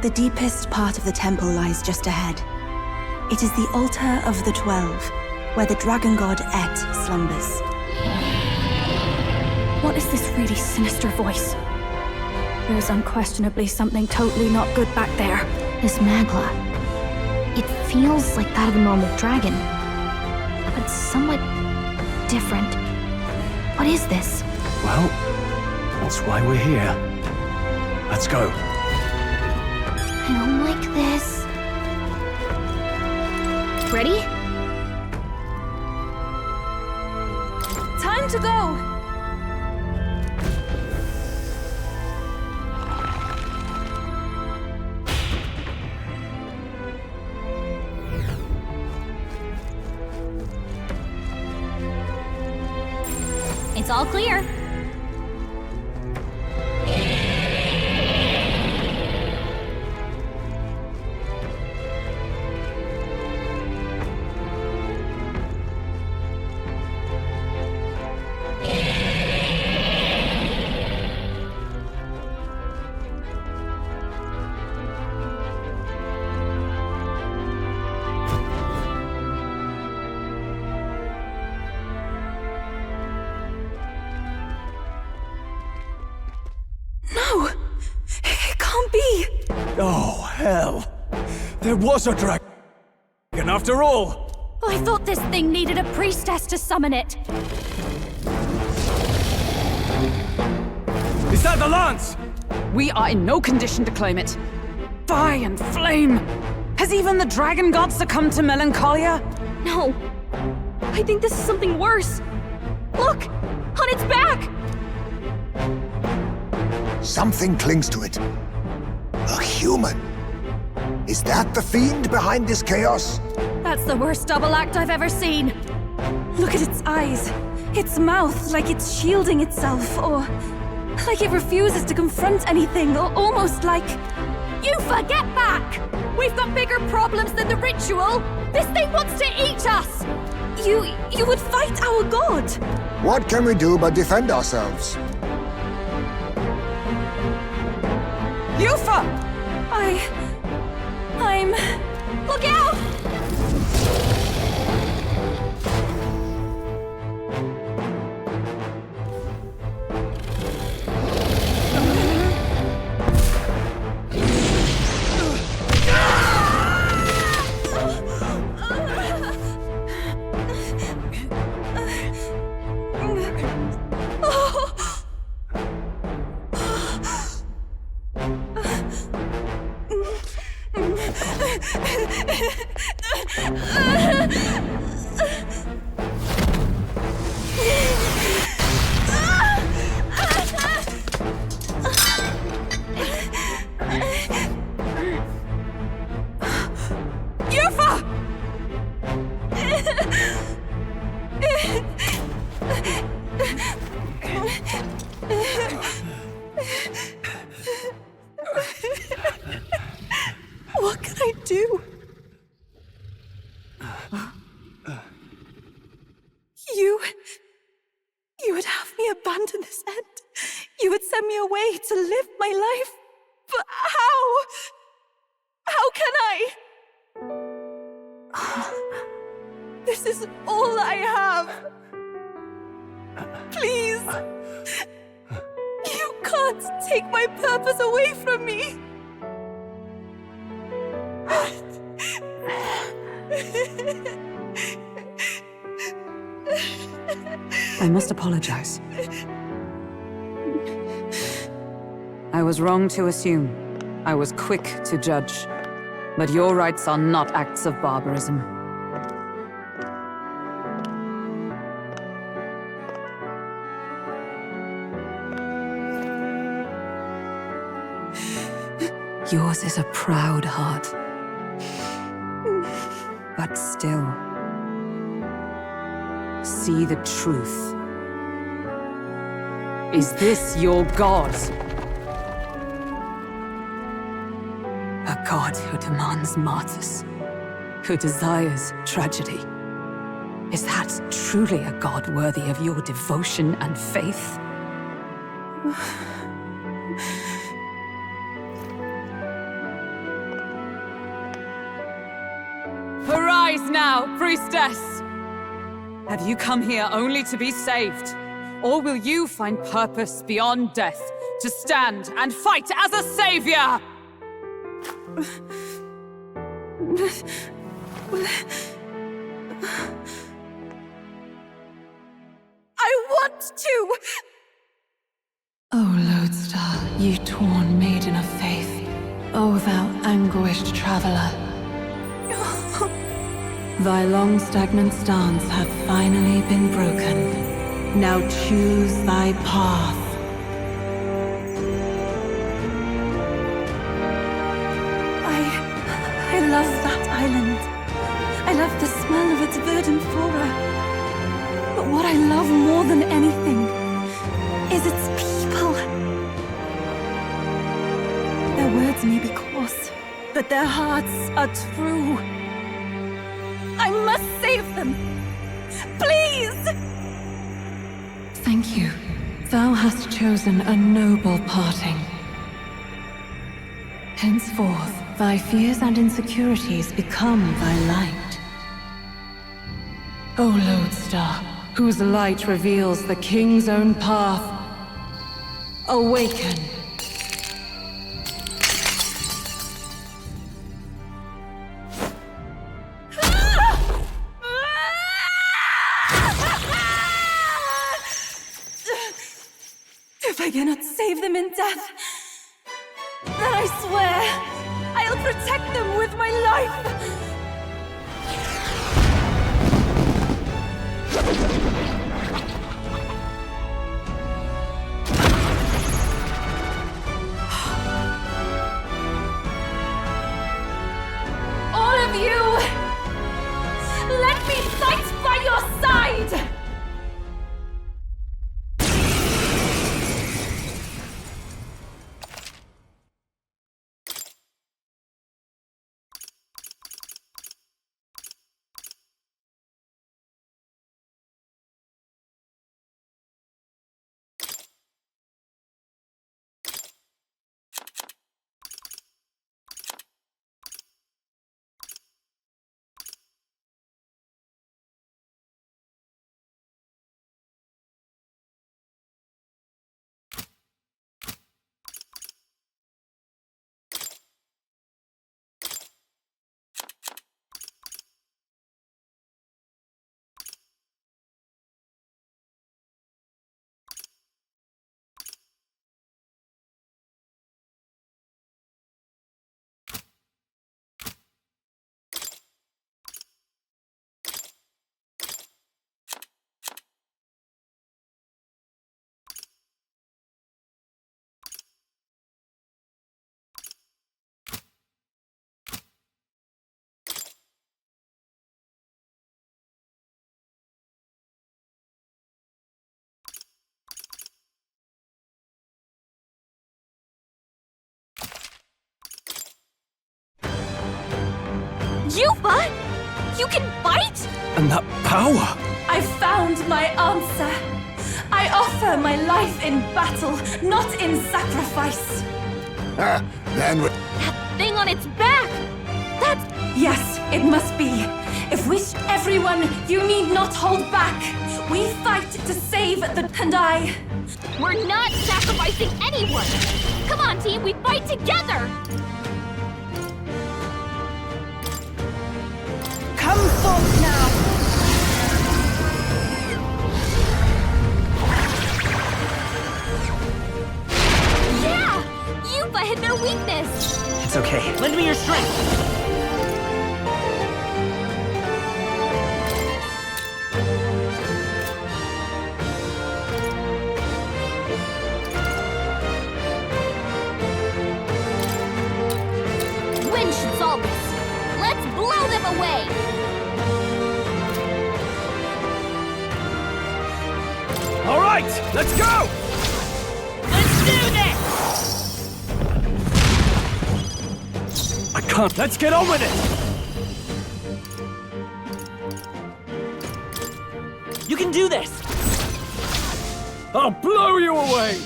The deepest part of the temple lies just ahead. It is the altar of the 12, where the dragon god Et slumbers. What is this really sinister voice? There's unquestionably something totally not good back there. This magla. It feels like that of a normal dragon, but it's somewhat different. What is this? Well, that's why we're here. Let's go. I don't like this. Ready? Time to go! It's all clear. Oh, hell. There was a dragon after all. I thought this thing needed a priestess to summon it. Is that the lance? We are in no condition to claim it. Fire and flame! Has even the dragon god succumbed to melancholia? No. I think this is something worse. Look! On its back! Something clings to it. A human. Is that the fiend behind this chaos? That's the worst double act I've ever seen. Look at its eyes. Its mouth, like it's shielding itself, or like it refuses to confront anything, or almost like... You forget back! We've got bigger problems than the ritual! This thing wants to eat us! You would fight our god! What can we do but defend ourselves? Yufa! I'm... Look out! What can I do? You would have me abandon this end. You would send me away to live my life. But how? How can I? This is all I have. Please. You can't take my purpose away from me. I must apologize. I was wrong to assume. I was quick to judge. But your rites are not acts of barbarism. Yours is a proud heart. But still, see the truth. Is this your god? A god who demands martyrs, who desires tragedy. Is that truly a god worthy of your devotion and faith? Arise now, priestess! Have you come here only to be saved? Or will you find purpose beyond death, to stand and fight as a savior? I want to! O Lodestar, you torn maiden of faith, O thou anguished traveler. Thy long stagnant stance hath finally been broken. Now choose thy path. I love that island. I love the smell of its verdant flora. But what I love more than anything is its people. Their words may be coarse, but their hearts are true. I must save them. Please! Thank you. Thou hast chosen a noble parting. Henceforth, thy fears and insecurities become thy light. O Lodestar, whose light reveals the king's own path, awaken! If I cannot save them in death, then I swear I'll protect them with my life! All of you! Let me fight by your side! Yuba! You can bite? And that power! I found my answer. I offer my life in battle, not in sacrifice. Then we... That thing on its back! That's... Yes, it must be. If wish everyone, you need not hold back. We fight to save the... And I... We're not sacrificing anyone! Come on, team, we fight together! Come forth now! Yeah! Yuba hit their weakness! It's okay. Lend me your strength. Wind should solve this. Let's blow them away! All right, let's go! Let's do this! I can't. Let's get on with it! You can do this! I'll blow you away!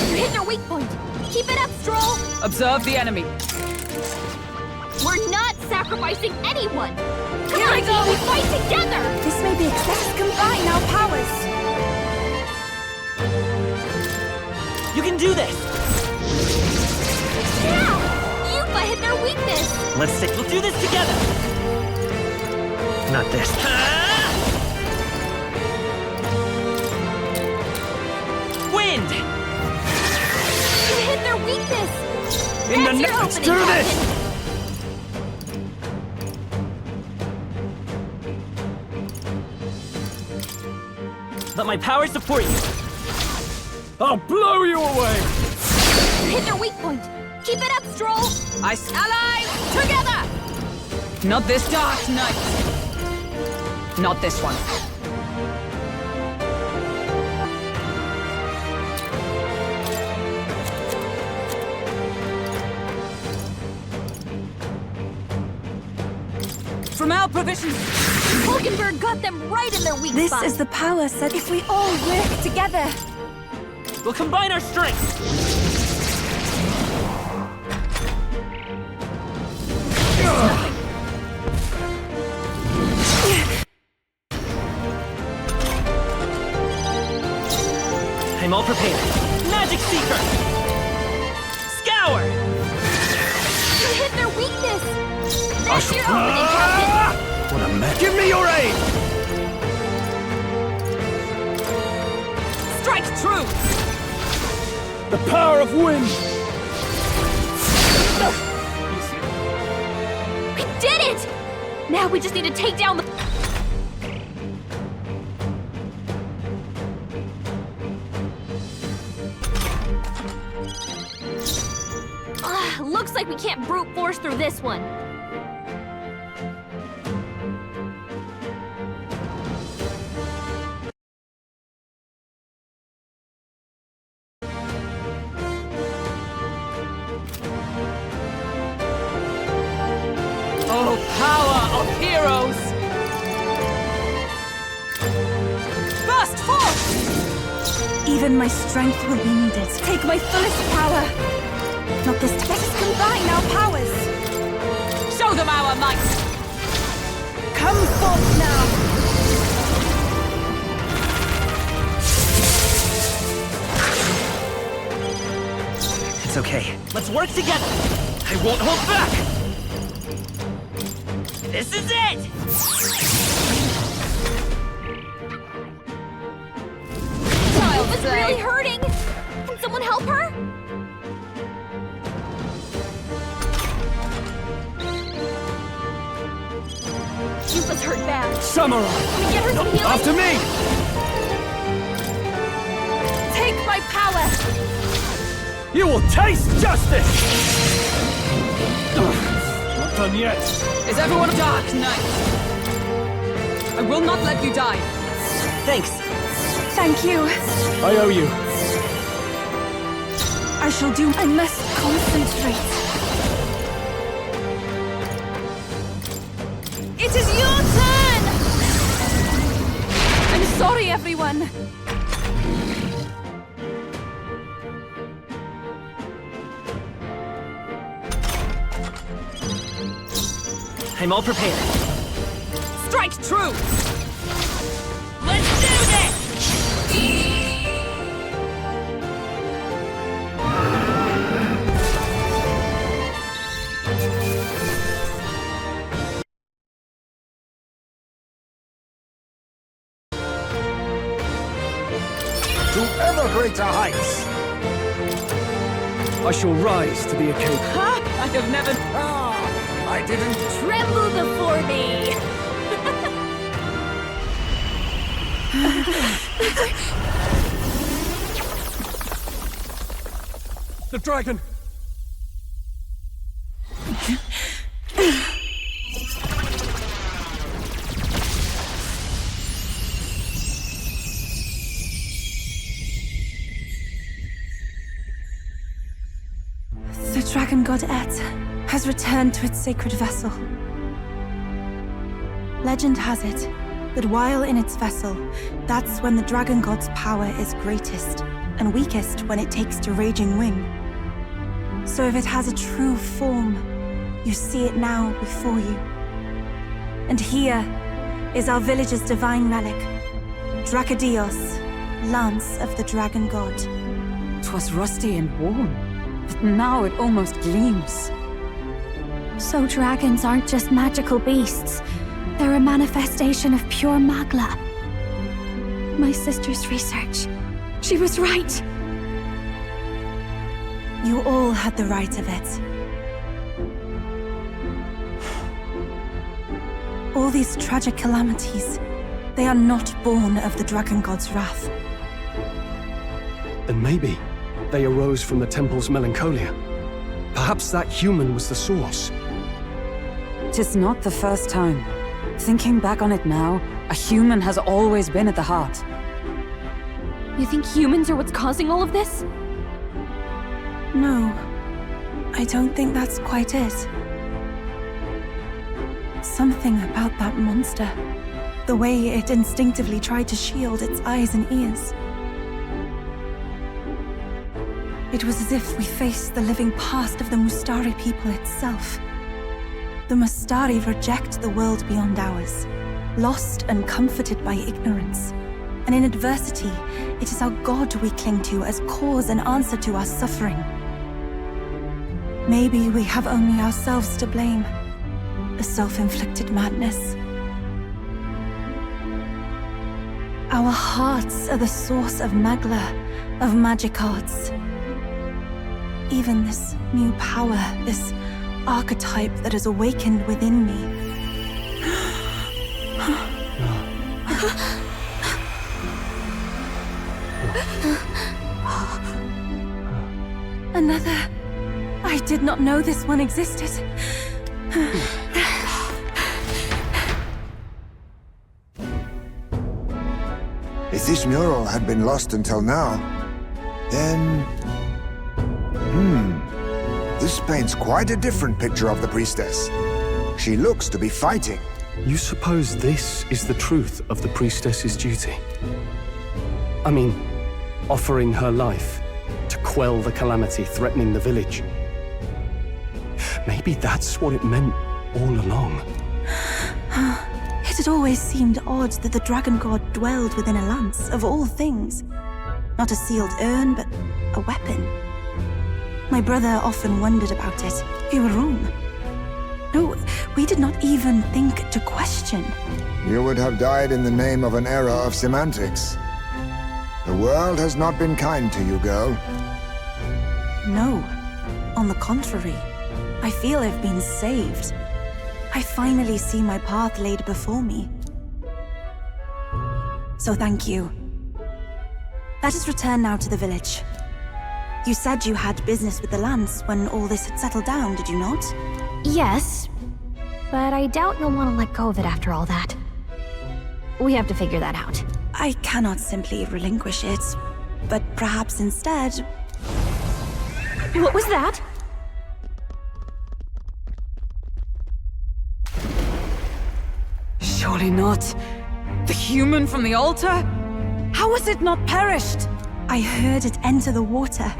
You hit their weak point! Keep it up, Stroll! Observe the enemy. We're not sacrificing sacrificing anyone! Come Here on, I go. team, we fight together! This may be excessive. Combine our powers. You can do this! Yeah! Yuffie hit their weakness! Let's stick. We'll do this together! Not this. Wind! You hit their weakness! In the That's your let's opening, do this! Captain. Let my power support you! I'll blow you away! You hit their weak point! Keep it up, Stroll! Allies! Together! Not this dark night! Not this one. From our provisions! Hulkenberg got them right in their weak This spot! is the power set. If we all work together. We'll combine our strength! I'm all prepared. Magic Seeker! Scour! You hit their weakness! That's your opening, Captain! What a mess. Give me your aid! Strike true! The power of wind! We did it! Now we just need to take down the... Looks like we can't brute force through this one. Oh, power of heroes! Burst forth! Even my strength will be needed. Take my fullest power. Not this. Let us combine our powers. Show them our might! Come forth now. It's okay. Let's work together! I won't hold back! This is it! Child is really hurting! Can someone help her? Yuffie's hurt bad. Samurai! Can we get her some healing? After me! Take my power. You will taste justice! Not done yet. Is everyone dark night? I will not let you die. Thanks. Thank you. I owe you. I shall do. I must concentrate. It is your turn! I'm sorry, everyone. I'm all prepared. Strike true! Let's do this! To ever greater heights! I shall rise to the occasion. Ha! I have never... I didn't... Tremble before me! The dragon! The dragon god Et has returned to its sacred vessel. Legend has it that while in its vessel, that's when the dragon god's power is greatest, and weakest when it takes to raging wing. So if it has a true form, You see it now before you. And here is our village's divine relic, Dracodios, Lance of the Dragon God. 'Twas rusty and worn, but now it almost gleams. So dragons aren't just magical beasts. They're a manifestation of pure Magla. My sister's research. She was right. You all had the right of it. All these tragic calamities, they are not born of the Dragon God's wrath. Then maybe they arose from the temple's melancholia. Perhaps that human was the source. 'Tis not the first time. Thinking back on it now, a human has always been at the heart. You think humans are what's causing all of this? No, I don't think that's quite it. Something about that monster. The way it instinctively tried to shield its eyes and ears. It was as if we faced the living past of the Mustari people itself. The Mustari reject the world beyond ours, lost and comforted by ignorance. And in adversity, it is our God we cling to as cause and answer to our suffering. Maybe we have only ourselves to blame. A self-inflicted madness. Our hearts are the source of Magla, of magic arts. Even this new power, this archetype that has awakened within me. Another. I did not know this one existed. If this mural had been lost until now, then... This paints quite a different picture of the priestess. She looks to be fighting. You suppose this is the truth of the priestess's duty? I mean, offering her life to quell the calamity threatening the village. Maybe that's what it meant all along. It had always seemed odd that the Dragon God dwelled within a lance, of all things. Not a sealed urn, but a weapon. My brother often wondered about it. We were wrong. No, we did not even think to question. You would have died in the name of an era of semantics. The world has not been kind to you, girl. No. On the contrary, I feel I've been saved. I finally see my path laid before me. So thank you. Let us return now to the village. You said you had business with the lance when all this had settled down, did you not? Yes, but I doubt you'll want to let go of it after all that. We have to figure that out. I cannot simply relinquish it, but perhaps instead... What was that? Surely not. The human from the altar? How has it not perished? I heard it enter the water.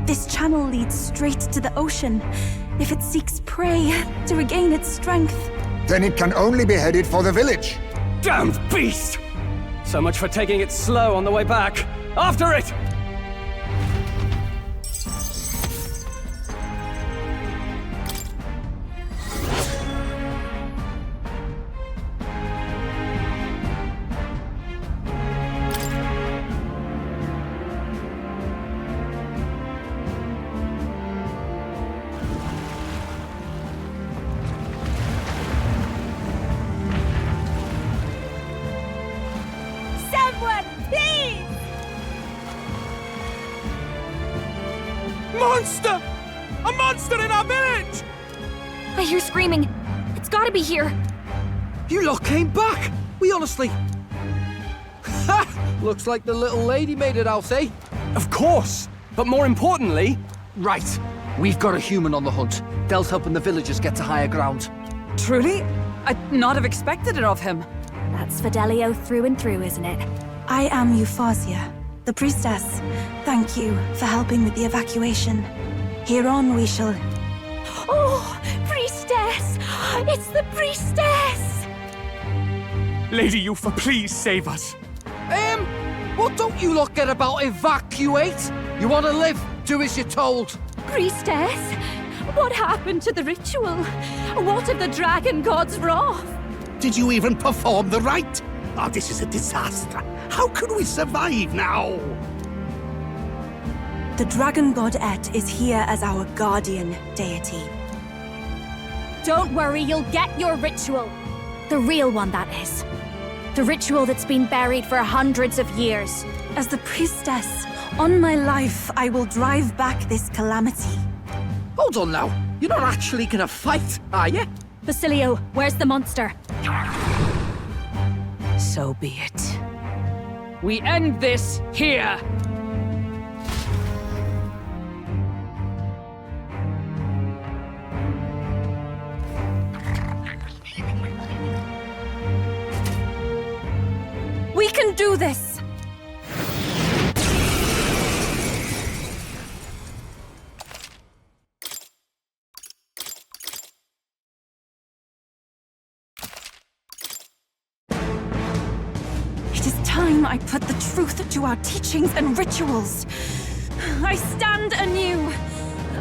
This channel leads straight to the ocean. If it seeks prey to regain its strength... Then it can only be headed for the village. Damned beast! So much for taking it slow on the way back. After it! Monster! A monster in our village! I hear screaming. It's gotta be here. You lot came back! We honestly... Ha! Looks like the little lady made it out, eh? Of course! But more importantly... Right. We've got a human on the hunt. Del's helping the villagers get to higher ground. Truly? I'd not have expected it of him. That's Fidelio through and through, isn't it? I am Euphausia, the priestess. Thank you for helping with the evacuation. Here on we shall... Oh, priest It's the priestess! Lady Yufa, please save us. Well, don't you lot get about evacuate? You want to live? Do as you're told. Priestess? What happened to the ritual? What of the dragon god's wrath? Did you even perform the rite? Oh, this is a disaster. How can we survive now? The dragon god Et is here as our guardian deity. Don't worry, you'll get your ritual. The real one, that is. The ritual that's been buried for hundreds of years. As the priestess, on my life, I will drive back this calamity. Hold on now. You're not actually gonna fight, are you? Basilio, where's the monster? So be it. We end this here! We can do this! It is time I put the truth to our teachings and rituals. I stand anew!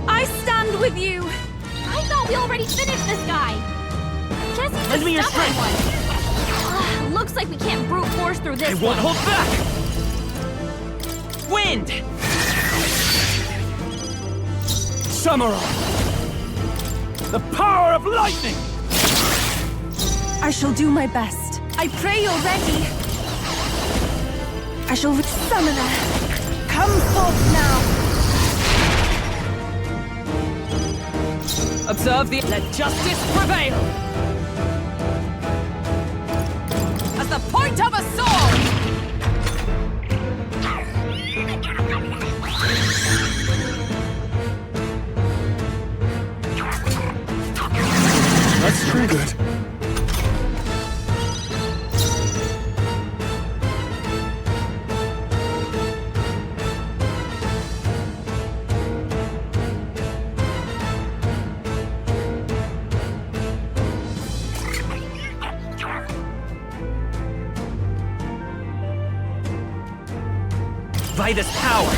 I stand with you! I thought we already finished this guy! Jesse's Lend me your strength. Looks like we can't brute force through this I won't hold back! Wind! Samurai! The power of lightning! I shall do my best. I pray you're ready! I shall summoner. Come forth now. Observe the... Let justice prevail! As the point of a sword! That's pretty good. By this power!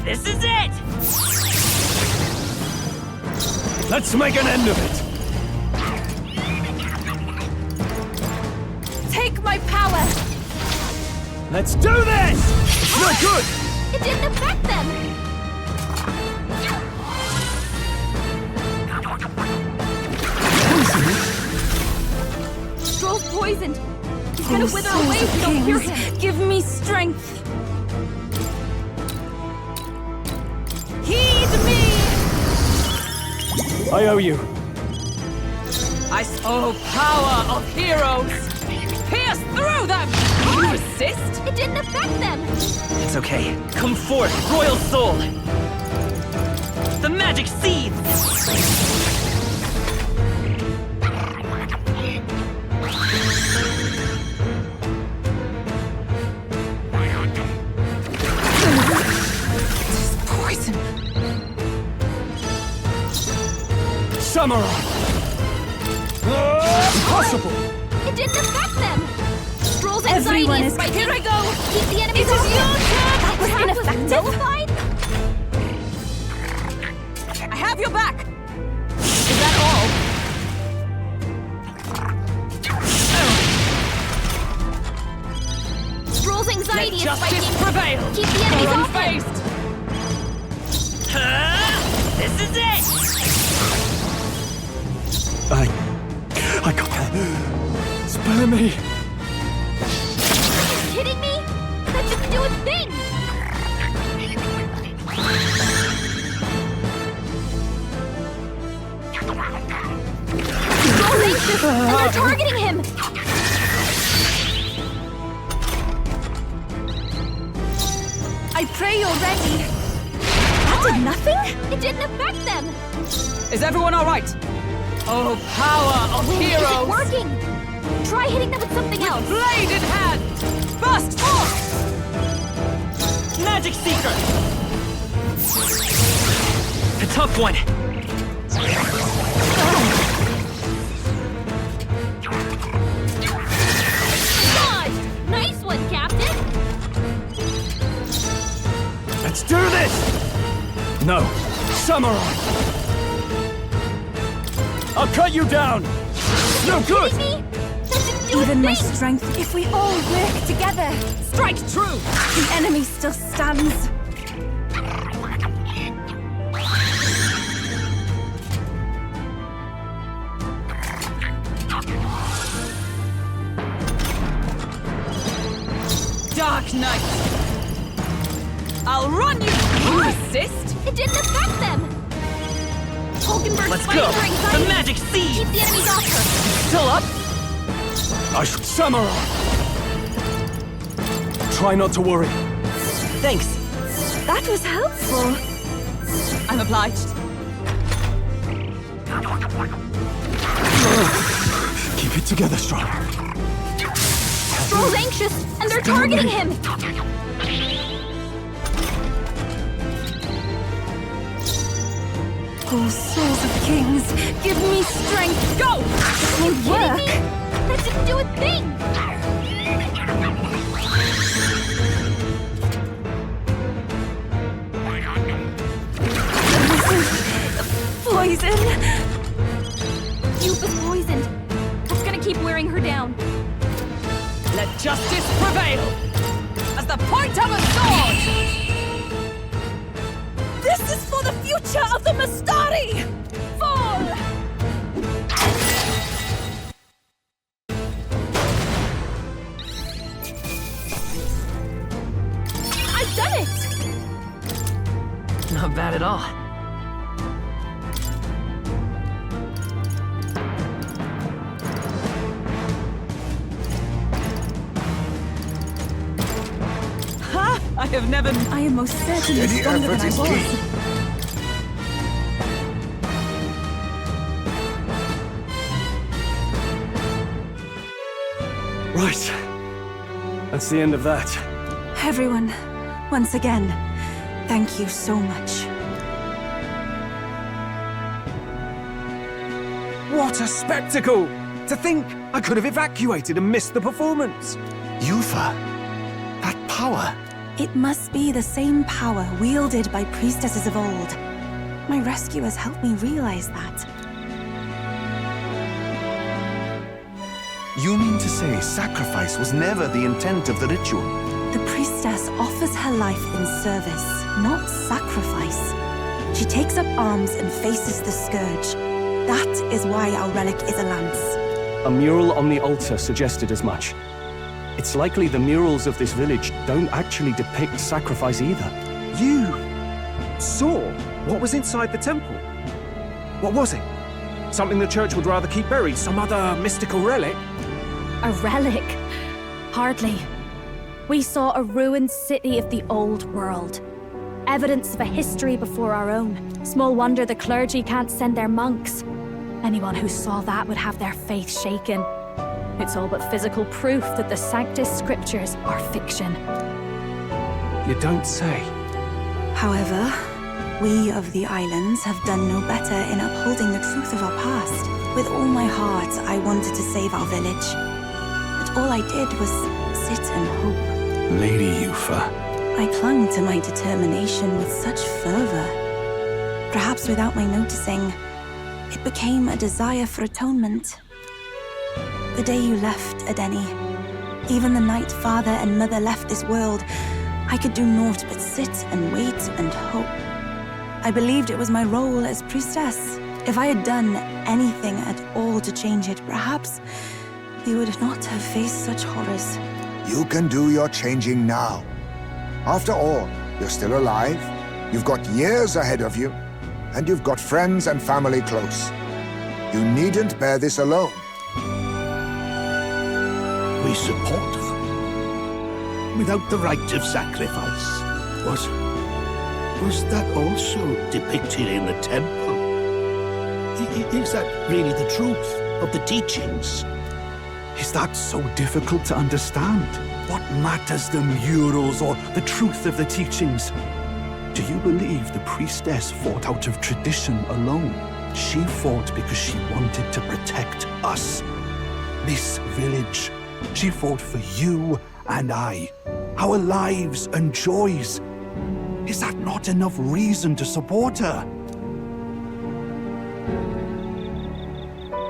This is it! Let's make an end of it! Take my power! Let's do this! It's not good! It didn't affect them! Stroll's poisoned! He's gonna wither away if we don't hear him! Give me strength! Heed me! I owe you. Oh, power of heroes! Pierce through them! You resist? It didn't affect them! It's okay. Come forth, royal soul! The magic seeds! Samurai! Impossible! It didn't affect them! Stroll's anxiety Everyone is is... spiking. Here I go! Keep the enemies It is off your him. turn! That was ineffective? nullified? I have your back! Is that all? Stroll's anxiety is Justice spiking. prevail! Keep the enemies You're off him. unfazed! This is it! I can't. Spare me. Are you kidding me? That didn't do a thing! Stroll's anxious, and they're targeting him! I pray you're ready! That did nothing? It didn't affect them! Is everyone alright? Oh, power of Is it heroes! working? Try hitting them with something else! Blade in hand! Burst forth! Magic Seeker! A tough one! No. Samurai! I'll cut you down! No good! Even my strength, if we all work together, strike true! The enemy still stands. Dark Knight! I'll run you! You resist? It didn't affect them! Hulkenberg's Let's fighting go! for anxiety. The magic seed! Keep the enemies off her! Still up? I should... Samurai! Try not to worry. Thanks. That was helpful. I'm obliged. Keep it together, Stroll. Stroll's anxious, and they're targeting him! Oh, souls of kings, give me strength. Go! It won't work. That didn't do a thing! Poison. Yufa's poisoned. That's gonna keep wearing her down. Let justice prevail! As the point of a sword! This is for the future of the Mastari! Fall! I've done it! Not bad at all. I have never... I am most certainly Steady stronger effort than I is was. key. Right. That's the end of that. Everyone, once again, thank you so much. What a spectacle! To think I could have evacuated and missed the performance. Yufa, that power. It must be the same power wielded by priestesses of old. My rescuers helped me realize that. You mean to say sacrifice was never the intent of the ritual? The priestess offers her life in service, not sacrifice. She takes up arms and faces the scourge. That is why our relic is a lance. A mural on the altar suggested as much. It's likely the murals of this village don't actually depict sacrifice either. You saw what was inside the temple. What was it? Something the church would rather keep buried? Some other mystical relic? A relic? Hardly. We saw a ruined city of the old world. Evidence of a history before our own. Small wonder the clergy can't send their monks. Anyone who saw that would have their faith shaken. It's all but physical proof that the Sanctus Scriptures are fiction. You don't say. However, we of the islands have done no better in upholding the truth of our past. With all my heart, I wanted to save our village. But all I did was sit and hope. Lady Yufa. I clung to my determination with such fervor. Perhaps without my noticing, it became a desire for atonement. The day you left, Adeni, even the night father and mother left this world, I could do naught but sit and wait and hope. I believed it was my role as priestess. If I had done anything at all to change it, perhaps we would not have faced such horrors. You can do your changing now. After all, you're still alive, you've got years ahead of you, and you've got friends and family close. You needn't bear this alone. We support her. Without the rite of sacrifice. Was that also depicted in the temple? Is that really the truth of the teachings? Is that so difficult to understand? What matters the murals or the truth of the teachings? Do you believe the priestess fought out of tradition alone? She fought because she wanted to protect us. This village. She fought for you and I. Our lives and joys. Is that not enough reason to support her?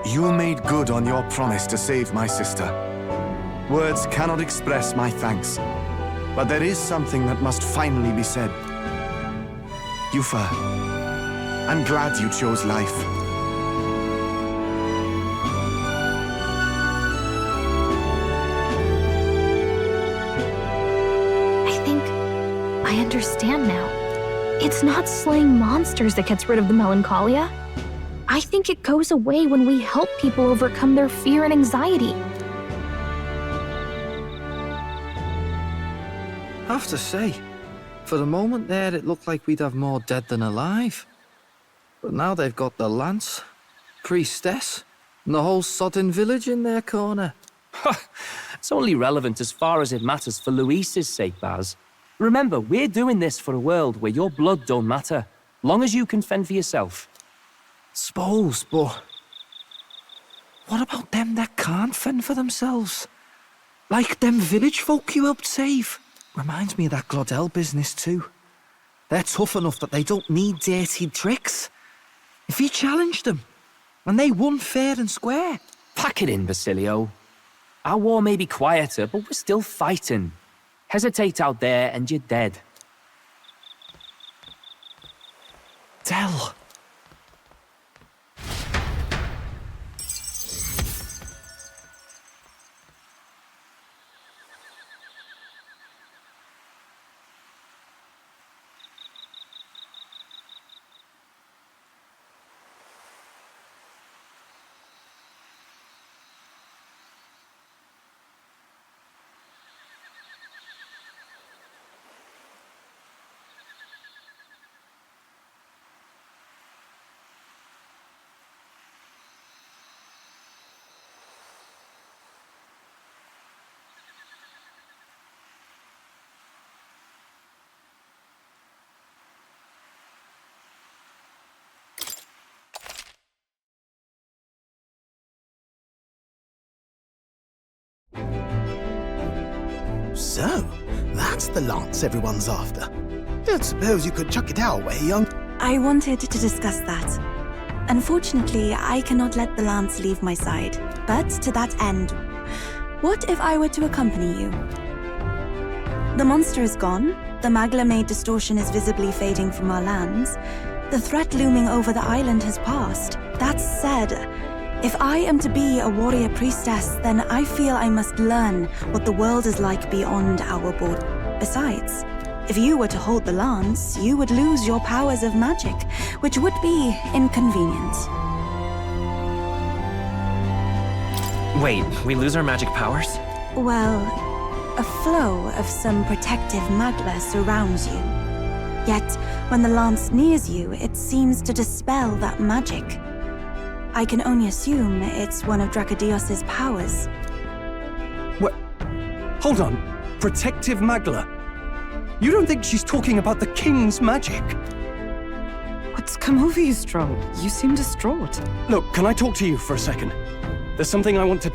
You made good on your promise to save my sister. Words cannot express my thanks. But there is something that must finally be said. Yufa, I'm glad you chose life. I think I understand now. It's not slaying monsters that gets rid of the melancholia. I think it goes away when we help people overcome their fear and anxiety. Have to say, for the moment there, it looked like we'd have more dead than alive. But now they've got the lance, priestess, and the whole sodden village in their corner. It's only relevant as far as it matters for Luis's sake, Baz. Remember, we're doing this for a world where your blood don't matter, long as you can fend for yourself. Suppose, but what about them that can't fend for themselves? Like them village folk you helped save? Reminds me of that Glodell business too. They're tough enough that they don't need dirty tricks. If you challenged them, and they won fair and square. Pack it in, Basilio. Our war may be quieter, but we're still fighting. Hesitate out there and you're dead. Tell. So, that's the lance everyone's after. Don't suppose you could chuck it our way, young... I wanted to discuss that. Unfortunately, I cannot let the lance leave my side. But to that end, what if I were to accompany you? The monster is gone, the Magla-made distortion is visibly fading from our lands, the threat looming over the island has passed. That said, if I am to be a warrior priestess, then I feel I must learn what the world is like beyond our border. Besides, if you were to hold the lance, you would lose your powers of magic, which would be inconvenient. Wait, we lose our magic powers? Well, a flow of some protective magla surrounds you. Yet, when the lance nears you, it seems to dispel that magic. I can only assume it's one of Dracodios's powers. What? Hold on. Protective Magla? You don't think she's talking about the king's magic? What's come over you, Strong? You seem distraught. Look, can I talk to you for a second? There's something I want to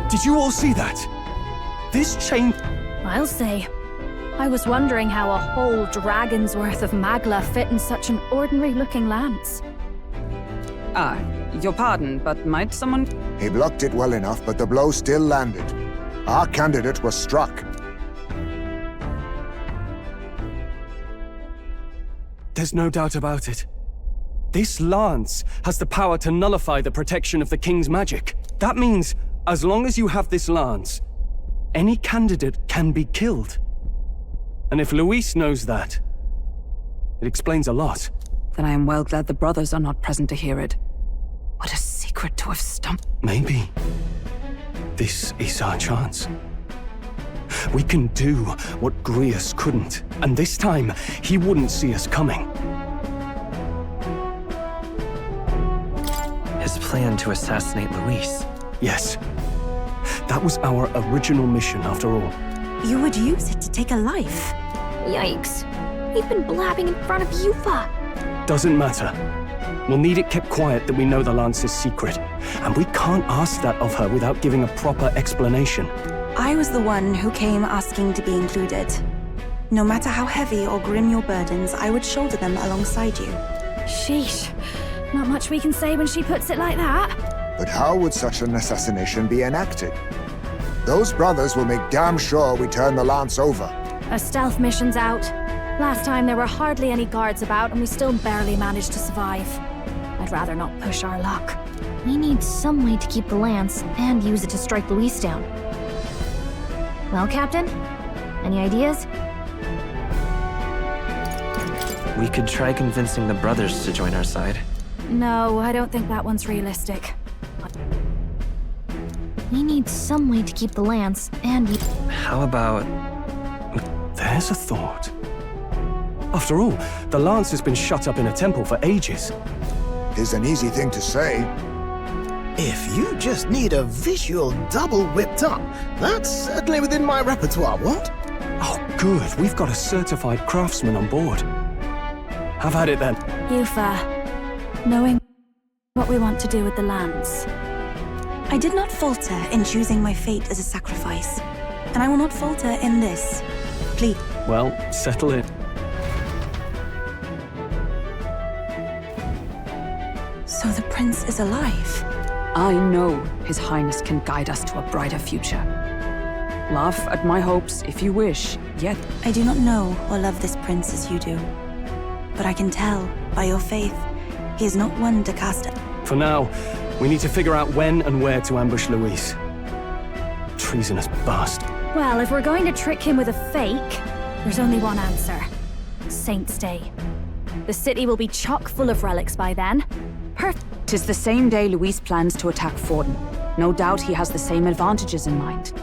Did you all see that? This chain... I'll say. I was wondering how a whole dragon's worth of magla fit in such an ordinary-looking lance. Your pardon, but might someone... He blocked it well enough, but the blow still landed. Our candidate was struck. There's no doubt about it. This lance has the power to nullify the protection of the king's magic. That means, as long as you have this lance, any candidate can be killed. And if Luis knows that, it explains a lot. Then I am well glad the brothers are not present to hear it. What a secret to have stumped. Maybe this is our chance. We can do what Grius couldn't, and this time, he wouldn't see us coming. His plan to assassinate Luis. Yes. That was our original mission, after all. You would use it to take a life. Yikes. We've been blabbing in front of Yufa. Doesn't matter. We'll need it kept quiet that we know the Lance's secret. And we can't ask that of her without giving a proper explanation. I was the one who came asking to be included. No matter how heavy or grim your burdens, I would shoulder them alongside you. Sheesh. Not much we can say when she puts it like that. But how would such an assassination be enacted? Those brothers will make damn sure we turn the Lance over. A stealth mission's out. Last time there were hardly any guards about and we still barely managed to survive. I'd rather not push our luck. We need some way to keep the Lance and use it to strike Luis down. Well, Captain? Any ideas? We could try convincing the brothers to join our side. No, I don't think that one's realistic. We need some way to keep the Lance and... How about... There's a thought. After all, the Lance has been shut up in a temple for ages. Is an easy thing to say. If you just need a visual double whipped up, that's certainly within my repertoire, what? Oh, good. We've got a certified craftsman on board. Have at it then. Yufa, knowing what we want to do with the Lance. I did not falter in choosing my fate as a sacrifice, and I will not falter in this. Please. Well, settle it. So the prince is alive? I know His Highness can guide us to a brighter future. Laugh at my hopes if you wish, yet... I do not know or love this prince as you do. But I can tell, by your faith, he is not one to cast... For now, we need to figure out when and where to ambush Luis. Treasonous bastard. Well, if we're going to trick him with a fake, there's only one answer. Saint's Day. The city will be chock full of relics by then. Tis the same day Luis plans to attack Forden. No doubt he has the same advantages in mind.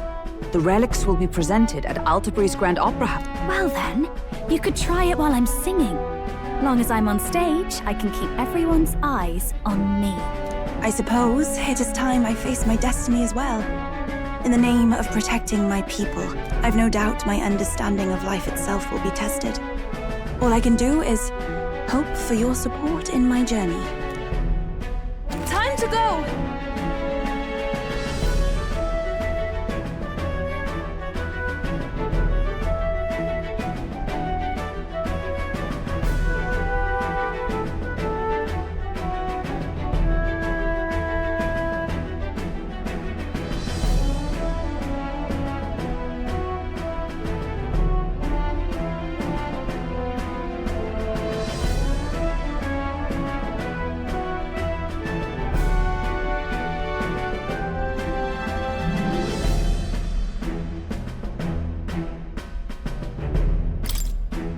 The relics will be presented at Altabury's Grand Opera House. Well then, you could try it while I'm singing. Long as I'm on stage, I can keep everyone's eyes on me. I suppose it is time I face my destiny as well. In the name of protecting my people, I've no doubt my understanding of life itself will be tested. All I can do is hope for your support in my journey. Time to go!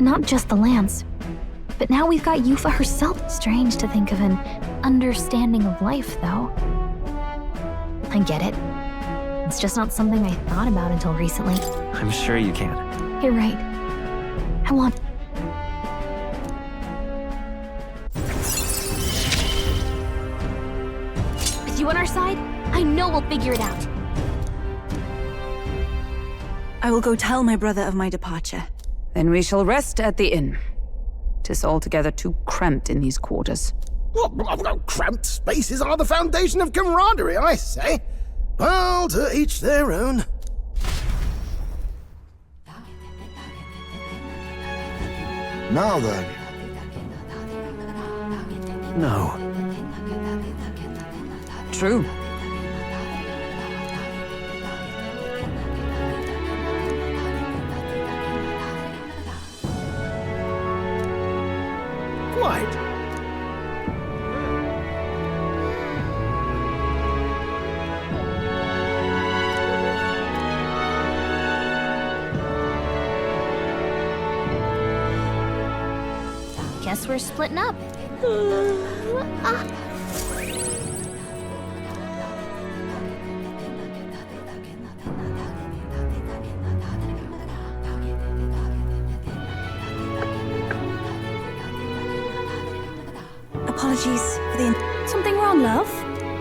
Not just the Lance, but now we've got Yufa herself. Strange to think of an understanding of life, though. I get it. It's just not something I thought about until recently. I'm sure you can. You're right. I want... With you on our side, I know we'll figure it out. I will go tell my brother of my departure. Then we shall rest at the inn. 'Tis altogether too cramped in these quarters. Cramped spaces are the foundation of camaraderie, I say. Well, to each their own. Now then. No. True. Quite. Guess we're splitting up. Apologies for the... Something wrong, love?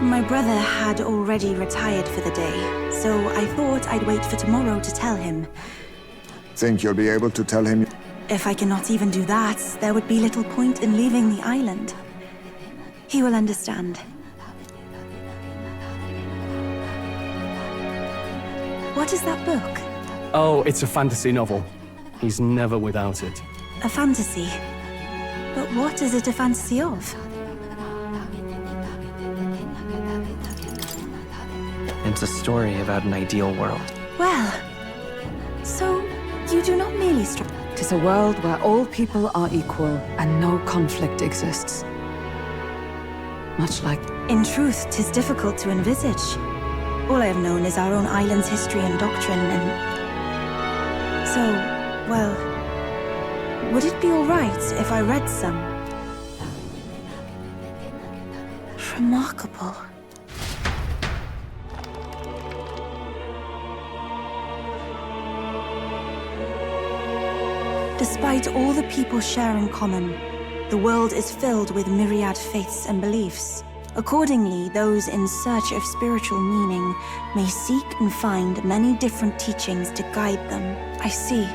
My brother had already retired for the day, so I thought I'd wait for tomorrow to tell him. Think you'll be able to tell him? If I cannot even do that, there would be little point in leaving the island. He will understand. What is that book? Oh, it's a fantasy novel. He's never without it. A fantasy? But what is it a fantasy of? It's a story about an ideal world. Well, so you do not merely strive. 'Tis a world where all people are equal and no conflict exists. Much like... In truth, 'tis difficult to envisage. All I have known is our own island's history and doctrine, and... So, well... Would it be alright if I read some? Remarkable. Despite all the people share in common, the world is filled with myriad faiths and beliefs. Accordingly, those in search of spiritual meaning may seek and find many different teachings to guide them. I see.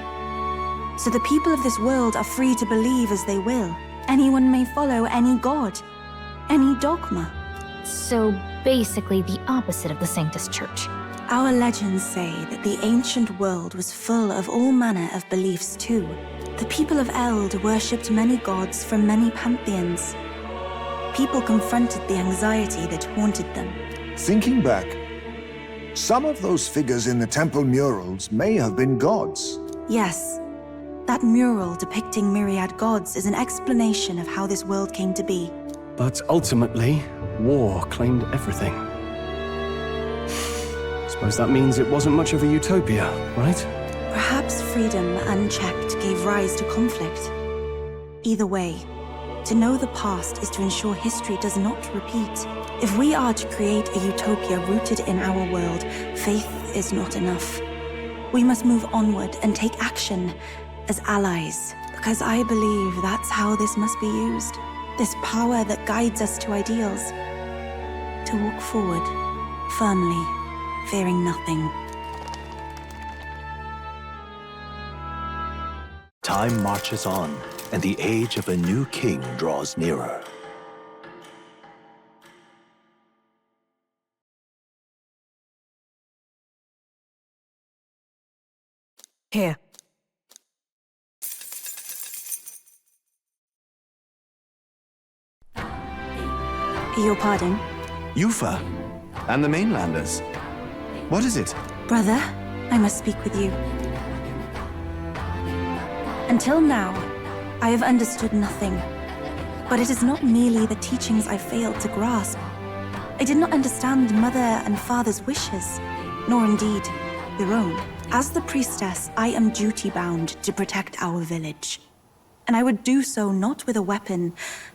So the people of this world are free to believe as they will. Anyone may follow any god, any dogma. So basically the opposite of the Sanctus Church. Our legends say that the ancient world was full of all manner of beliefs too. The people of Eld worshipped many gods from many pantheons. People confronted the anxiety that haunted them. Thinking back, some of those figures in the temple murals may have been gods. Yes. That mural depicting myriad gods is an explanation of how this world came to be. But ultimately, war claimed everything. Suppose that means it wasn't much of a utopia, right? Perhaps freedom unchecked gave rise to conflict. Either way, to know the past is to ensure history does not repeat. If we are to create a utopia rooted in our world, faith is not enough. We must move onward and take action as allies, because I believe that's how this must be used. This power that guides us to ideals. To walk forward, firmly, fearing nothing. Time marches on, and the age of a new king draws nearer. Here. Your pardon? Yufa, and the mainlanders. What is it? Brother, I must speak with you. Until now, I have understood nothing. But it is not merely the teachings I failed to grasp. I did not understand mother and father's wishes, nor indeed your own. As the priestess, I am duty-bound to protect our village. And I would do so not with a weapon,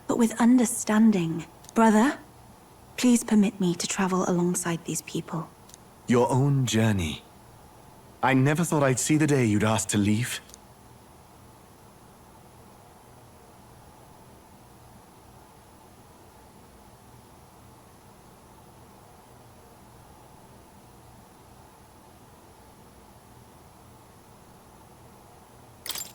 but with understanding. Brother, please permit me to travel alongside these people. Your own journey. I never thought I'd see the day you'd ask to leave.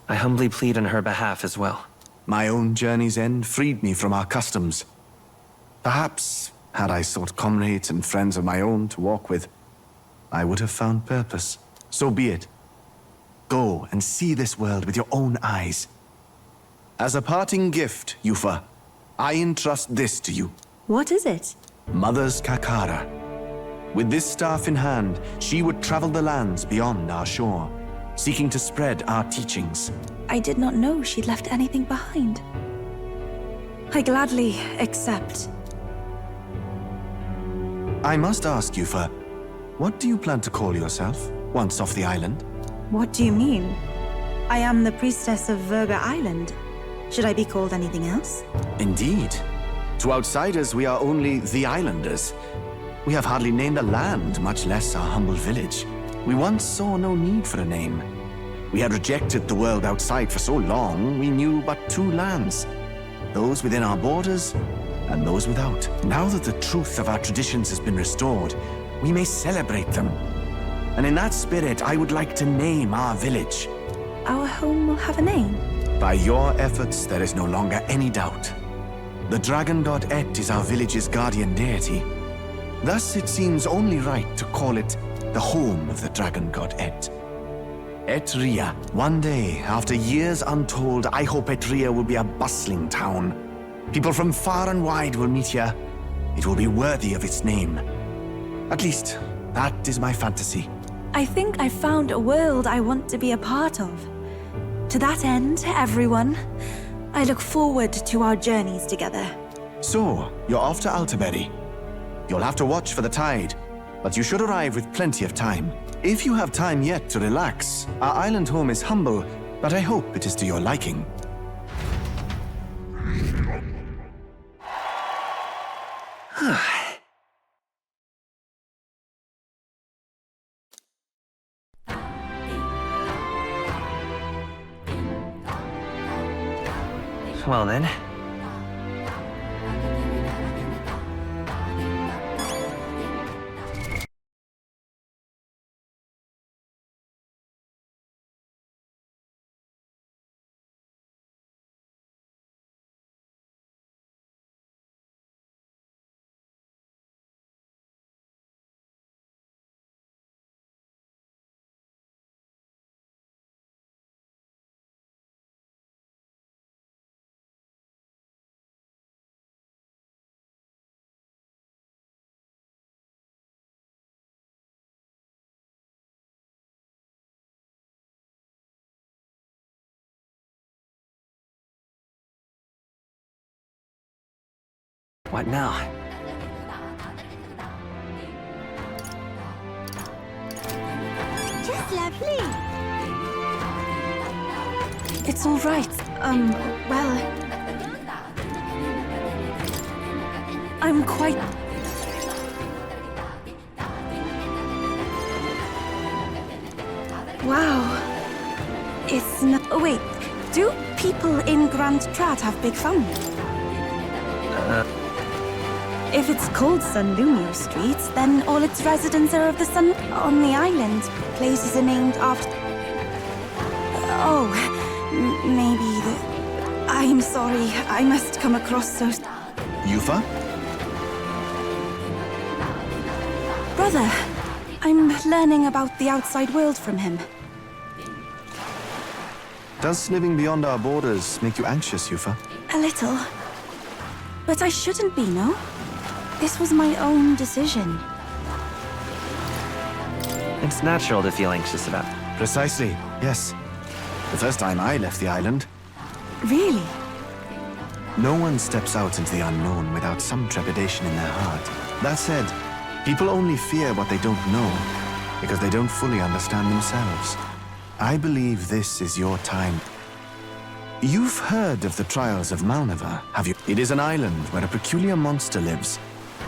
I humbly plead on her behalf as well. My own journey's end freed me from our customs. Perhaps, had I sought comrades and friends of my own to walk with, I would have found purpose. So be it. Go and see this world with your own eyes. As a parting gift, Yufa, I entrust this to you. What is it? Mother's Kakara. With this staff in hand, she would travel the lands beyond our shore, seeking to spread our teachings. I did not know she'd left anything behind. I gladly accept. I must ask, Yufa, what do you plan to call yourself, once off the island? What do you mean? I am the priestess of Verga Island. Should I be called anything else? Indeed. To outsiders, we are only the islanders. We have hardly named a land, much less our humble village. We once saw no need for a name. We had rejected the world outside for so long, we knew but two lands. Those within our borders, and those without. Now that the truth of our traditions has been restored, we may celebrate them. And in that spirit, I would like to name our village. Our home will have a name? By your efforts, there is no longer any doubt. The dragon god Et is our village's guardian deity. Thus, it seems only right to call it the home of the dragon god Et. Etria. One day, after years untold, I hope Etria will be a bustling town. People from far and wide will meet here. It will be worthy of its name. At least, that is my fantasy. I think I found a world I want to be a part of. To that end, everyone, I look forward to our journeys together. So, you're off to Alterberry. You'll have to watch for the tide, but you should arrive with plenty of time. If you have time yet to relax, our island home is humble, but I hope it is to your liking. Well then. What now? Just lovely. It's all right. Well, I'm quite... Wow. It's not... Oh, wait. Do people in Grand Trat have big fun? If it's called Sunlumio Street, then all its residents are of the sun on the island. Places are named after... Oh, maybe the... I'm sorry, I must come across so... Yufa? Brother, I'm learning about the outside world from him. Does living beyond our borders make you anxious, Yufa? A little. But I shouldn't be, no? This was my own decision. It's natural to feel anxious about. Precisely, yes. The first time I left the island. Really? No one steps out into the unknown without some trepidation in their heart. That said, people only fear what they don't know, because they don't fully understand themselves. I believe this is your time. You've heard of the trials of Malnever, have you? It is an island where a peculiar monster lives.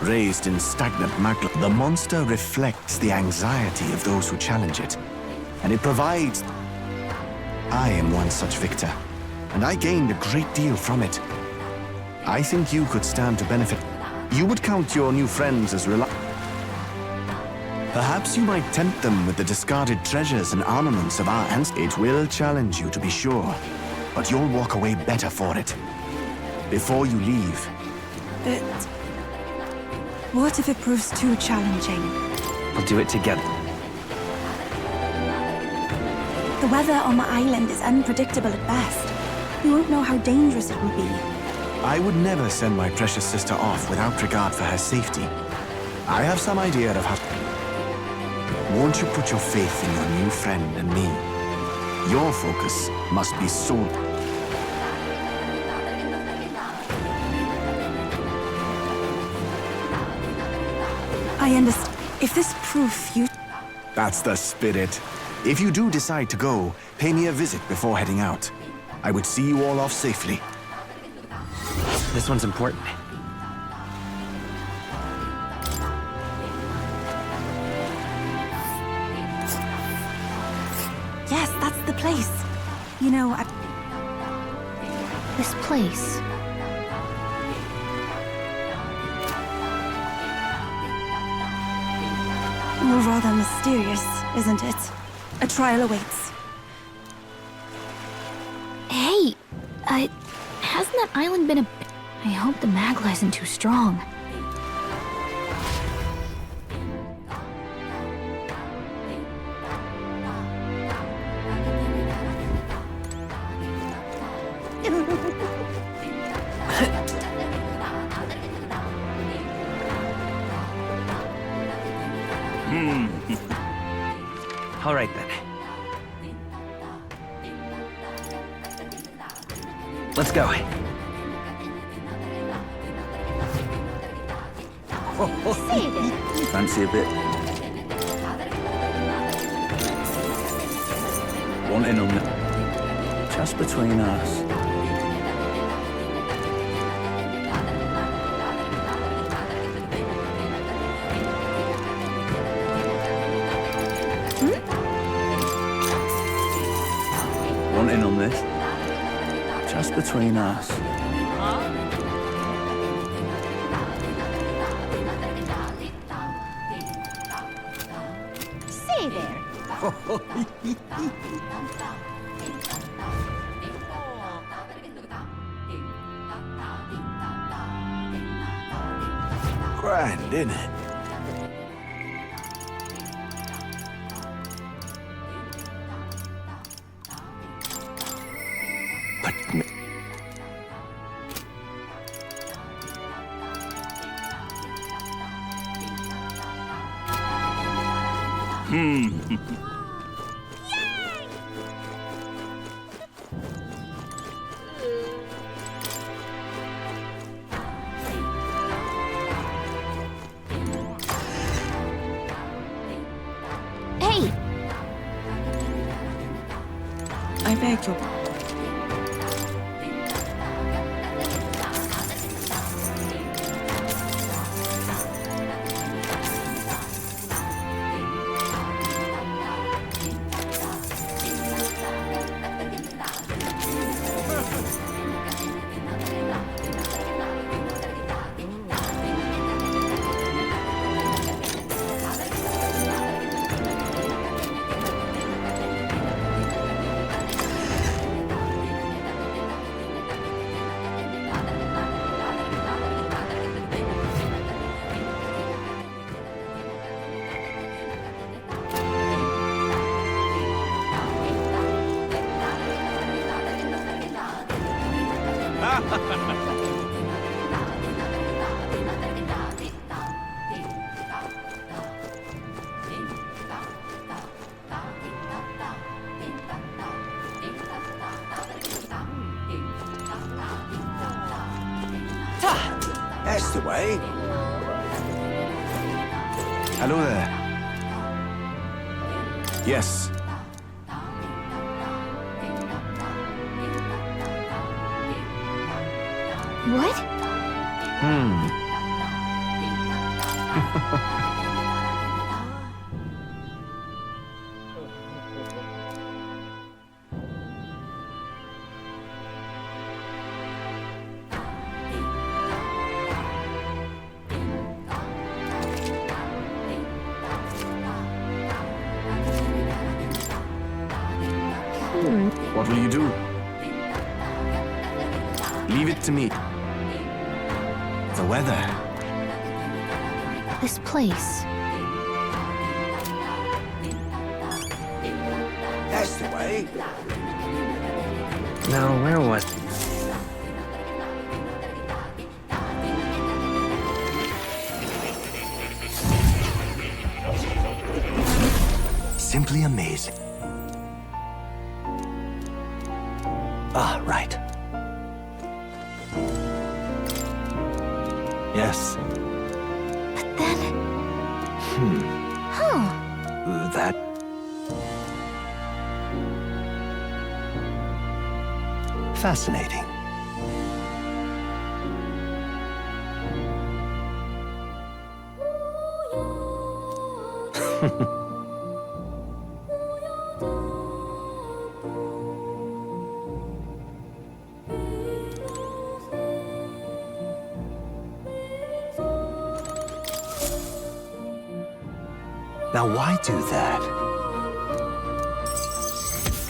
Raised in stagnant magma, the monster reflects the anxiety of those who challenge it. And it provides... I am one such victor, and I gained a great deal from it. I think you could stand to benefit. You would count your new friends as Perhaps you might tempt them with the discarded treasures and armaments of our ancestors. It will challenge you, to be sure, but you'll walk away better for it. Before you leave. But... what if it proves too challenging? We'll do it together. The weather on the island is unpredictable at best. We won't know how dangerous it will be. I would never send my precious sister off without regard for her safety. I have some idea of how... Won't you put your faith in your new friend and me? Your focus must be solely... I understand. If this proof you... That's the spirit. If you do decide to go, pay me a visit before heading out. I would see you all off safely. This one's important. Yes, that's the place. You know, This place. Rather mysterious, isn't it? A trial awaits. Hey, hasn't that island been I hope the magla isn't too strong. All right then. Let's go. Fancy a bit? Wanting them just between us. Wanting on this just between us. Say there. Grand, isn't it? But Hey! I beg your... that's the way. Hello there. Yes. What? What will you do? Leave it to me. The weather. This place. That's the way. Now, where was... Simply amazing. Ah, right. Yes. But then... Huh. That... Fascinating. Now, why do that?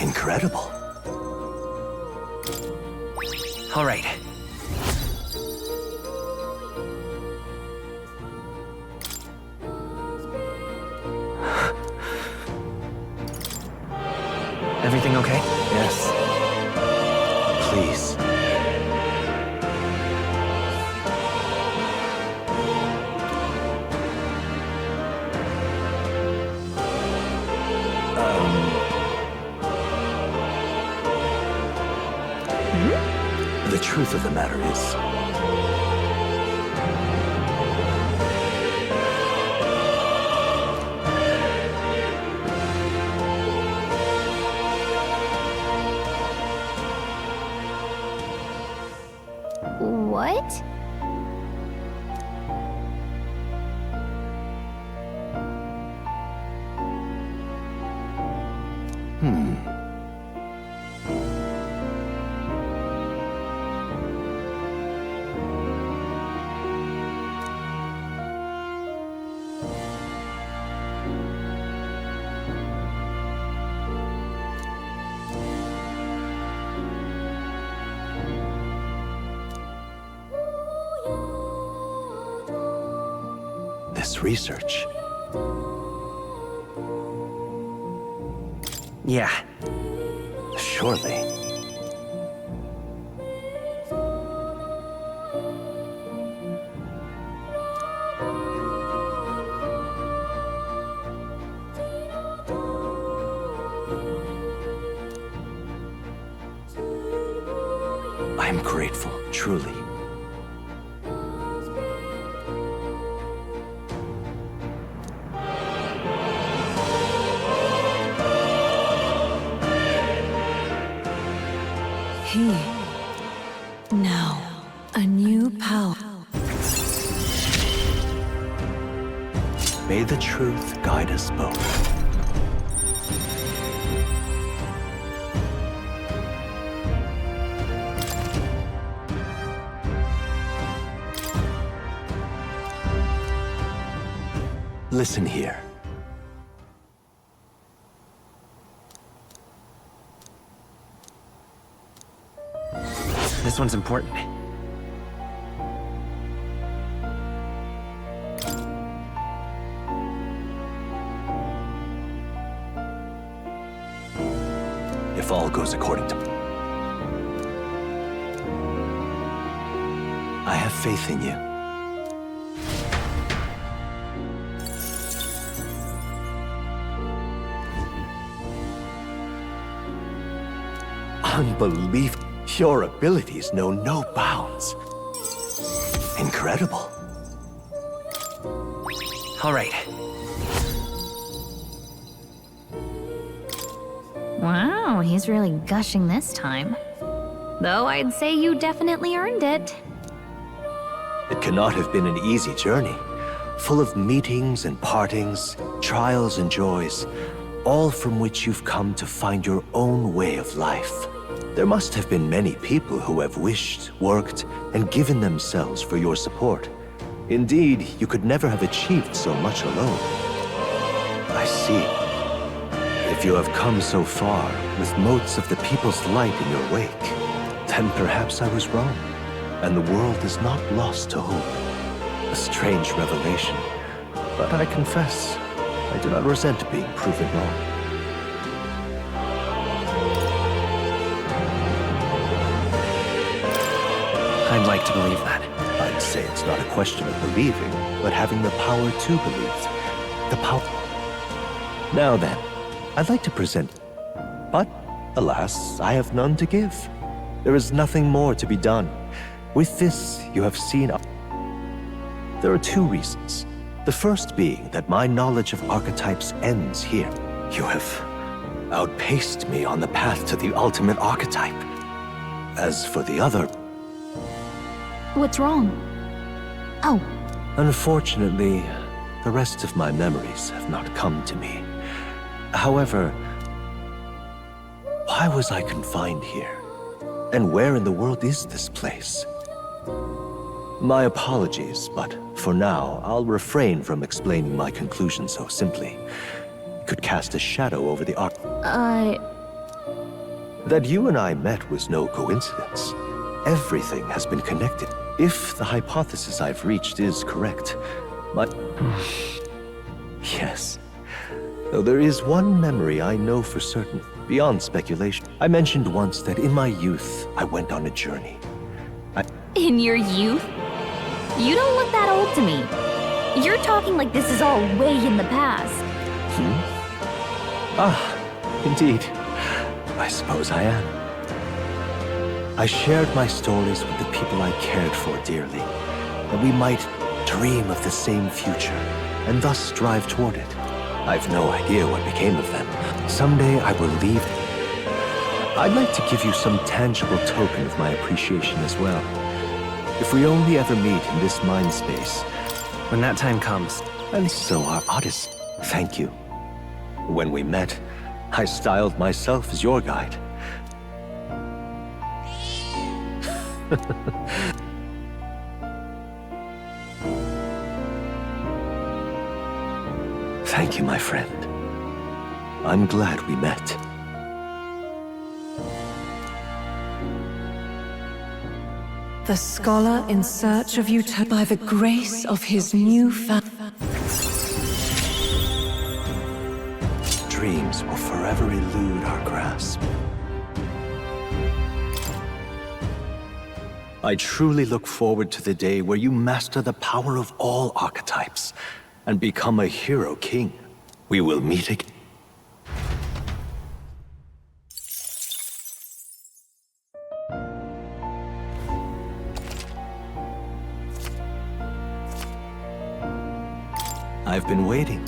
Incredible. All right. truth of the matter is, What? this research. Yeah. Surely. I'm grateful, truly. Now, a new power. May the truth guide us both. Listen here. This one's important. If all goes according to... I have faith in you. Unbelievable. Your abilities know no bounds. Incredible. All right. Wow, he's really gushing this time. Though I'd say you definitely earned it. It cannot have been an easy journey, full of meetings and partings, trials and joys, all from which you've come to find your own way of life. There must have been many people who have wished, worked, and given themselves for your support. Indeed, you could never have achieved so much alone. I see. If you have come so far, with motes of the people's light in your wake, then perhaps I was wrong, and the world is not lost to hope. A strange revelation, but I confess, I do not resent being proven wrong. I'd like to believe that. I'd say it's not a question of believing, but having the power to believe. The power... Now then, I'd like to present... But, alas, I have none to give. There is nothing more to be done. With this, you have seen... There are two reasons. The first being that my knowledge of archetypes ends here. You have outpaced me on the path to the ultimate archetype. As for the other... What's wrong? Oh. Unfortunately, the rest of my memories have not come to me. However, why was I confined here? And where in the world is this place? My apologies, but for now, I'll refrain from explaining my conclusion so simply. It could cast a shadow over the arc. That you and I met was no coincidence. Everything has been connected. If the hypothesis I've reached is correct, Yes. Though there is one memory I know for certain, beyond speculation. I mentioned once that in my youth, I went on a journey. In your youth? You don't look that old to me. You're talking like this is all way in the past. Ah, indeed. I suppose I am. I shared my stories with the people I cared for dearly, that we might dream of the same future, and thus strive toward it. I've no idea what became of them. Someday I will leave. I'd like to give you some tangible token of my appreciation as well. If we only ever meet in this mind space. When that time comes. And so our Odyssey. Thank you. When we met, I styled myself as your guide. Thank you, my friend. I'm glad we met. The scholar in search of utopia by the grace of his new Dreams will forever elude our grasp. I truly look forward to the day where you master the power of all archetypes and become a hero king. We will meet again. I've been waiting.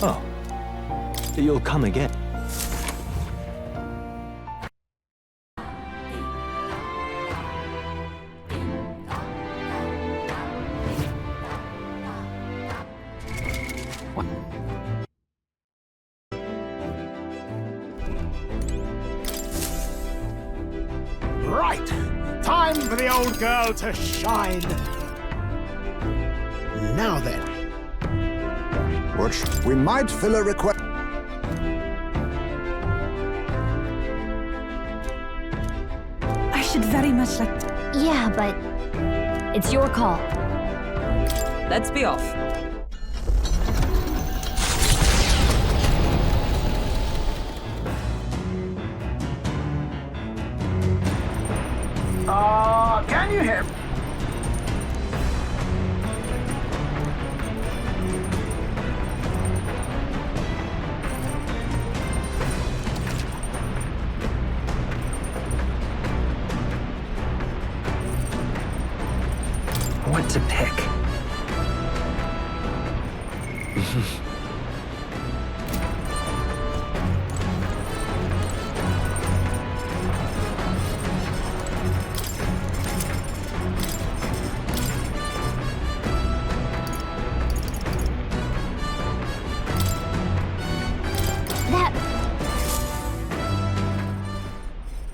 Oh. You'll come again. Right! Time for the old girl to shine! Now then. Which we might fill a request. I should very much like... Yeah, but it's your call. Let's be off. Can you hear me? What to pick?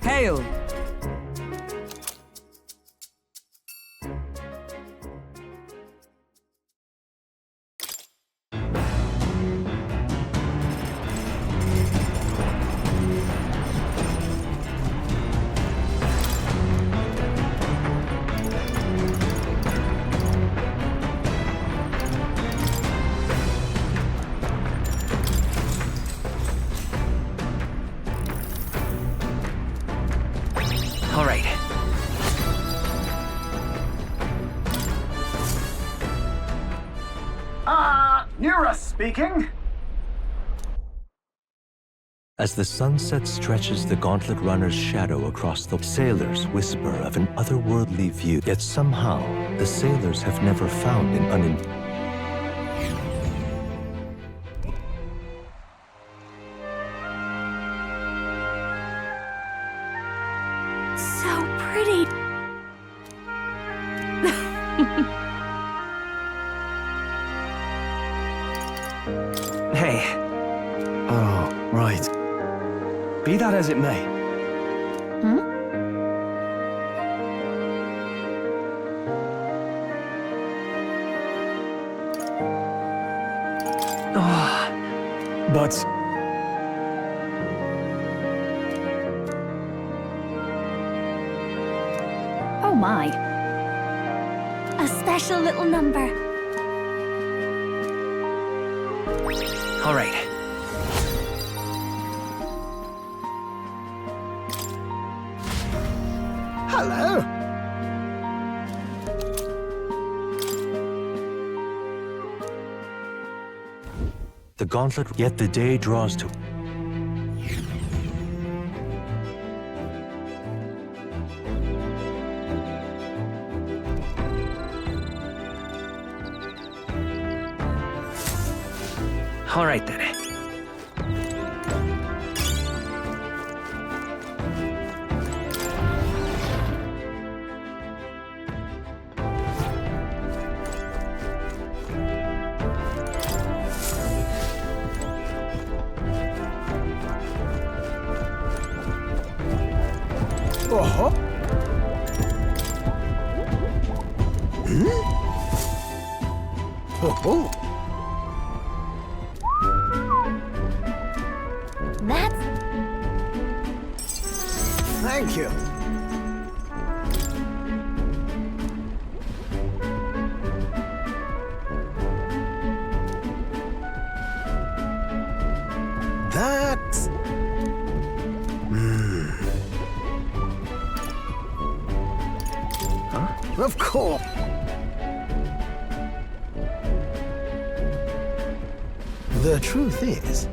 Hail! All right. Nira speaking. As the sunset stretches the gauntlet runner's shadow across the sailors whisper of an otherworldly view, yet somehow the sailors have never found an So pretty. Hey. Oh, right. Be that as it may. But... Oh my. A special little number. All right. Hello. The gauntlet, yet the day draws to. All right then. Oh. Oh. That's... Thank you. That's... Huh? Of course. The truth is...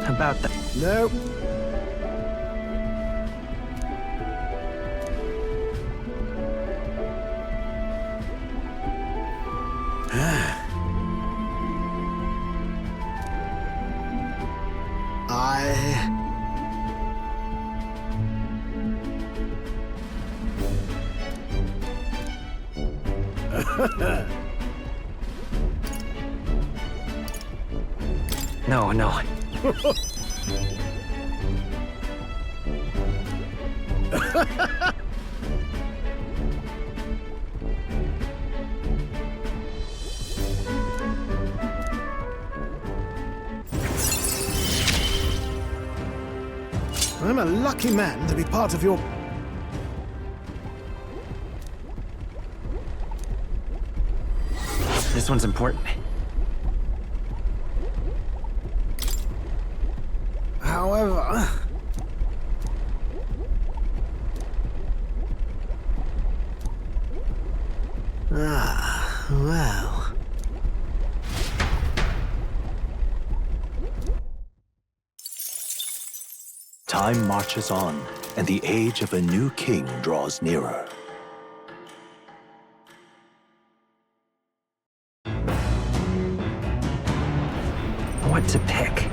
About that. No. No, no. I'm a lucky man to be part of your... This one's important. However... well... Time marches on, and the age of a new king draws nearer. What to pick?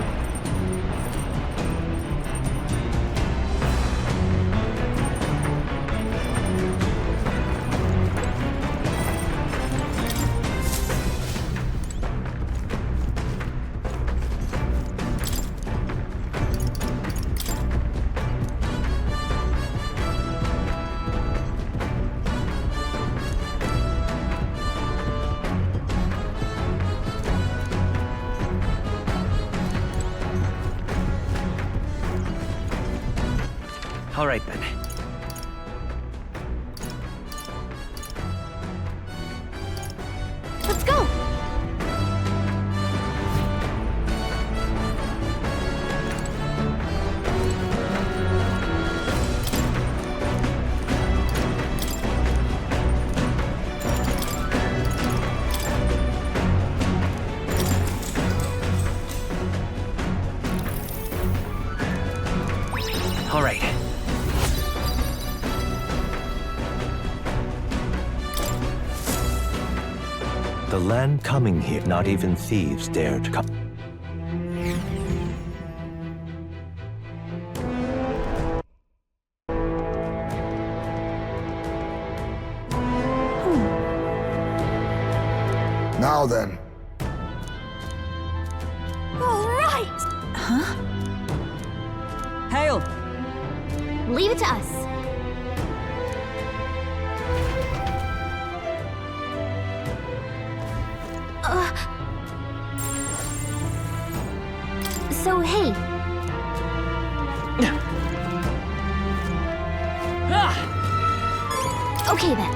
All right, then. Let's go! The land coming here, not even thieves dared come. Now then. All right! Huh? Hail! Leave it to us. So, hey. Okay then.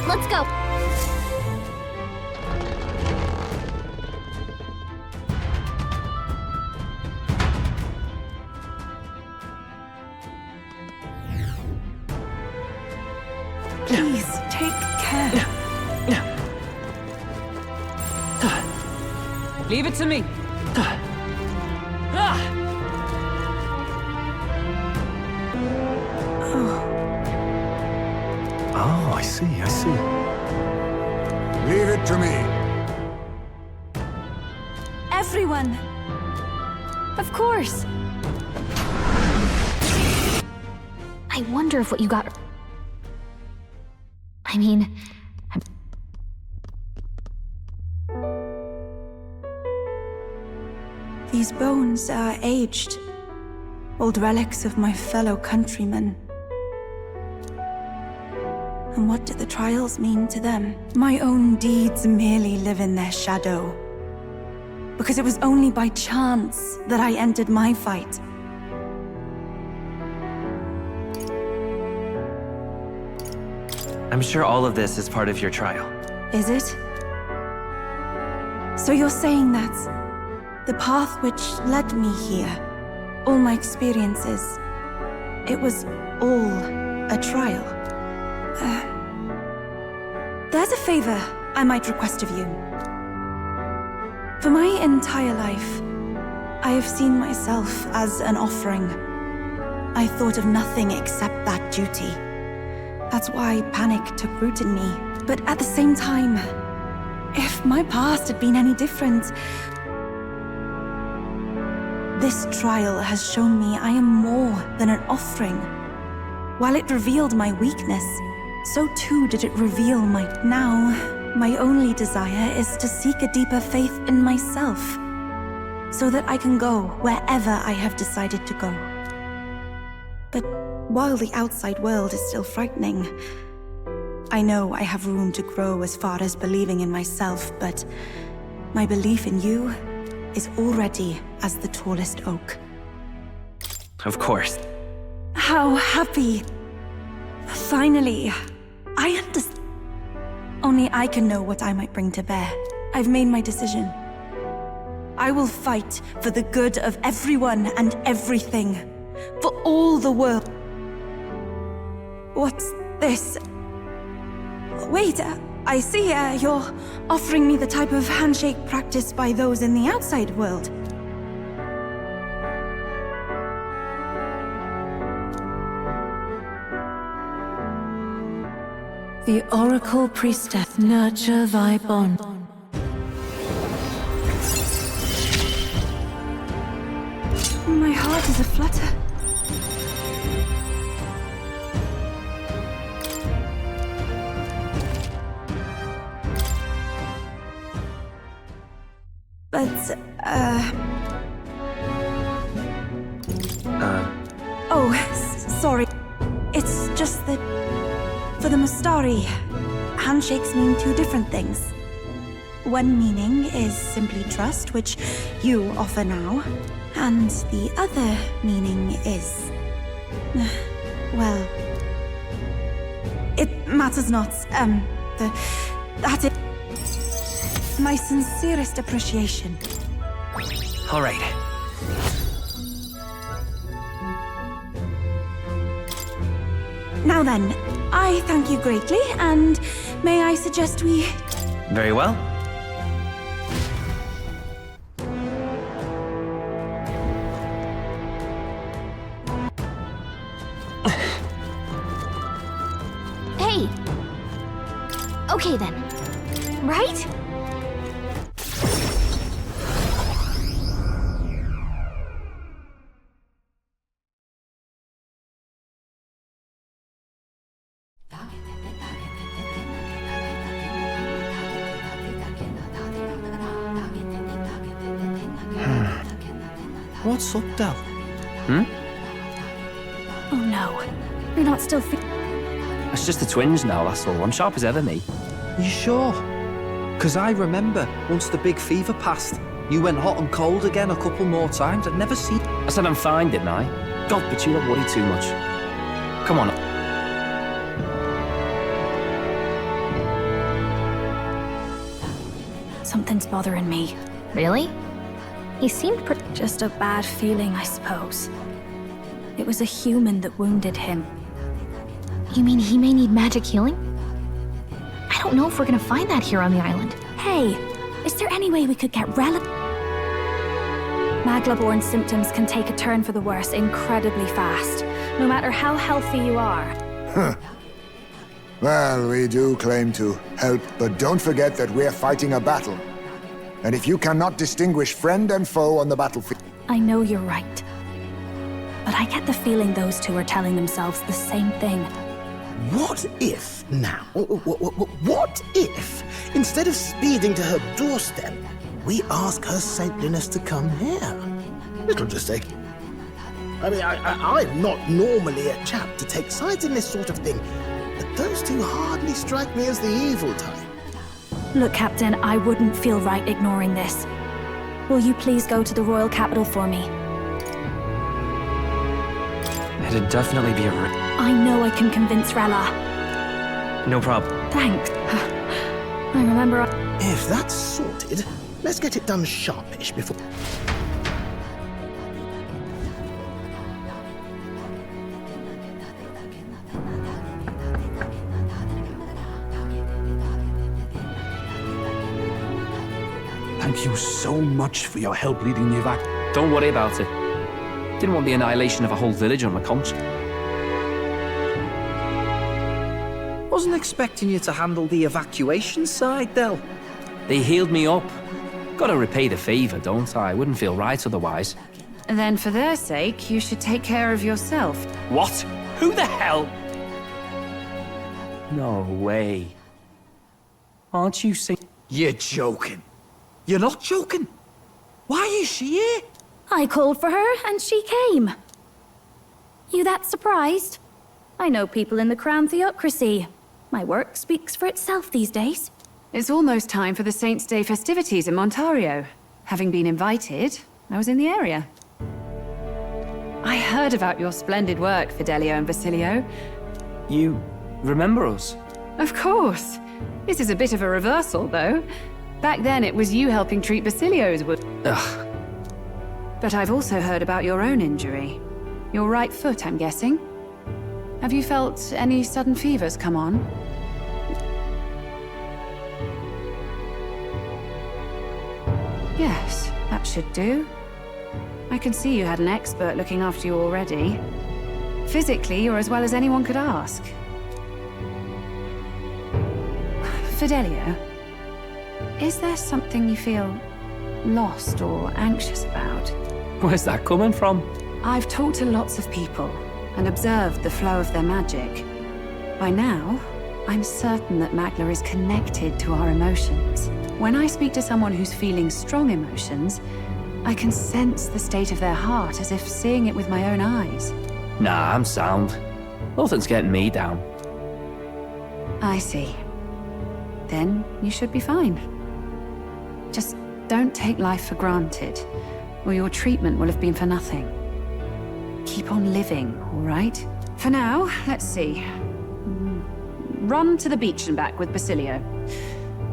Let's go. Please, take care. Leave it to me. Oh, I see. Leave it to me. Everyone! Of course. I wonder if what you got... I mean... These bones are aged. Old relics of my fellow countrymen. And what do the trials mean to them? My own deeds merely live in their shadow. Because it was only by chance that I entered my fight. I'm sure all of this is part of your trial. Is it? So you're saying that the path which led me here, all my experiences, it was all a trial? There's a favor I might request of you. For my entire life, I have seen myself as an offering. I thought of nothing except that duty. That's why panic took root in me. But at the same time, if my past had been any different, this trial has shown me I am more than an offering. While it revealed my weakness, so too did it reveal my... Now, my only desire is to seek a deeper faith in myself, so that I can go wherever I have decided to go. But while the outside world is still frightening, I know I have room to grow as far as believing in myself, but my belief in you is already as the tallest oak. Of course. How happy! Finally, I understand. Only I can know what I might bring to bear. I've made my decision. I will fight for the good of everyone and everything. For all the world. What's this? Wait, I see you're offering me the type of handshake practiced by those in the outside world. The Oracle Priestess, nurture thy bond. My heart is aflutter. But, Oh, sorry. It's just that... For the Mustari, handshakes mean two different things. One meaning is simply trust, which you offer now. And the other meaning is... well... It matters not. That is... my sincerest appreciation. All right. Now then, I thank you greatly, and may I suggest we... Very well. Hey! Okay then. right? What's up, Del? Oh no. You're not still It's just the twins now, that's all. I'm sharp as ever, me. You sure? Because I remember, once the big fever passed, you went hot and cold again a couple more times. I'd never seen... I said I'm fine, didn't I? God, but you don't worry too much. Come on. Something's bothering me. Really? He seemed just a bad feeling, I suppose. It was a human that wounded him. You mean he may need magic healing? I don't know if we're gonna find that here on the island. Hey, is there any way we could get Magla-born symptoms can take a turn for the worse incredibly fast, no matter how healthy you are. Huh. Well, we do claim to help, but don't forget that we're fighting a battle. And if you cannot distinguish friend and foe on the battlefield... I know you're right. But I get the feeling those two are telling themselves the same thing. What if, now, what if, instead of speeding to her doorstep, we ask her saintliness to come here? It'll just take... I mean, I'm not normally a chap to take sides in this sort of thing, but those two hardly strike me as the evil type. Look, Captain, I wouldn't feel right ignoring this. Will you please go to the royal capital for me? It'd definitely be a... I know I can convince Rella. No problem. Thanks. I remember... If that's sorted, let's get it done sharpish before... Thank you so much for your help leading the evac. Don't worry about it. Didn't want the annihilation of a whole village on my conscience. Wasn't expecting you to handle the evacuation side, Del. They healed me up. Gotta repay the favor, don't I? Wouldn't feel right otherwise. Then for their sake, you should take care of yourself. What? Who the hell? No way. Aren't you saying... You're joking. You're not joking. Why is she here? I called for her, and she came. You that surprised? I know people in the Crown Theocracy. My work speaks for itself these days. It's almost time for the Saints' Day festivities in Montario. Having been invited, I was in the area. I heard about your splendid work, Fidelio and Basilio. You remember us? Of course. This is a bit of a reversal, though. Back then, it was you helping treat Basilio's wound. Ugh. But I've also heard about your own injury. Your right foot, I'm guessing. Have you felt any sudden fevers come on? Yes, that should do. I can see you had an expert looking after you already. Physically, you're as well as anyone could ask. Fidelio, is there something you feel lost or anxious about? Where's that coming from? I've talked to lots of people and observed the flow of their magic. By now, I'm certain that Magla is connected to our emotions. When I speak to someone who's feeling strong emotions, I can sense the state of their heart as if seeing it with my own eyes. Nah, I'm sound. Nothing's getting me down. I see. Then you should be fine. Just don't take life for granted, or your treatment will have been for nothing. Keep on living, all right? For now, let's see. Run to the beach and back with Basilio.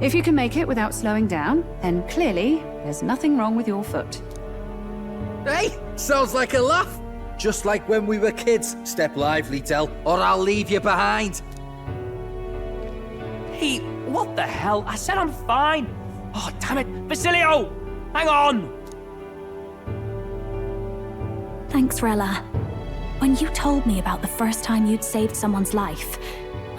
If you can make it without slowing down, then clearly there's nothing wrong with your foot. Hey, sounds like a laugh. Just like when we were kids. Step lively, Del, or I'll leave you behind. Hey, what the hell? I said I'm fine. Oh, damn it. Basilio! Hang on! Thanks, Rella. When you told me about the first time you'd saved someone's life,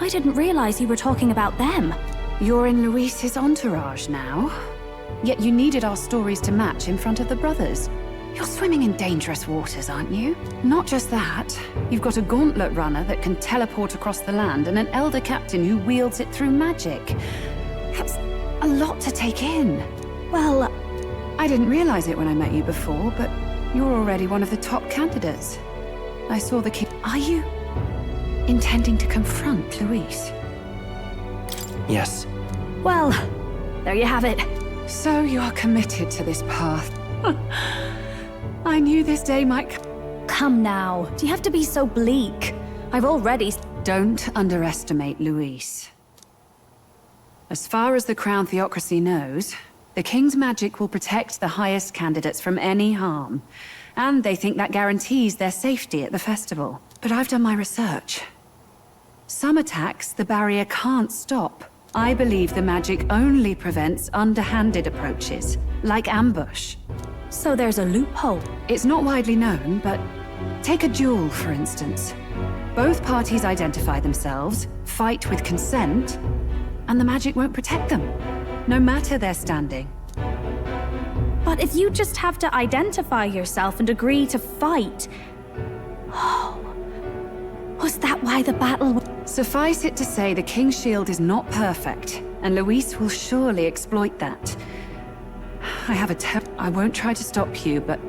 I didn't realize you were talking about them. You're in Luis's entourage now. Yet you needed our stories to match in front of the brothers. You're swimming in dangerous waters, aren't you? Not just that, you've got a gauntlet runner that can teleport across the land and an elder captain who wields it through magic. That's a lot to take in. Well, I didn't realize it when I met you before, but you're already one of the top candidates. I saw the king. Are you intending to confront Luis? Yes. Well, there you have it. So you are committed to this path. I knew this day might come now. Do you have to be so bleak? I've already... Don't underestimate Luis. As far as the Crown Theocracy knows, the King's magic will protect the highest candidates from any harm. And they think that guarantees their safety at the festival. But I've done my research. Some attacks the barrier can't stop. I believe the magic only prevents underhanded approaches, like ambush. So there's a loophole. It's not widely known, but take a duel, for instance. Both parties identify themselves, fight with consent, and the magic won't protect them, no matter their standing. But if you just have to identify yourself and agree to fight... Oh, was that why the battle... Suffice it to say, the King's shield is not perfect, and Luis will surely exploit that. I have a I won't try to stop you, but...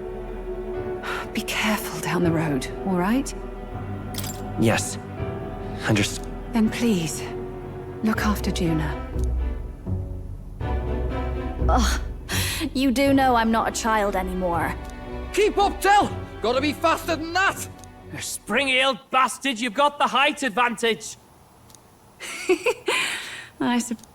be careful down the road, all right? Yes. Understood. Then please, look after Juna. Ugh. You do know I'm not a child anymore. Keep up, Del! Gotta be faster than that! You spring-heeled bastard, you've got the height advantage! I suppose...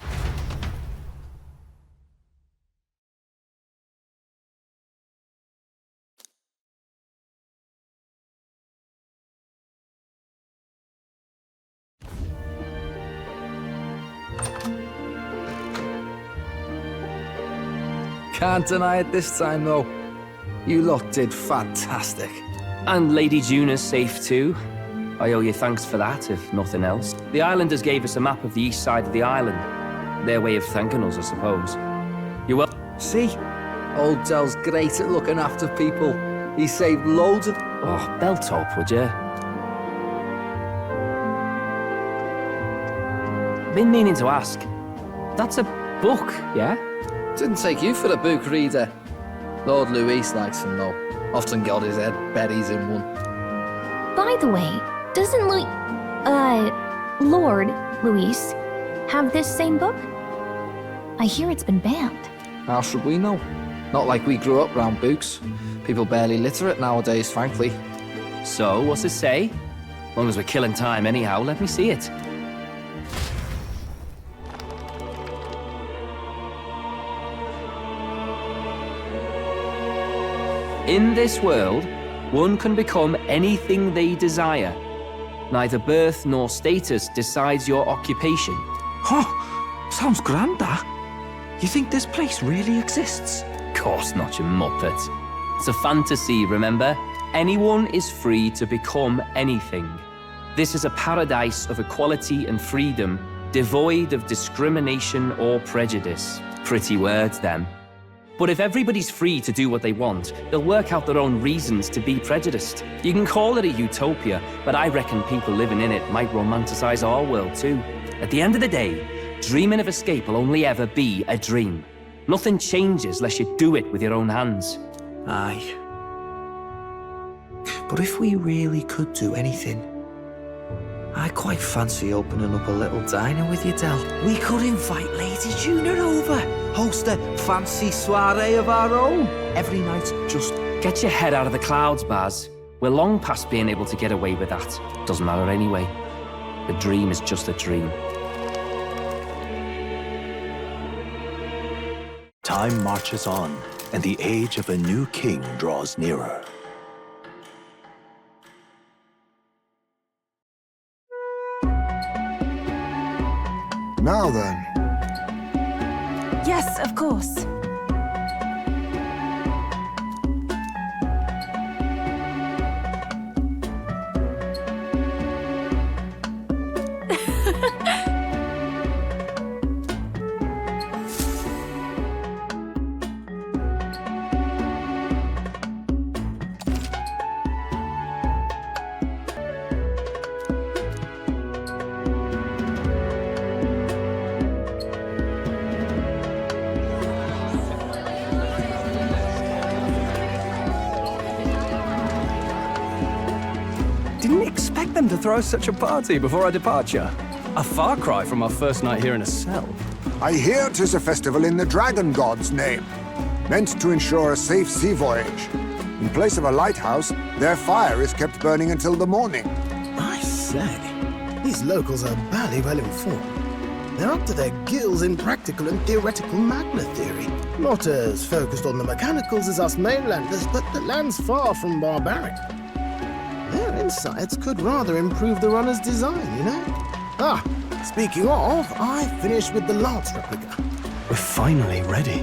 Can't deny it this time, though. You lot did fantastic. And Lady Juna's safe too. I owe you thanks for that, if nothing else. The islanders gave us a map of the east side of the island. Their way of thanking us, I suppose. You will... See? Old Del's great at looking after people. He saved loads of... Oh, belt up, would you? Been meaning to ask. That's a book, yeah? Didn't take you for a book reader. Lord Luis likes them, though. Often got his head buried in one. By the way, doesn't Lord Luis have this same book? I hear it's been banned. How should we know? Not like we grew up round books. People barely literate nowadays, frankly. So, what's it say? As long as we're killing time anyhow, let me see it. In this world, one can become anything they desire. Neither birth nor status decides your occupation. Huh, sounds grand, that. You think this place really exists? Of course not, you muppet. It's a fantasy, remember? Anyone is free to become anything. This is a paradise of equality and freedom, devoid of discrimination or prejudice. Pretty words, them. But if everybody's free to do what they want, they'll work out their own reasons to be prejudiced. You can call it a utopia, but I reckon people living in it might romanticize our world too. At the end of the day, dreaming of escape will only ever be a dream. Nothing changes unless you do it with your own hands. Aye. But if we really could do anything, I quite fancy opening up a little diner with you, Del. We could invite Lady Juna over, host a fancy soiree of our own. Every night, just... Get your head out of the clouds, Baz. We're long past being able to get away with that. Doesn't matter anyway. The dream is just a dream. Time marches on, and the age of a new king draws nearer. Now then. Yes, of course. them to throw such a party before our departure. A far cry from our first night here in a cell. I hear 'tis a festival in the dragon god's name, meant to ensure a safe sea voyage. In place of a lighthouse, their fire is kept burning until the morning. I say, these locals are barely well informed. They're up to their gills in practical and theoretical magna theory. Not as focused on the mechanicals as us mainlanders, but the land's far from barbaric. Their insights could rather improve the runner's design, you know? Ah, speaking of, I finished with the lance replica. We're finally ready.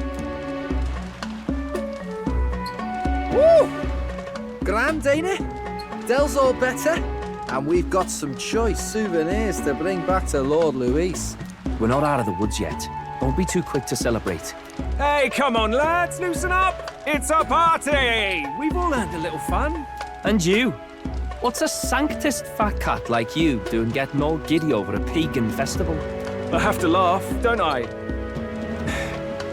Woo! Grand, ain't it? Dell's all better, and we've got some choice souvenirs to bring back to Lord Luis. We're not out of the woods yet. Don't be too quick to celebrate. Hey, come on, lads, loosen up! It's a party! We've all earned a little fun. And you? What's a sanctist fat cat like you doing getting all giddy over a pagan festival? I have to laugh, don't I?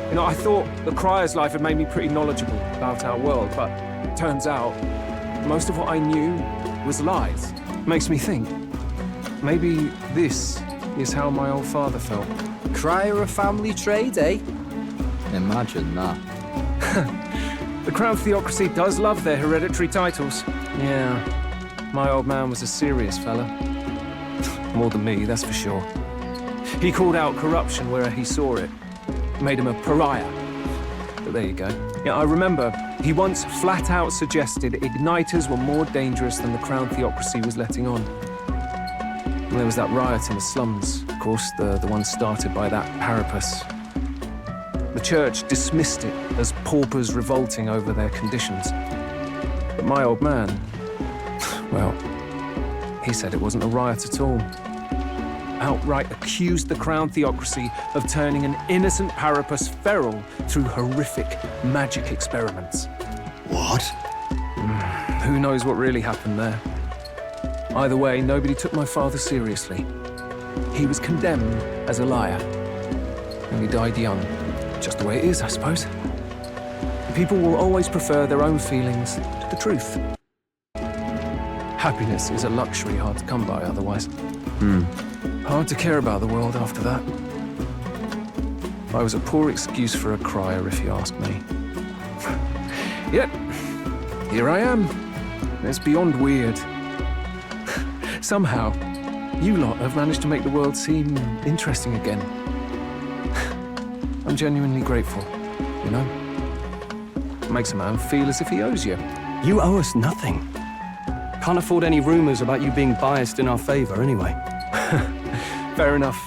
You know, I thought the Crier's life had made me pretty knowledgeable about our world, but turns out most of what I knew was lies. Makes me think, maybe this is how my old father felt. Crier a family trade, eh? Imagine that. The Crown Theocracy does love their hereditary titles. Yeah, my old man was a serious fella. More than me, that's for sure. He called out corruption where he saw it. Made him a pariah. But there you go. Yeah, I remember he once flat out suggested igniters were more dangerous than the Crown Theocracy was letting on. And there was that riot in the slums, of course, the one started by that Parapus. The church dismissed it as paupers revolting over their conditions. But my old man, well, he said it wasn't a riot at all. Outright accused the Crown Theocracy of turning an innocent Parapus feral through horrific magic experiments. What? Who knows what really happened there? Either way, nobody took my father seriously. He was condemned as a liar. And he died young. Just the way it is, I suppose. People will always prefer their own feelings to the truth. Happiness is a luxury hard to come by otherwise. Hard to care about the world after that. I was a poor excuse for a crier, if you ask me. Yet, here I am. It's beyond weird. Somehow, you lot have managed to make the world seem interesting again. I'm genuinely grateful, you know? It makes a man feel as if he owes you. You owe us nothing. Can't afford any rumors about you being biased in our favor anyway. Fair enough.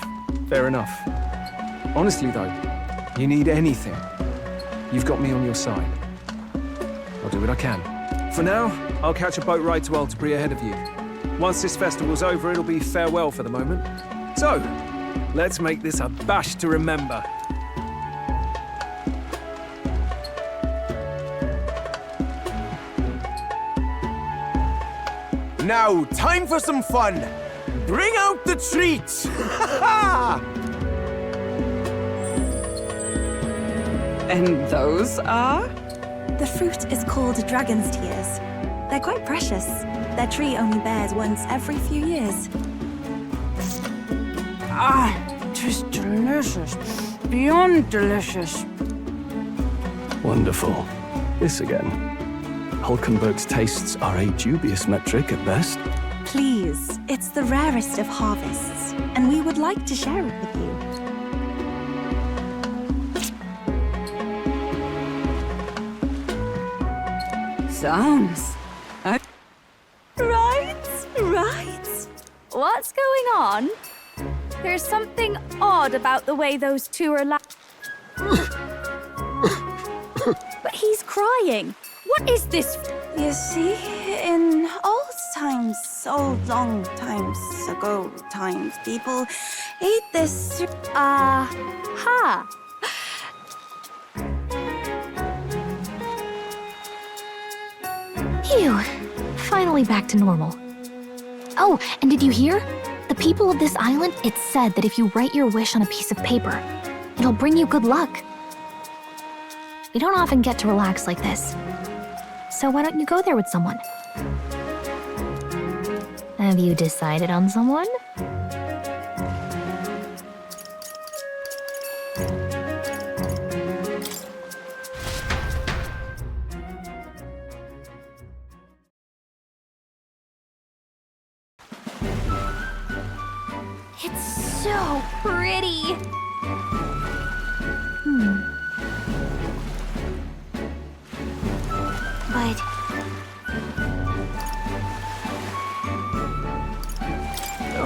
Fair enough. Honestly, though, you need anything, you've got me on your side. I'll do what I can. For now, I'll catch a boat ride to Altabri ahead of you. Once this festival's over, it'll be farewell for the moment. So, let's make this a bash to remember. Now, time for some fun! Bring out the treats! And those are? The fruit is called dragon's tears. They're quite precious. Their tree only bears once every few years. Ah, 'tis delicious. Beyond delicious. Wonderful. This again. Hulkenberg's tastes are a dubious metric at best. Please, it's the rarest of harvests, and we would like to share it with you. Sounds. Right? What's going on? There's something odd about the way those two are But he's crying. What is this? You see, in old times, long times ago people ate this. Ha! Phew. Finally back to normal. Oh, and did you hear? The people of this island, it's said that if you write your wish on a piece of paper, it'll bring you good luck. We don't often get to relax like this. So why don't you go there with someone? Have you decided on someone? It's so pretty. But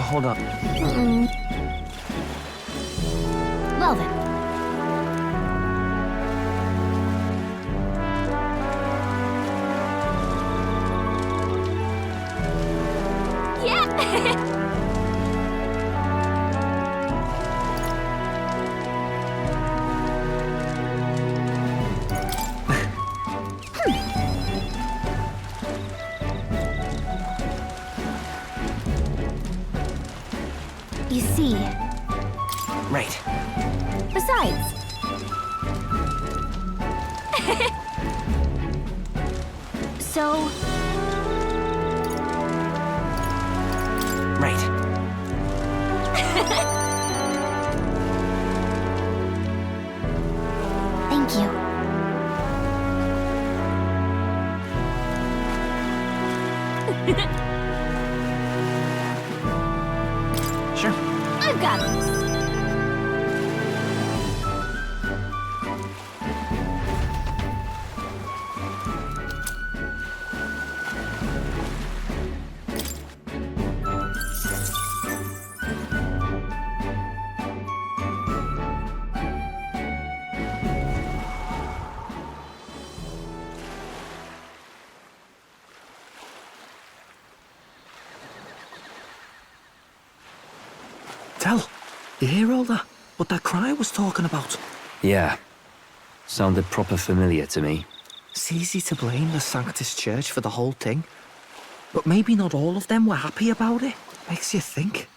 Hold up. well then. Yeah. You see, Right. besides, so, Right. thank you. Sure. I've got this. Tell, you hear all that? What that cry was talking about? Yeah. Sounded proper familiar to me. It's easy to blame the Sanctus Church for the whole thing. But maybe not all of them were happy about it. Makes you think.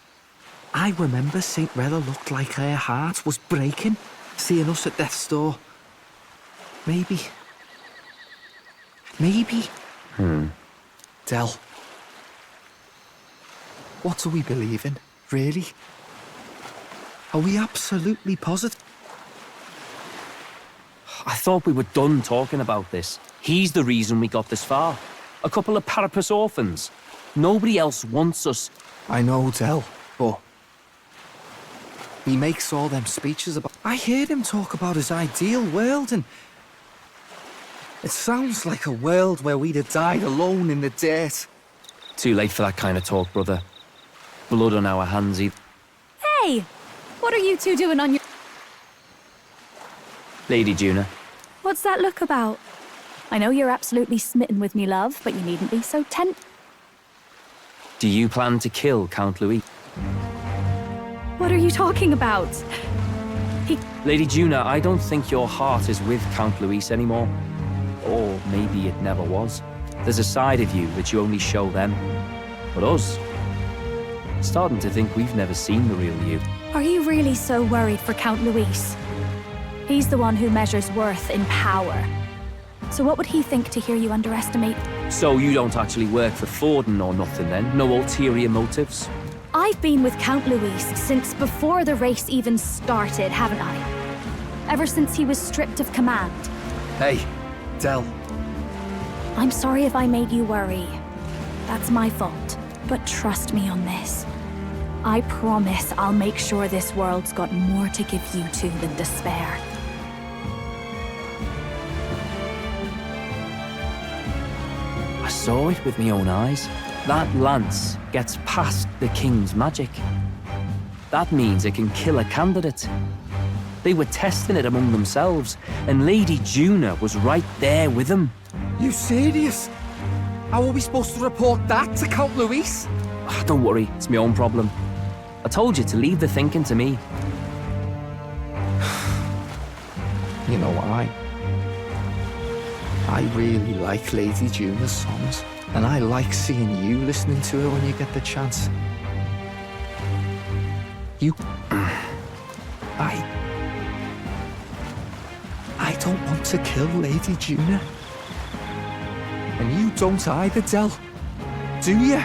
I remember St. Rella looked like her heart was breaking, seeing us at death's door. Maybe. Del. What do we believe in, really? Are we absolutely positive? I thought we were done talking about this. He's the reason we got this far. A couple of parapus orphans. Nobody else wants us. I know, Del, but he makes all them speeches about... I heard him talk about his ideal world, and it sounds like a world where we'd have died alone in the dirt. Too late for that kind of talk, brother. Blood on our hands either. Hey! What are you two doing on your... Lady Juna. What's that look about? I know you're absolutely smitten with me, love, but you needn't be so Do you plan to kill Count Louis? What are you talking about? Lady Juna, I don't think your heart is with Count Luis anymore. Or maybe it never was. There's a side of you that you only show them. But us, starting to think we've never seen the real you. Are you really so worried for Count Luis? He's the one who measures worth in power. So what would he think to hear you underestimate? So you don't actually work for Forden or nothing then? No ulterior motives? I've been with Count Luis since before the race even started, haven't I? Ever since he was stripped of command. Hey, Del. I'm sorry if I made you worry. That's my fault. But trust me on this. I promise I'll make sure this world's got more to give you two than despair. I saw it with my own eyes. That lance gets past the king's magic. That means it can kill a candidate. They were testing it among themselves, and Lady Juna was right there with them. You serious? How are we supposed to report that to Count Luis? Don't worry, it's my own problem. I told you to leave the thinking to me. You know, I really like Lady Juna's songs, and I like seeing you listening to her when you get the chance. I don't want to kill Lady Juna. And you don't either, Del. Do you?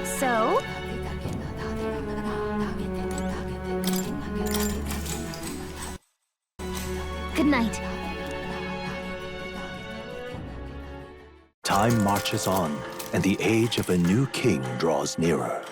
So? Good night. Time marches on, and the age of a new king draws nearer.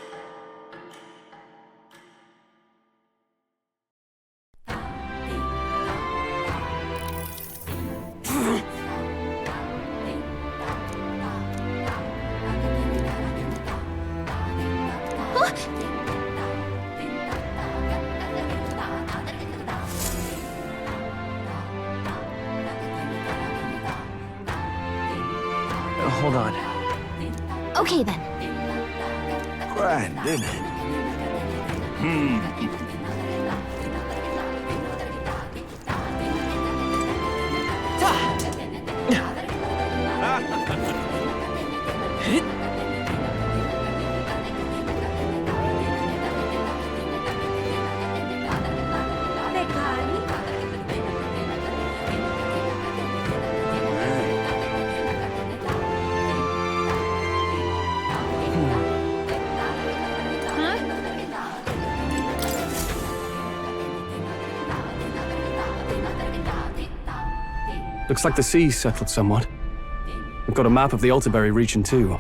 Hold on. Okay then. Grand, isn't it? Looks like the sea's settled somewhat. We've got a map of the Altaberry region too.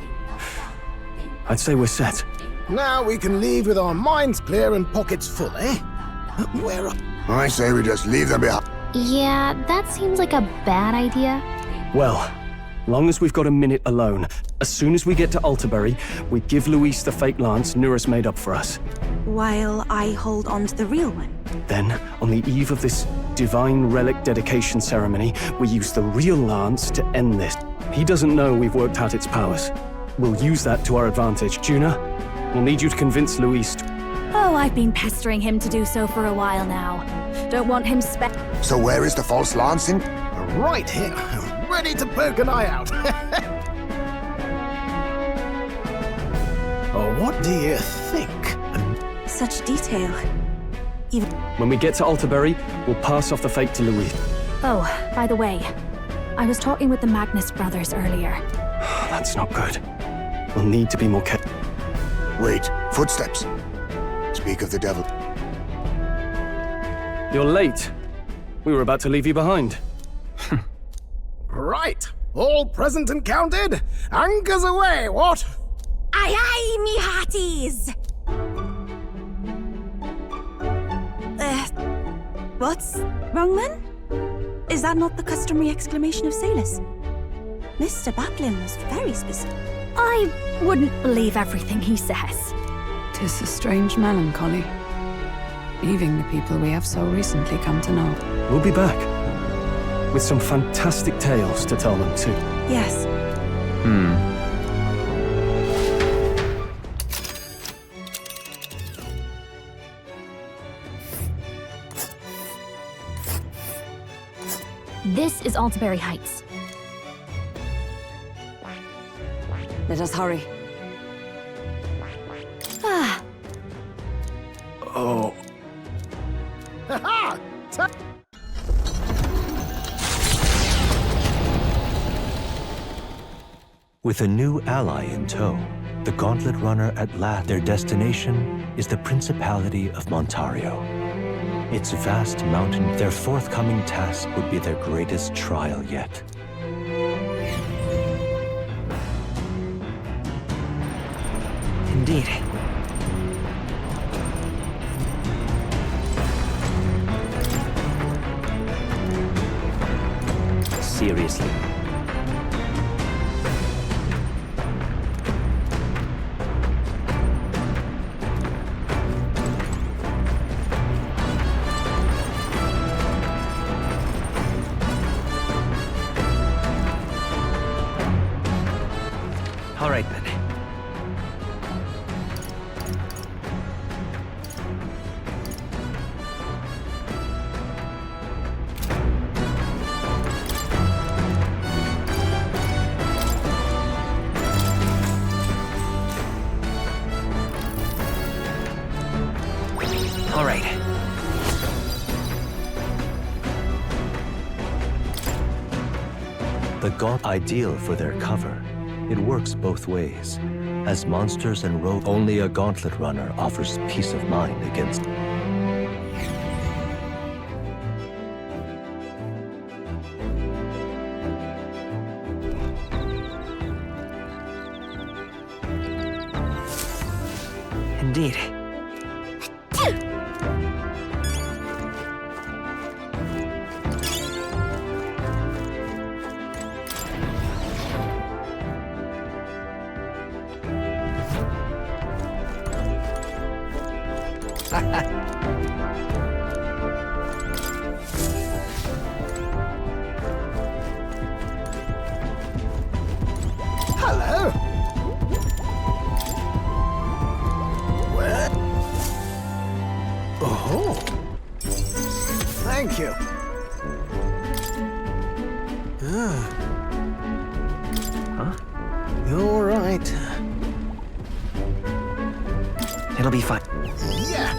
I'd say we're set. Now we can leave with our minds clear and pockets full, eh? Where are... I say we just leave them behind. Yeah, that seems like a bad idea. Well, long as we've got a minute alone, as soon as we get to Altaberry, we give Luis the fake lance Nurus made up for us. While I hold on to the real one. Then, on the eve of this divine relic dedication ceremony, we use the real lance to end this. He doesn't know we've worked out its powers. We'll use that to our advantage. Juna, we'll need you to convince Luis. Oh, I've been pestering him to do so for a while now. Don't want him So where is the false lancing? Right here, ready to poke an eye out. Oh, what do you think? Such detail. Even... When we get to Altaberry, we'll pass off the fake to Luis. Oh, by the way, I was talking with the Magnus brothers earlier. That's not good. We'll need to be more careful. Wait, footsteps. Speak of the devil. You're late. We were about to leave you behind. Right, all present and counted. Anchors away, what? Aye aye, me hearties! What's wrong then? Is that not the customary exclamation of sailors? Mr.ParaGrim was very specific. I wouldn't believe everything he says. 'Tis a strange melancholy, leaving the people we have so recently come to know. We'll be back. With some fantastic tales to tell them too. Yes. This is Altaberry Heights. Let us hurry. Ah, Oh. Ha-ha! With a new ally in tow, the Gauntlet Runner at last, their destination is the Principality of Montario. Its vast mountain, their forthcoming task would be their greatest trial yet. Indeed. Seriously. All right, then. All right. The god ideal for their cover. It works both ways. As monsters and rogues, only a gauntlet runner offers peace of mind against. Indeed. Hello. Where? Oh. Thank you. Ah. Huh? You're right. It'll be fine. Yeah.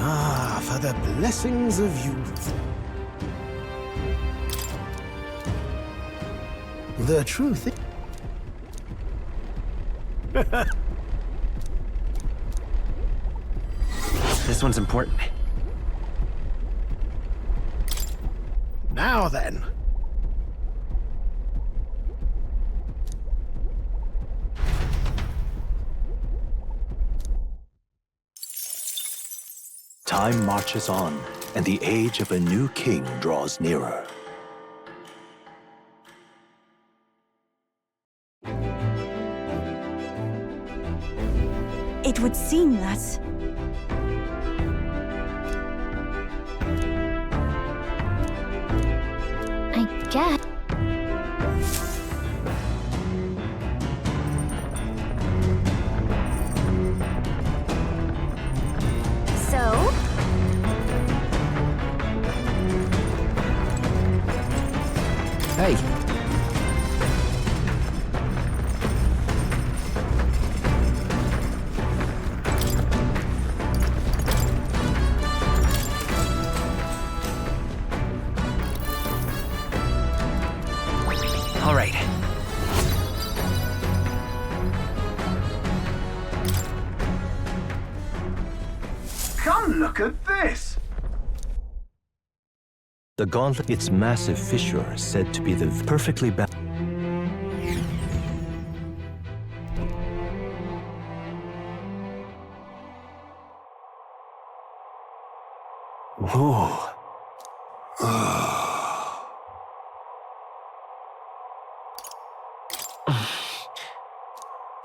Ah, for the blessings of youth. The truth is... This one's important. Now then. Time marches on, and the age of a new king draws nearer. It would seem that... I guess. So? Hey. All right. Come look at this! The gauntlet, its massive fissure, is said to be the perfectly balanced. Whoa.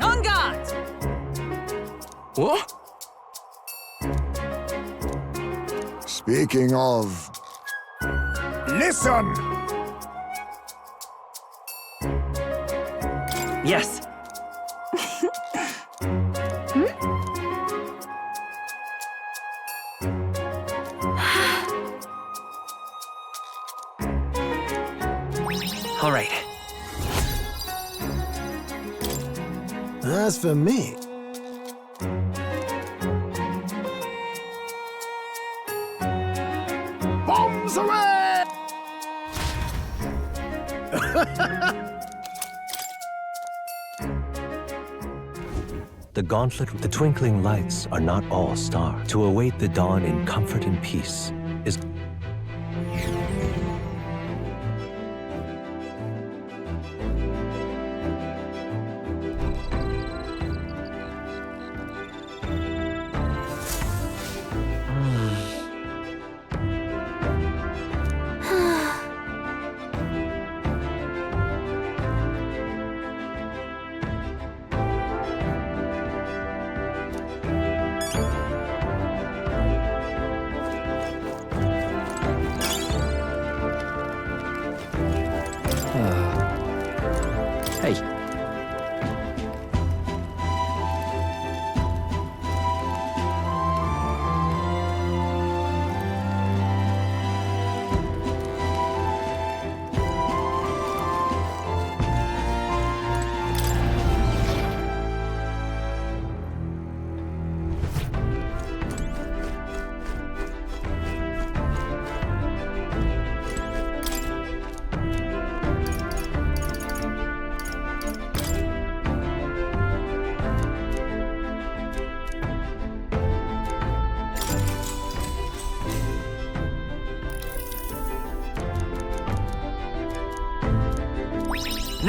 On guard! What? Speaking of... Listen! Yes. All right. As for me... Bombs away! The gauntlet, the twinkling lights are not all star. To await the dawn in comfort and peace is...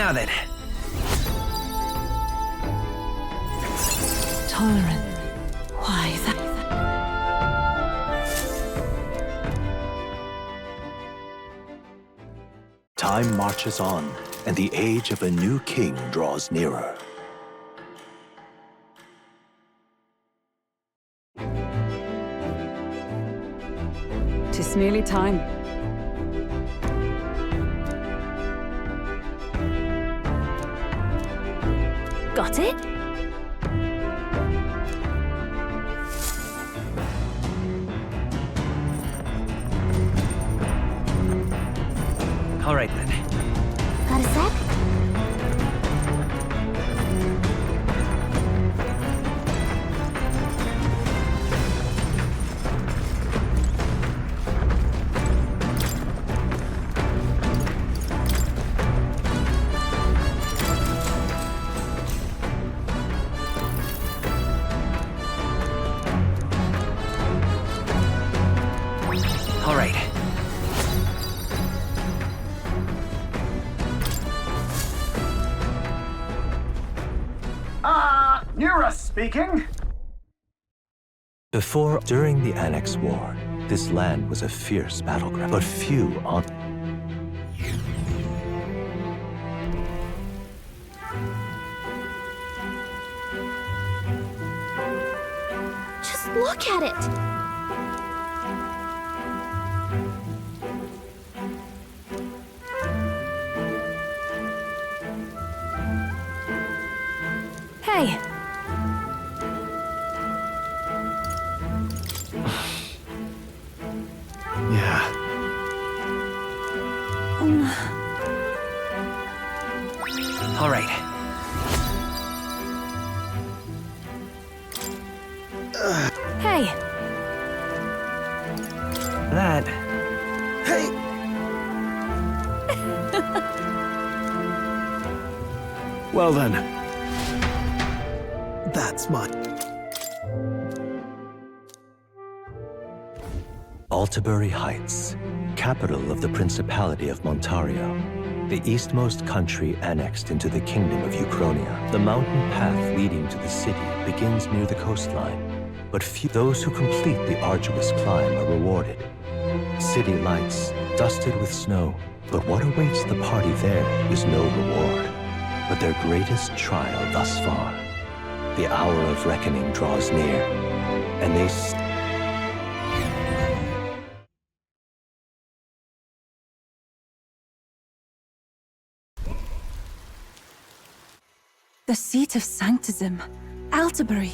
Now then. Tolerant. Why that? Time marches on, and the age of a new king draws nearer. Tis nearly time. Got it? All right then. Got a sec? All right. Nura speaking. During the Annex War, this land was a fierce battleground, but few on... Just look at it! Hey! Yeah. All right. Hey! That. Hey! Well then. That's my... Altabury Heights, capital of the Principality of Montario, the eastmost country annexed into the Kingdom of Uchronia. The mountain path leading to the city begins near the coastline, but those who complete the arduous climb are rewarded. City lights, dusted with snow, but what awaits the party there is no reward, but their greatest trial thus far. The hour of reckoning draws near, and they The seat of Sanctum, Altabury.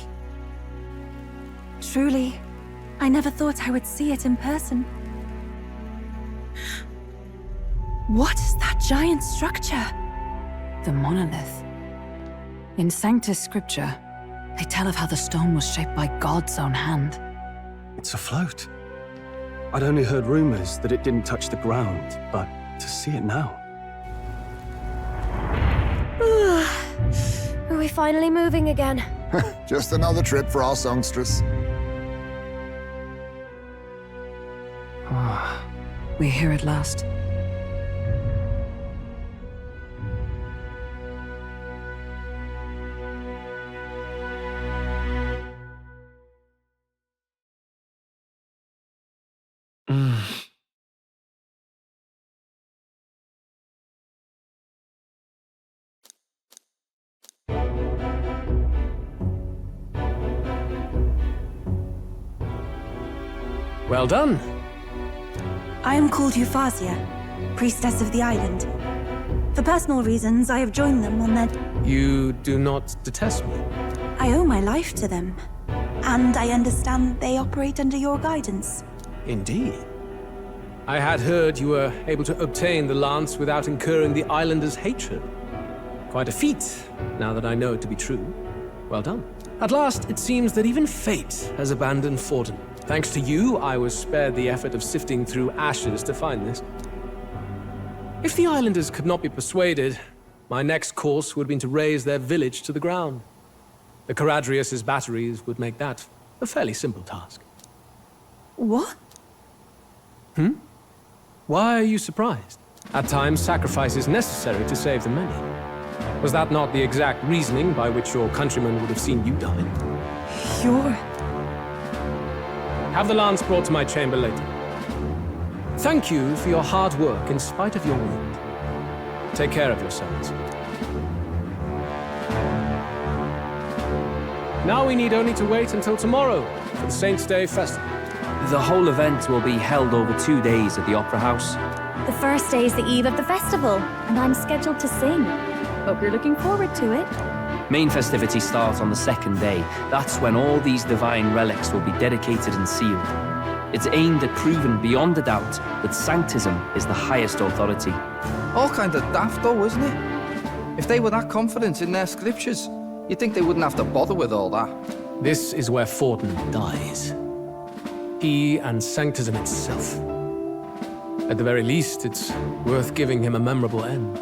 Truly, I never thought I would see it in person. What is that giant structure? The monolith. In Sanctus scripture, they tell of how the stone was shaped by God's own hand. It's afloat. I'd only heard rumors that it didn't touch the ground, but to see it now. Are we finally moving again? Just another trip for our songstress. We're here at last. Well done. I am called Euphrasia, priestess of the island. For personal reasons, I have joined them on their... You do not detest me? I owe my life to them. And I understand they operate under your guidance. Indeed. I had heard you were able to obtain the lance without incurring the islanders' hatred. Quite a feat, now that I know it to be true. Well done. At last, it seems that even fate has abandoned Fortin. Thanks to you, I was spared the effort of sifting through ashes to find this. If the islanders could not be persuaded, my next course would have been to raze their village to the ground. The Caradrius' batteries would make that a fairly simple task. What? Why are you surprised? At times, sacrifice is necessary to save the many. Was that not the exact reasoning by which your countrymen would have seen you die? Have the lance brought to my chamber later. Thank you for your hard work in spite of your wound. Take care of yourselves. Now we need only to wait until tomorrow for the Saints' Day Festival. The whole event will be held over 2 days at the Opera House. The first day is the eve of the festival, and I'm scheduled to sing. Hope you're looking forward to it. Main festivities start on the second day. That's when all these divine relics will be dedicated and sealed. It's aimed at proving beyond a doubt that Sanctism is the highest authority. All kind of daft though, isn't it? If they were that confident in their scriptures, you'd think they wouldn't have to bother with all that. This is where Forden dies. He and Sanctism itself. At the very least, it's worth giving him a memorable end.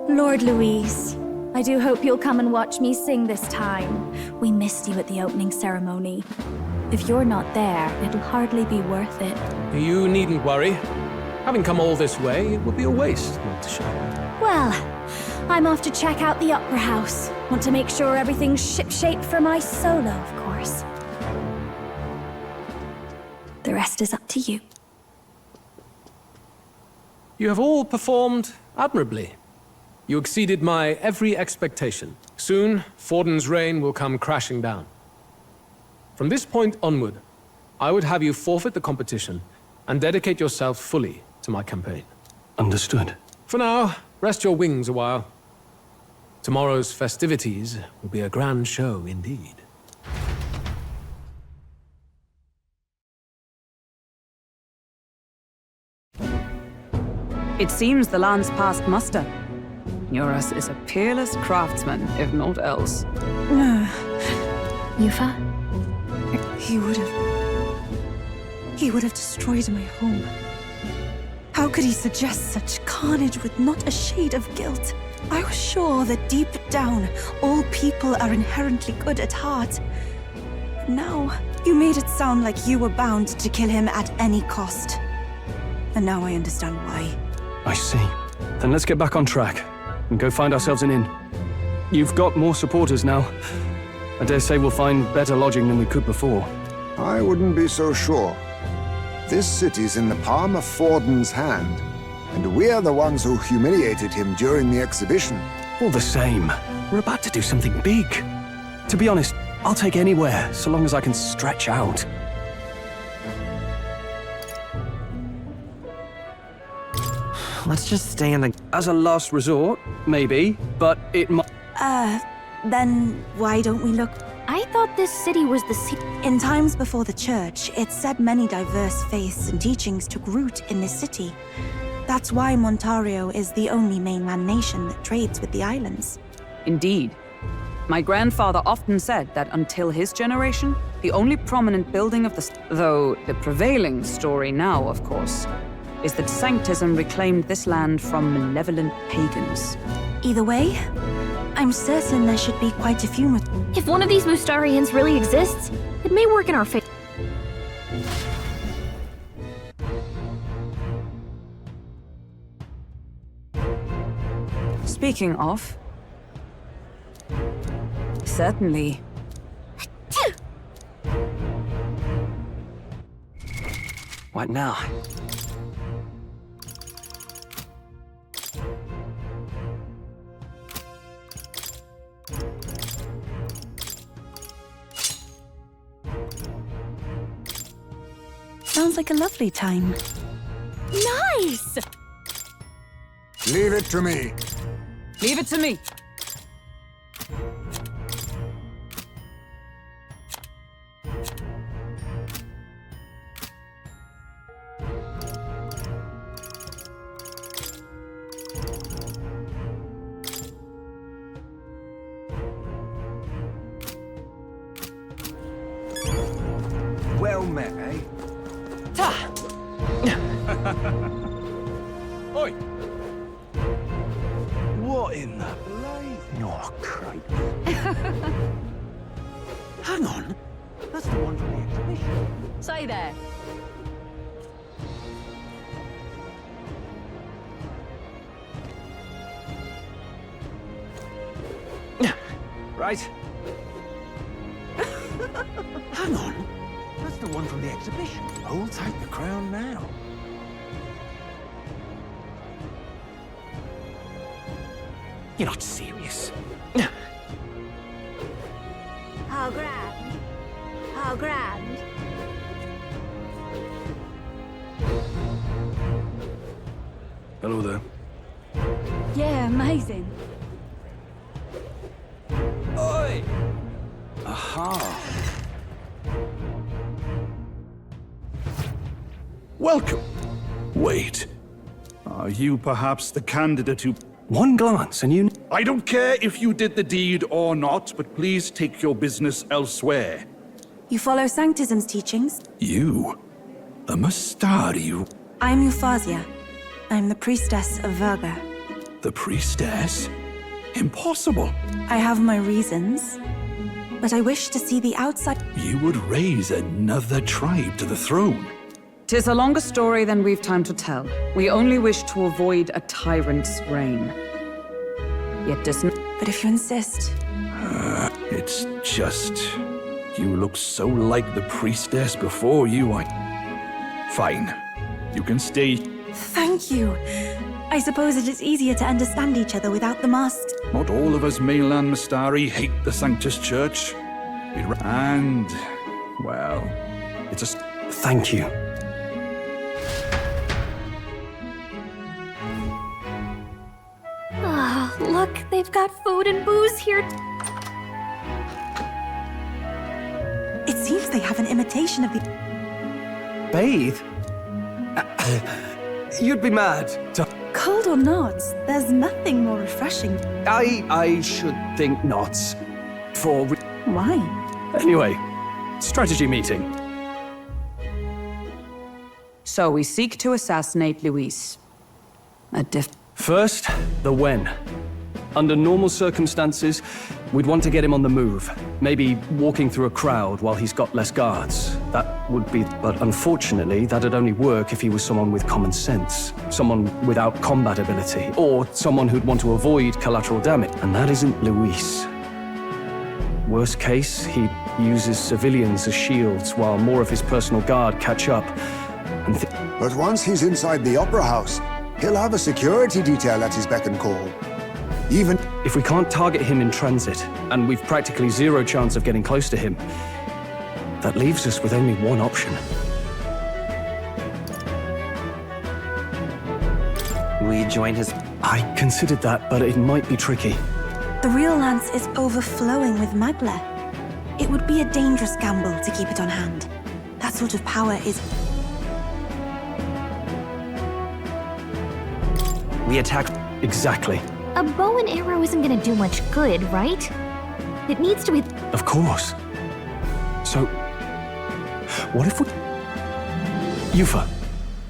Lord Louise, I do hope you'll come and watch me sing this time. We missed you at the opening ceremony. If you're not there, it'll hardly be worth it. You needn't worry. Having come all this way, it would be a waste not to show. Well, I'm off to check out the Opera House. Want to make sure everything's ship-shape for my solo, of course. The rest is up to you. You have all performed admirably. You exceeded my every expectation. Soon, Forden's reign will come crashing down. From this point onward, I would have you forfeit the competition and dedicate yourself fully to my campaign. Understood. For now, rest your wings a while. Tomorrow's festivities will be a grand show indeed. It seems the land's passed muster. Eurus is a peerless craftsman, if not else. Yufa? He would have destroyed my home. How could he suggest such carnage with not a shade of guilt? I was sure that deep down, all people are inherently good at heart. But now, you made it sound like you were bound to kill him at any cost. And now I understand why. I see. Then let's get back on track and go find ourselves an inn. You've got more supporters now. I dare say we'll find better lodging than we could before. I wouldn't be so sure. This city's in the palm of Forden's hand, and we're the ones who humiliated him during the exhibition. All the same, we're about to do something big. To be honest, I'll take anywhere, so long as I can stretch out. Let's just stay in the... As a last resort, maybe, but it might... Then why don't we look... I thought this city was the city. In times before the church, it said many diverse faiths and teachings took root in this city. That's why Montario is the only mainland nation that trades with the islands. Indeed. My grandfather often said that until his generation, the only prominent building of the... Though the prevailing story now, of course, is that Sanctism reclaimed this land from malevolent pagans. Either way, I'm certain there should be quite a few... If one of these Mustarians really exists, it may work in our favor. Speaking of... Certainly. What now? Sounds like a lovely time. Nice! Leave it to me. Leave it to me. Well met, eh? Oi! What in the blazing? Oh, Christ. Hang on. That's the one from the exhibition. Say there. Right. Hang on. That's the one from the exhibition. Hold tight the crown now. You're not serious. How grand. How grand. Hello there. Yeah, amazing. Oi! Aha. Welcome. Wait. Are you perhaps the candidate who... One glance and you... I don't care if you did the deed or not, but please take your business elsewhere. You follow Sanctism's teachings? You? The Mystari? I'm Euphazia. I'm the priestess of Verga. The priestess? Impossible. I have my reasons, but I wish to see the outside. You would raise another tribe to the throne. 'Tis a longer story than we've time to tell. We only wish to avoid a tyrant's reign. Yet does not... But if you insist... It's just... You look so like the priestess before you, Fine. You can stay. Thank you. I suppose it is easier to understand each other without the masks. Not all of us mainland Mystari hate the Sanctus Church. And... well... It's a... Thank you. Ah, look, they've got food and booze here. It seems they have an imitation of the... Bathe? You'd be mad to... Cold or not, there's nothing more refreshing. I should think not. For... Why? Anyway, strategy meeting. So we seek to assassinate Luis. First, the when. Under normal circumstances, we'd want to get him on the move. Maybe walking through a crowd while he's got less guards. That would be... But unfortunately, that'd only work if he was someone with common sense. Someone without combat ability. Or someone who'd want to avoid collateral damage. And that isn't Luis. Worst case, he uses civilians as shields while more of his personal guard catch up. And but once he's inside the Opera House, he'll have a security detail at his beck and call. Even if we can't target him in transit, and we've practically zero chance of getting close to him, that leaves us with only one option. We join his... I considered that, but it might be tricky. The real lance is overflowing with Magla. It would be a dangerous gamble to keep it on hand. That sort of power is... We attack... Exactly. A bow and arrow isn't gonna do much good, right? It needs to be... Of course. So, what if we... Yufa,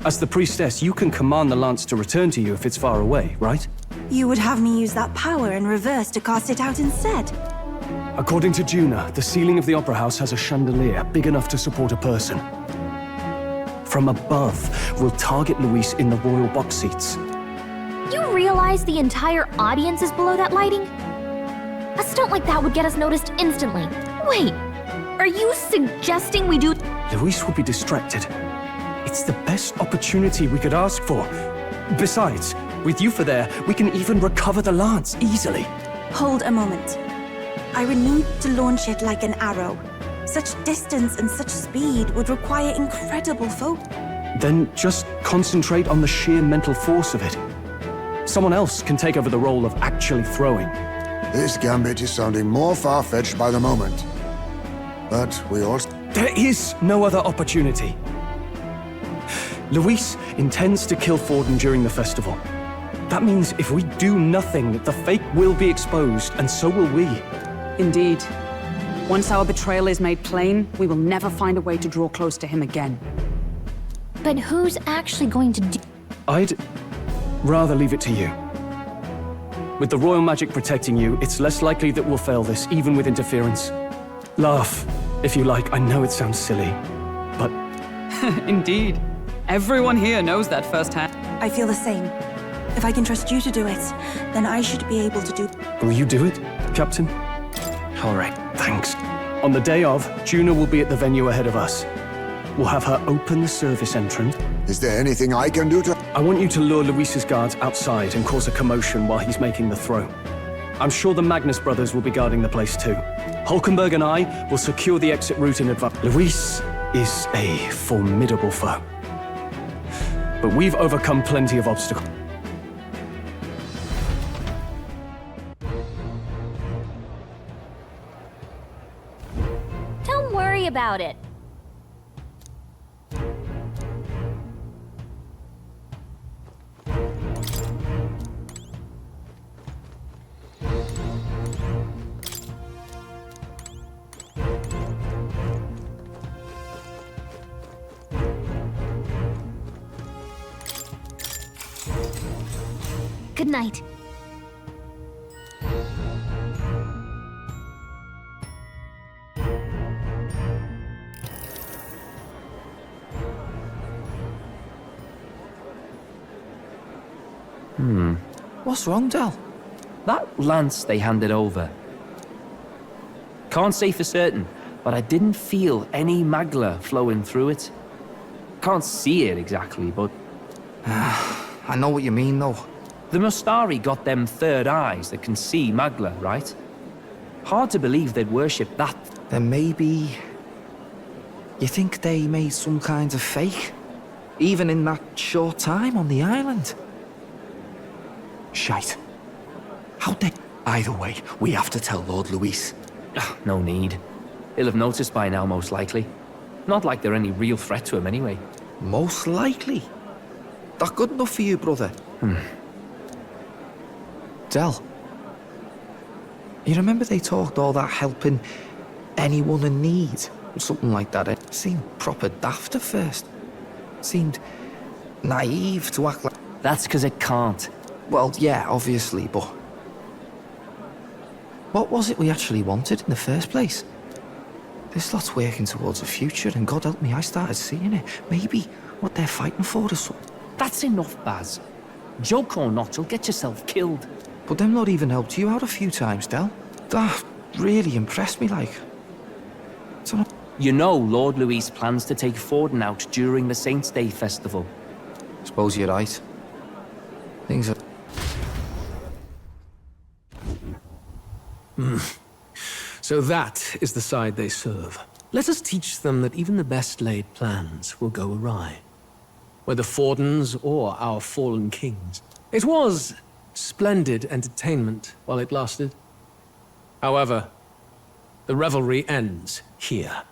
as the priestess, you can command the lance to return to you if it's far away, right? You would have me use that power in reverse to cast it out instead. According to Juna, the ceiling of the Opera House has a chandelier big enough to support a person. From above, we'll target Luis in the royal box seats. You realize the entire audience is below that lighting? A stunt like that would get us noticed instantly. Wait, are you suggesting we do... Luis would be distracted. It's the best opportunity we could ask for. Besides, with Yufa there, we can even recover the lance easily. Hold a moment. I would need to launch it like an arrow. Such distance and such speed would require incredible focus. Then just concentrate on the sheer mental force of it. Someone else can take over the role of actually throwing. This gambit is sounding more far-fetched by the moment. But we also... There is no other opportunity. Luis intends to kill Forden during the festival. That means if we do nothing, the fake will be exposed, and so will we. Indeed. Once our betrayal is made plain, we will never find a way to draw close to him again. But who's actually going to do... I'd rather leave it to you. With the royal magic protecting you, it's less likely that we'll fail this, even with interference. Laugh, if you like. I know it sounds silly, but... Indeed. Everyone here knows that firsthand. I feel the same. If I can trust you to do it, then I should be able to do... Will you do it, Captain? All right, thanks. On the day of, Juna will be at the venue ahead of us. We'll have her open the service entrance. Is there anything I can do to... I want you to lure Luis's guards outside and cause a commotion while he's making the throw. I'm sure the Magnus brothers will be guarding the place too. Hulkenberg and I will secure the exit route in advance. Luis is a formidable foe. But we've overcome plenty of obstacles. Don't worry about it. Good night. What's wrong, Del? That lance they handed over. Can't say for certain, but I didn't feel any magla flowing through it. Can't see it exactly, but... I know what you mean, though. The Mustari got them third eyes that can see magla, right? Hard to believe they'd worship that. Then maybe... You think they made some kind of fake? Even in that short time on the island? Shite. How they... Either way, we have to tell Lord Luis. No need. He'll have noticed by now, most likely. Not like they're any real threat to him anyway. Most likely? That good enough for you, brother? Del, you remember they talked all that helping anyone in need? Something like that. It seemed proper daft at first. Seemed naive to act like... That's because it can't. Well, yeah, obviously, but... What was it we actually wanted in the first place? This lot's working towards a future, and God help me, I started seeing it. Maybe what they're fighting for is something. That's enough, Baz. Joke or not, you'll get yourself killed. But them not even helped you out a few times, Del. That really impressed me, like. You know Lord Luis plans to take Forden out during the Saints' Day festival. Suppose you're right. Things are... So that is the side they serve. Let us teach them that even the best laid plans will go awry. Whether Fordens or our fallen kings. It was splendid entertainment while it lasted. However, the revelry ends here.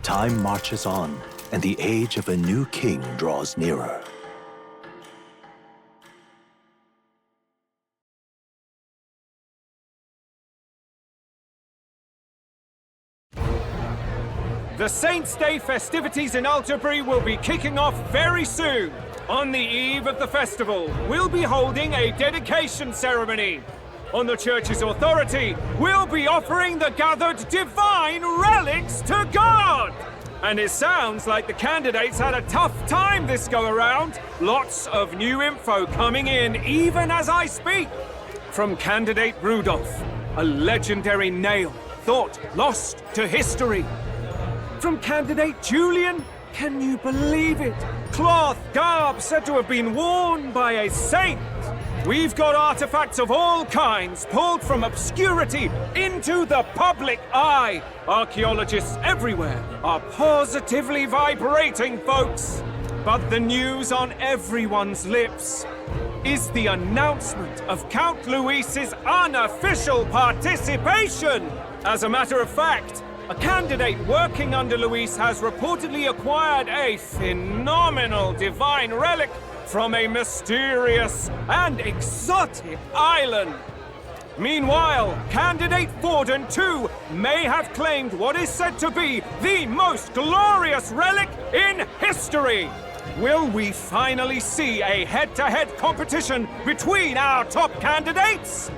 Time marches on, and the age of a new king draws nearer. The Saints' Day festivities in Alderbury will be kicking off very soon. On the eve of the festival, we'll be holding a dedication ceremony. On the church's authority, we'll be offering the gathered divine relics to God! And it sounds like the candidates had a tough time this go-around. Lots of new info coming in even as I speak. From candidate Rudolph, a legendary nail, thought lost to history. From candidate Julian, can you believe it? Cloth garb said to have been worn by a saint. We've got artifacts of all kinds pulled from obscurity into the public eye. Archaeologists everywhere are positively vibrating, folks. But the news on everyone's lips is the announcement of Count Luis's unofficial participation. As a matter of fact, a candidate working under Luis has reportedly acquired a phenomenal divine relic from a mysterious and exotic island. Meanwhile, candidate Forden, too, may have claimed what is said to be the most glorious relic in history. Will we finally see a head-to-head competition between our top candidates?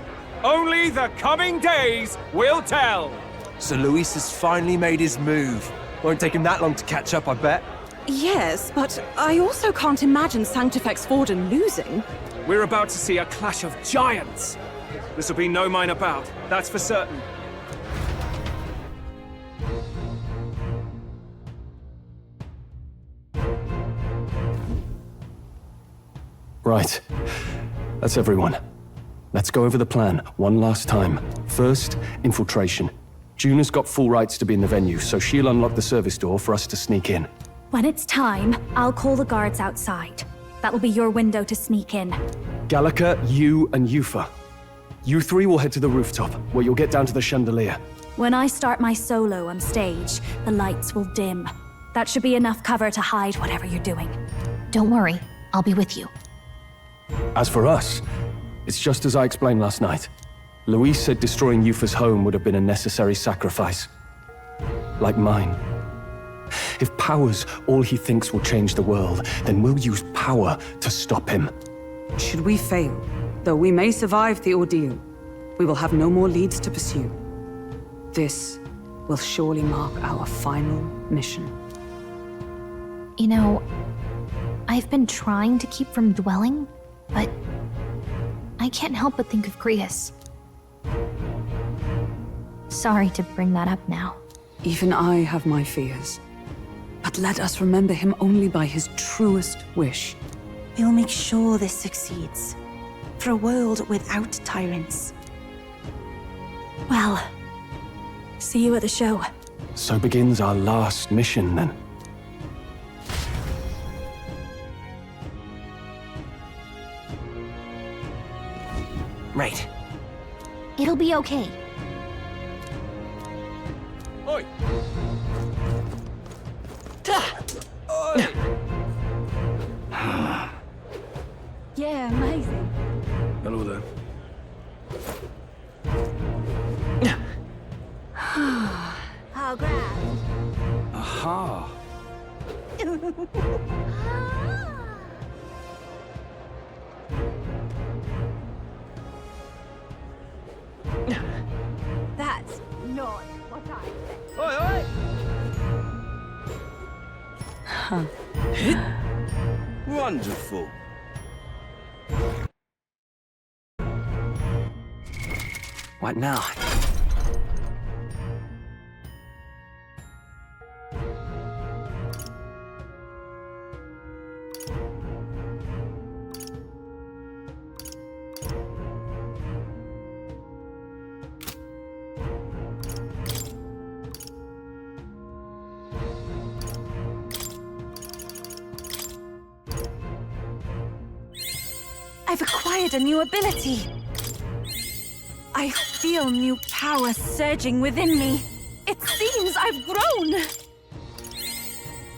Only the coming days will tell. So Luis has finally made his move. Won't take him that long to catch up, I bet. Yes, but I also can't imagine Sanctifex Forden losing. We're about to see a clash of giants. This'll be no minor bout, that's for certain. Right. That's everyone. Let's go over the plan one last time. First, infiltration. Juna's got full rights to be in the venue, so she'll unlock the service door for us to sneak in. When it's time, I'll call the guards outside. That'll be your window to sneak in. Gallica, you, and Yufa. You three will head to the rooftop, where you'll get down to the chandelier. When I start my solo on stage, the lights will dim. That should be enough cover to hide whatever you're doing. Don't worry, I'll be with you. As for us, it's just as I explained last night. Luis said destroying Yufa's home would have been a necessary sacrifice. Like mine. If power's all he thinks will change the world, then we'll use power to stop him. Should we fail, though we may survive the ordeal, we will have no more leads to pursue. This will surely mark our final mission. You know, I've been trying to keep from dwelling, but I can't help but think of Grius. Sorry to bring that up now. Even I have my fears. But let us remember him only by his truest wish. We'll make sure this succeeds. For a world without tyrants. Well, see you at the show. So begins our last mission, then. Right. It'll be okay. Oi! Yeah, amazing. Hello there. How grand. Aha! That's not what I expected. Oi, oi! Wonderful. What now? I've acquired a new ability. I feel new power surging within me. It seems I've grown.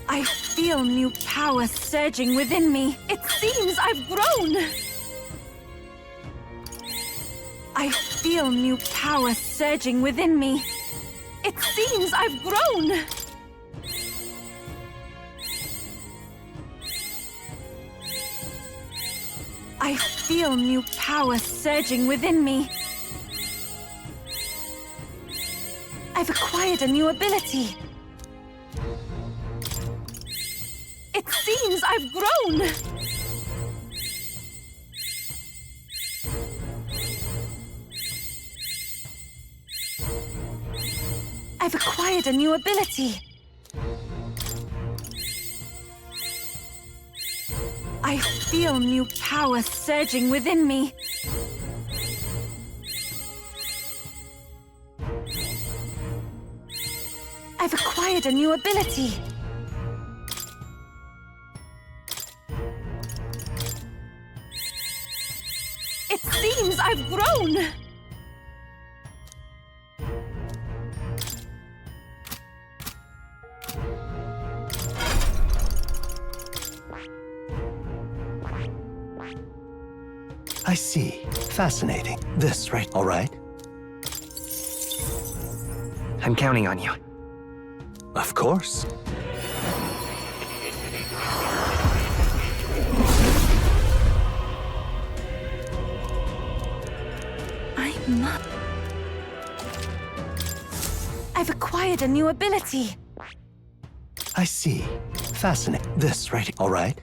I feel new power surging within me. It seems I've grown. I feel new power surging within me. It seems I've grown. I feel new power surging within me. I've acquired a new ability. It seems I've grown. I've acquired a new ability. I feel new power surging within me. I've acquired a new ability. It seems I've grown. I see. Fascinating. This, right? All right. I'm counting on you. Of course. I'm not. I've acquired a new ability. I see. Fascinating. This, right? All right.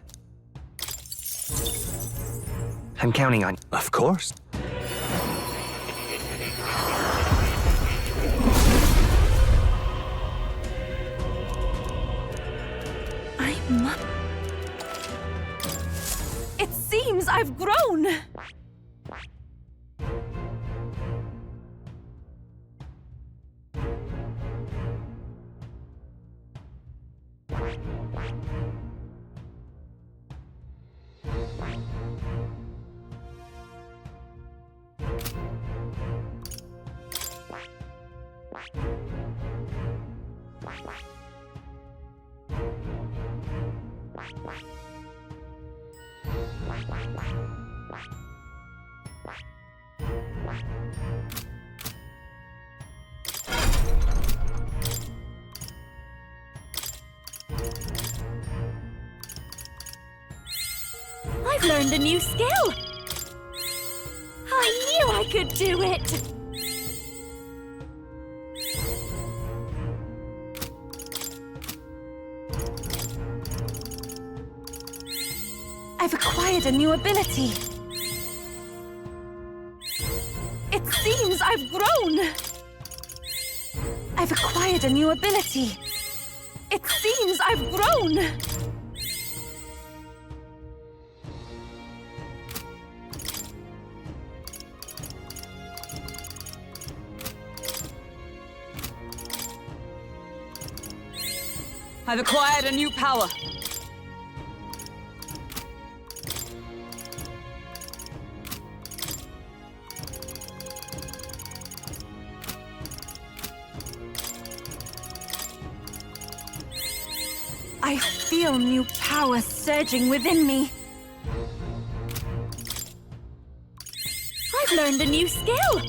I'm counting on you. Of course. It seems I've grown! I've learned a new skill! I knew I could do it! I've acquired a new ability. It seems I've grown! I've acquired a new ability. It seems I've grown! I've acquired a new power. I feel new power surging within me. I've learned a new skill!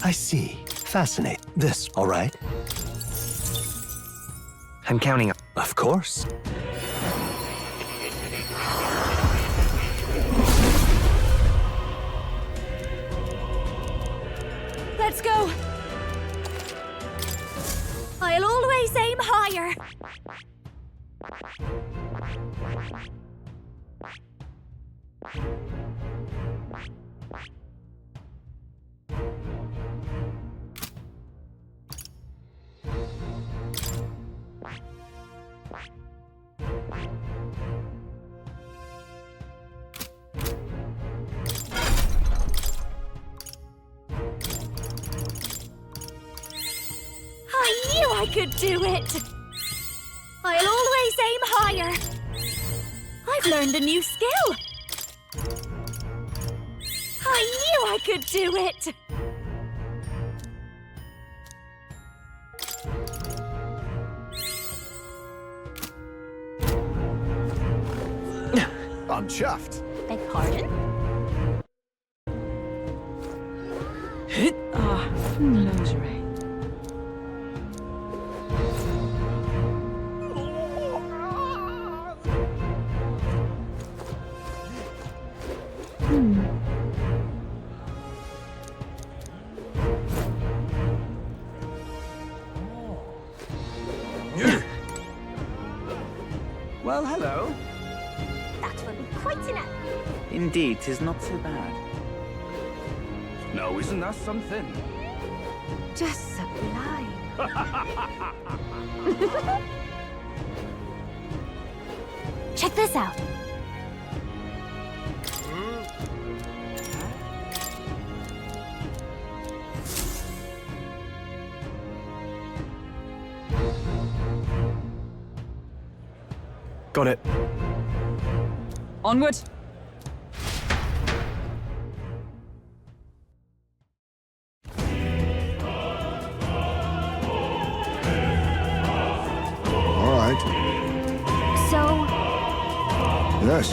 I see. Fascinating. This, all right? I'm counting. Of course. Let's go! I'll always aim higher! I knew I could do it! I'll always aim higher! I've learned a new skill! I knew I could do it! I'm chuffed. Beg pardon? Lingerie. Well, hello. That will be quite enough. Indeed, 'tis not so bad. Now, isn't that something? Just sublime. Check this out. Got it. Onward! All right. So, Yes.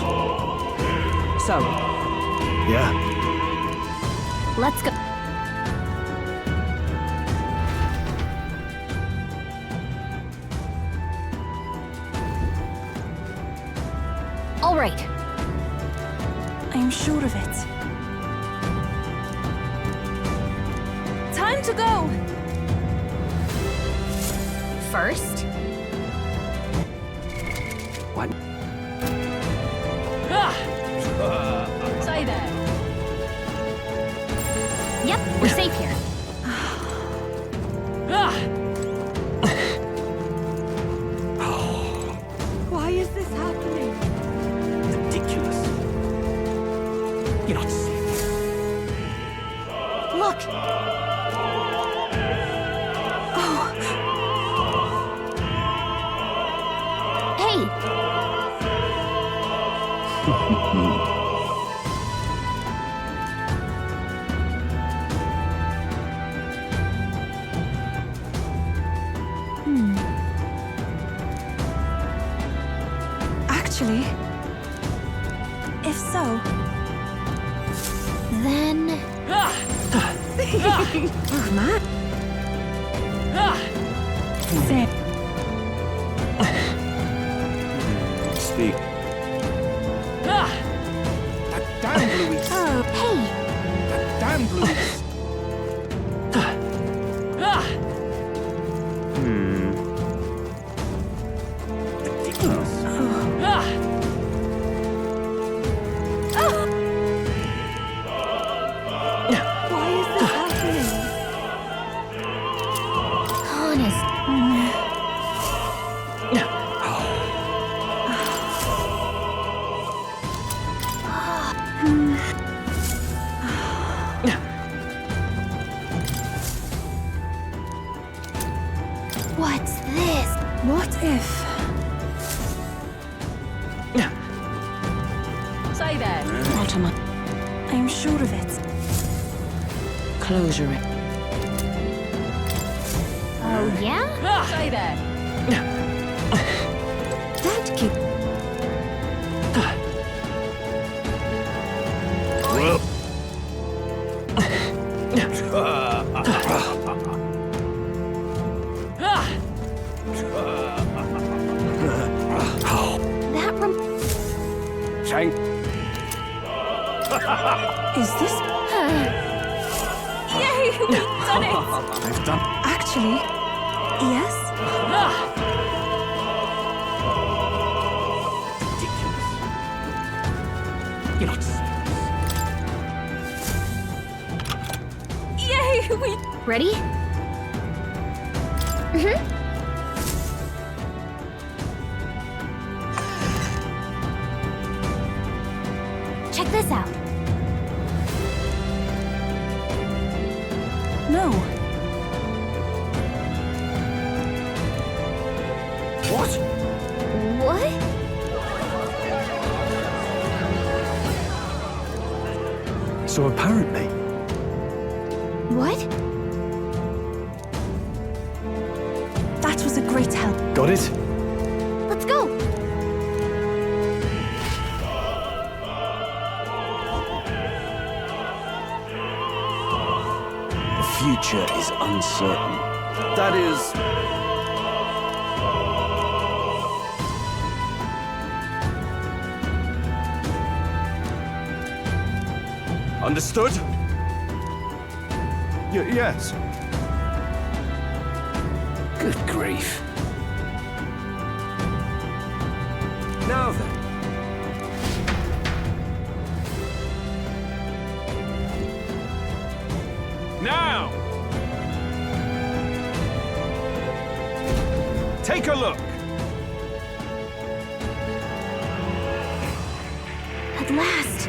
So, Yeah. let's go. All right. I'm sure of it. to go? First? What? Stay there. Yep, we're safe here. Why is this happening? Ridiculous. You're not serious. Look! Hey! Actually, if so, Then... oh man. Speak. That damn Louise. Oh, hey! That damn Louise. Ridiculous. Why is this happening? Honest. What's this? What if? Stay there. Ultima. I'm sure of it. Closure it. Oh, yeah? Stay there. That keep. That Shank. Is this? Yay, we've done it! I've done. Actually, yes. Ridiculous. You're not serious. Yay, we... Ready? Mm-hmm. Check this out. No. What? What? So apparently, What? That was a great help. got it? Let's go! The future is uncertain. That is... Understood? Yes. Good grief. Now then. Now! Take a look. At last!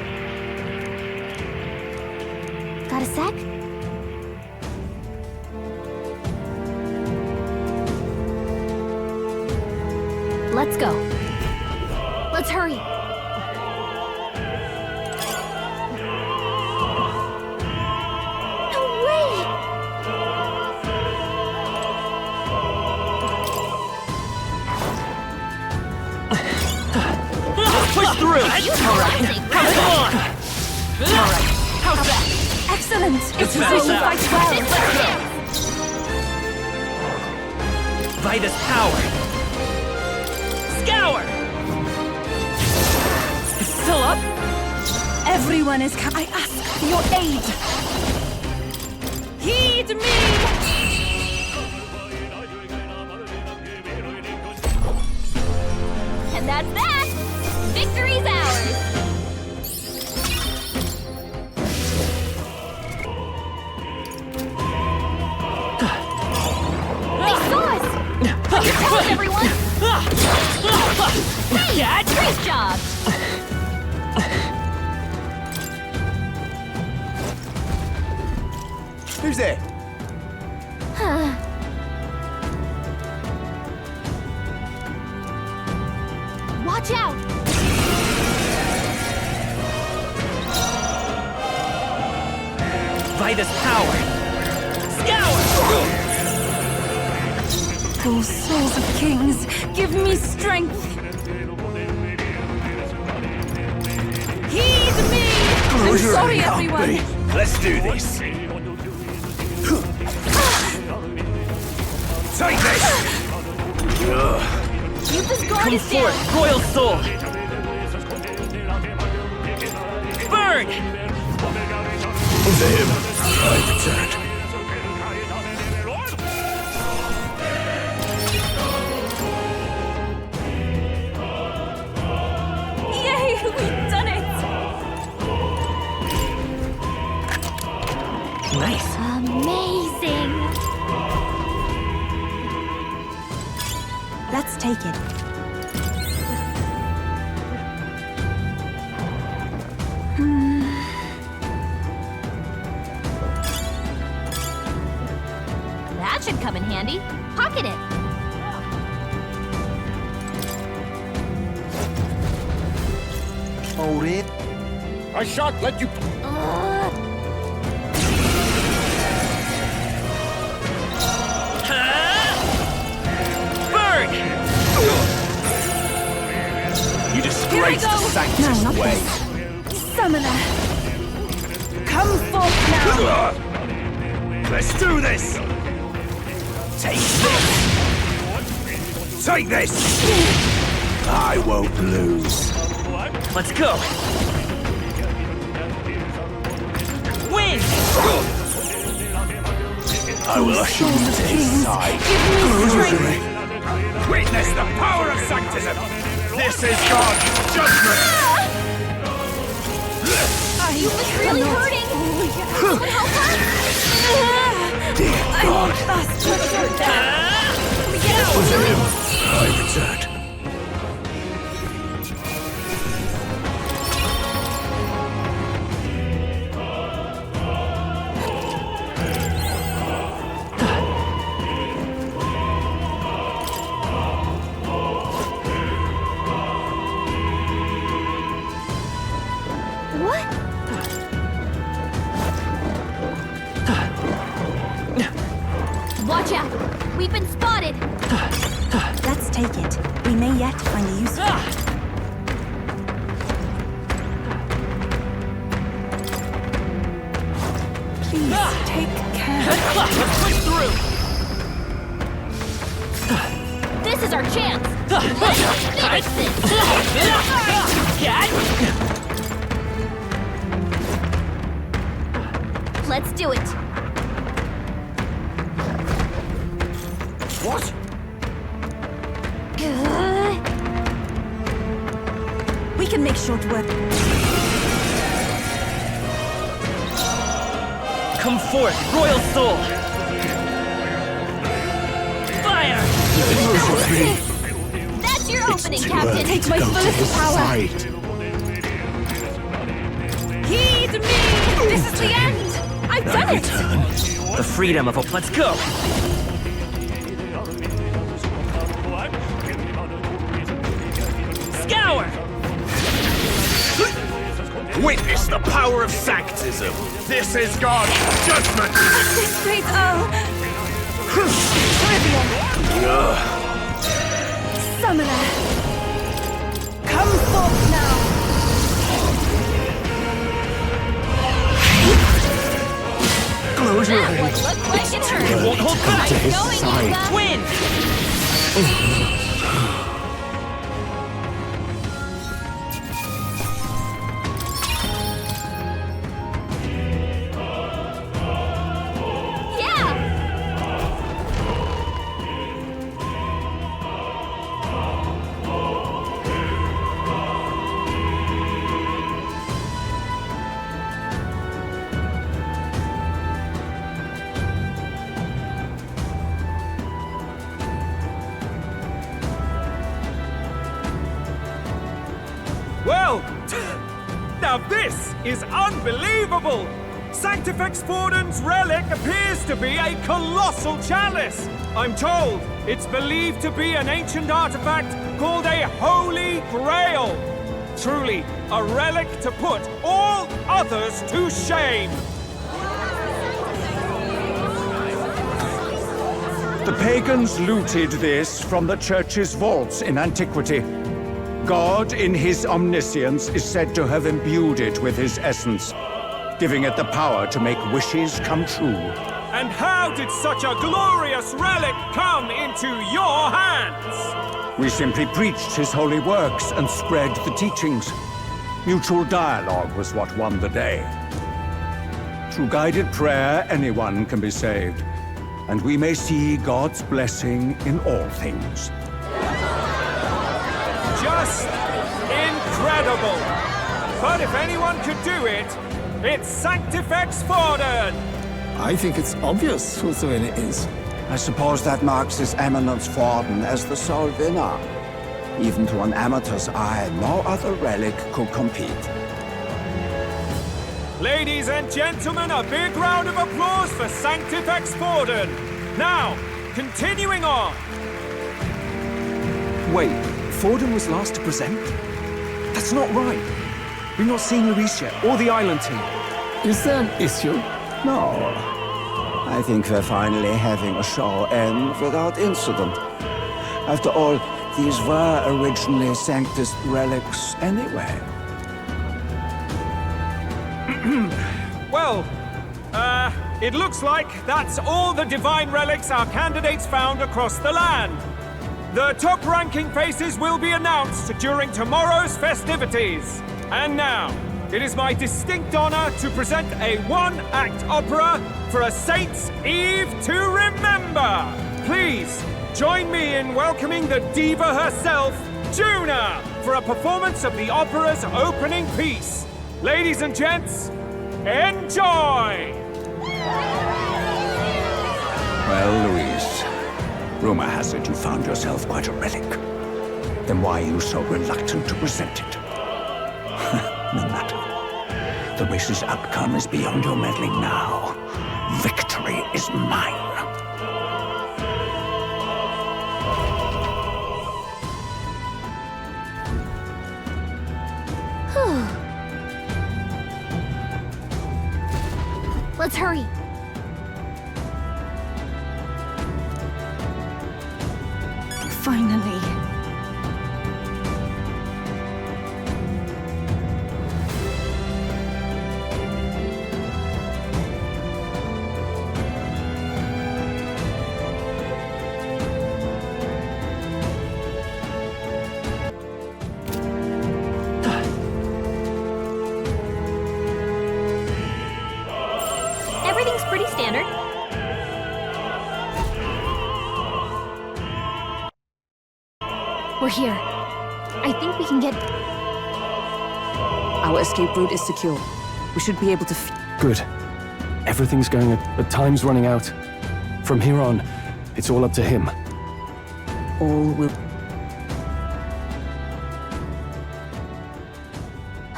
Got a sec? Let's go. Let's hurry. No way! Push through! Alright, Come on! Alright, how's that? Excellent! It's so better. fight well! Vitus power! Scour! It's still up? Everyone is I ask for your aid! Heed me! And that's that! Victory's ours! They saw us! Put your toes, everyone! Hey! Great job! Who's there? Watch out! By this power! Scour! O souls of kings, give me strength! Heed me! I'm sorry, everyone! Let's do this. Take this! Yufa's guard Come is down! forth, royal soul! Burn! To him, I return. Yay! We've done it! Nice. Amazing! Let's take it. That should come in handy. Pocket it! Hold it. I shan't let you... Burn! You disgrace the Sanctum's way. Summoner! Come forth now! Let's do this! Take this! Take this! I won't lose. Let's go! Win! I will usher you to his side. Witness the power of Sanctism! This is God's judgment! Yufa's really hurting! Someone help her! Dear God. Can we get out? To him, I return. What? Watch out! We've been spotted! Let's take it. We may yet find a use for it. Please take care. Let's push through! This is our chance! Let's finish this! Let's do it! What? We can make short work. Come forth, royal soul! Fire! That's your opening, Captain! Take my fullest power! Heed me! This is the end! I've done it! The freedom of hope. Let's go! Scour! Witness the power of Sanctism! This is God's judgment! This great Earl! Trivial! Summoner! Come forth now! Close your That eyes. would look like it hurt! It won't hold back! To his Going, side. Yufa. Win! Well, now this is unbelievable! Sanctifex Forden's relic appears to be a colossal chalice! I'm told it's believed to be an ancient artifact called a Holy Grail! Truly, a relic to put all others to shame! The pagans looted this from the church's vaults in antiquity. God, in his omniscience, is said to have imbued it with his essence, giving it the power to make wishes come true. And how did such a glorious relic come into your hands? We simply preached his holy works and spread the teachings. Mutual dialogue was what won the day. Through guided prayer, anyone can be saved, and we may see God's blessing in all things. Just incredible! But if anyone could do it, it's Sanctifex Forden! I think it's obvious who the winner is. I suppose that marks His Eminence Forden as the sole winner. Even to an amateur's eye, no other relic could compete. Ladies and gentlemen, a big round of applause for Sanctifex Forden! Now, continuing on! Wait, Forden was last to present? That's not right. We've not seen Luis yet, or the island team. Is there an issue? No. I think we're finally having a show end without incident. After all, these were originally Sanctus relics anyway. Well, it looks like that's all the divine relics our candidates found across the land. The top-ranking faces will be announced during tomorrow's festivities. And now, it is my distinct honor to present a one-act opera for a Saint's Eve to remember. Please, join me in welcoming the diva herself, Juna, for a performance of the opera's opening piece. Ladies and gents, enjoy! Well, Luis, rumor has it you found yourself quite a relic. Then why are you so reluctant to present it? No matter. The race's outcome is beyond your meddling now. Victory is mine. Let's hurry. Finally. Everything's pretty standard. We're here. I think we can get... Our escape route is secure. We should be able to... Good. Everything's going at time's running out. From here on, it's all up to him. All will...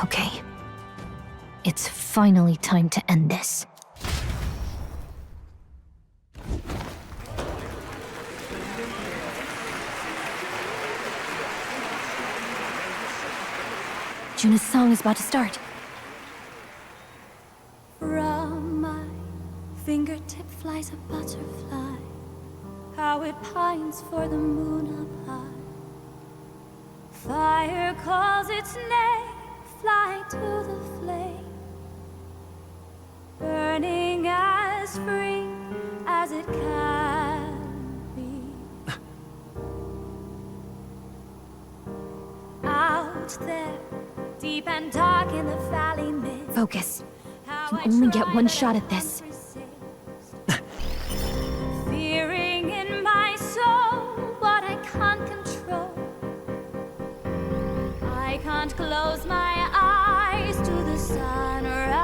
Okay. It's finally time to end this. Juna's song is about to start. From my fingertip flies a butterfly, how it pines for the moon up high. Fire calls its name, fly to the flame, burning as free as it can be. Out there, deep and dark in the valley mist. Focus. You can only get one shot at this. Fearing in my soul what I can't control. I can't close my eyes to the sunrise.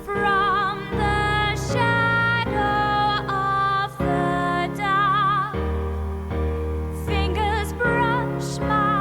From the shadow of the dark, fingers brush my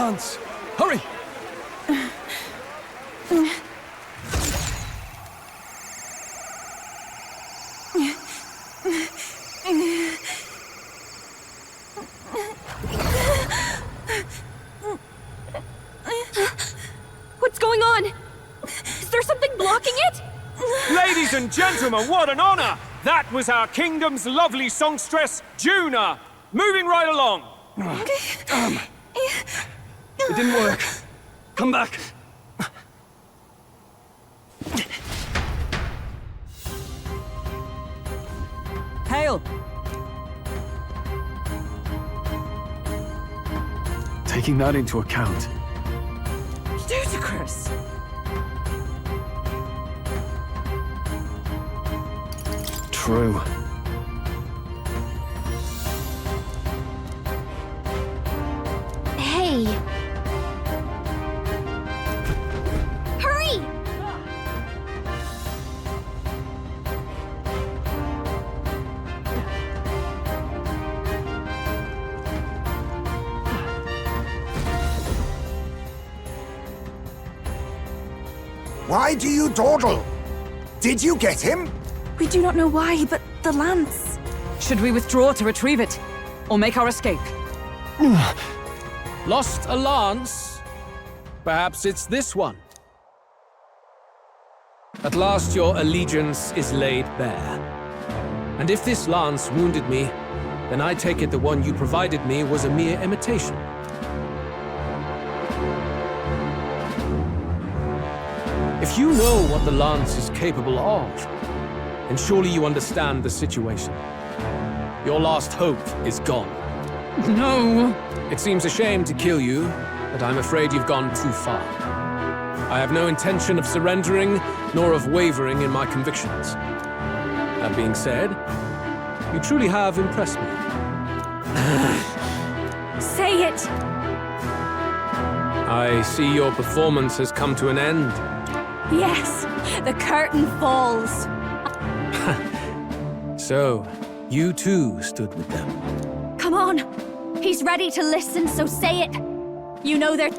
lance! Hurry! What's going on? Is there something blocking it? Ladies and gentlemen, what an honor! That was our kingdom's lovely songstress, Juna. Moving right along. It didn't work. Come back. Hail! Taking that into account, Ludicrous! true. Hey! Hurry! Why do you dawdle? Did you get him? We do not know why, but the lance. Should we withdraw to retrieve it? Or make our escape? Lost a lance? Perhaps it's this one. At last your allegiance is laid bare. And if this lance wounded me, then I take it the one you provided me was a mere imitation. If you know what the lance is capable of, then surely you understand the situation. Your last hope is gone. No! It seems a shame to kill you, but I'm afraid you've gone too far. I have no intention of surrendering, nor of wavering in my convictions. That being said, you truly have impressed me. Say it! I see your performance has come to an end. Yes, the curtain falls. So, you too stood with them. Come on! He's ready to listen, so say it! You know they're...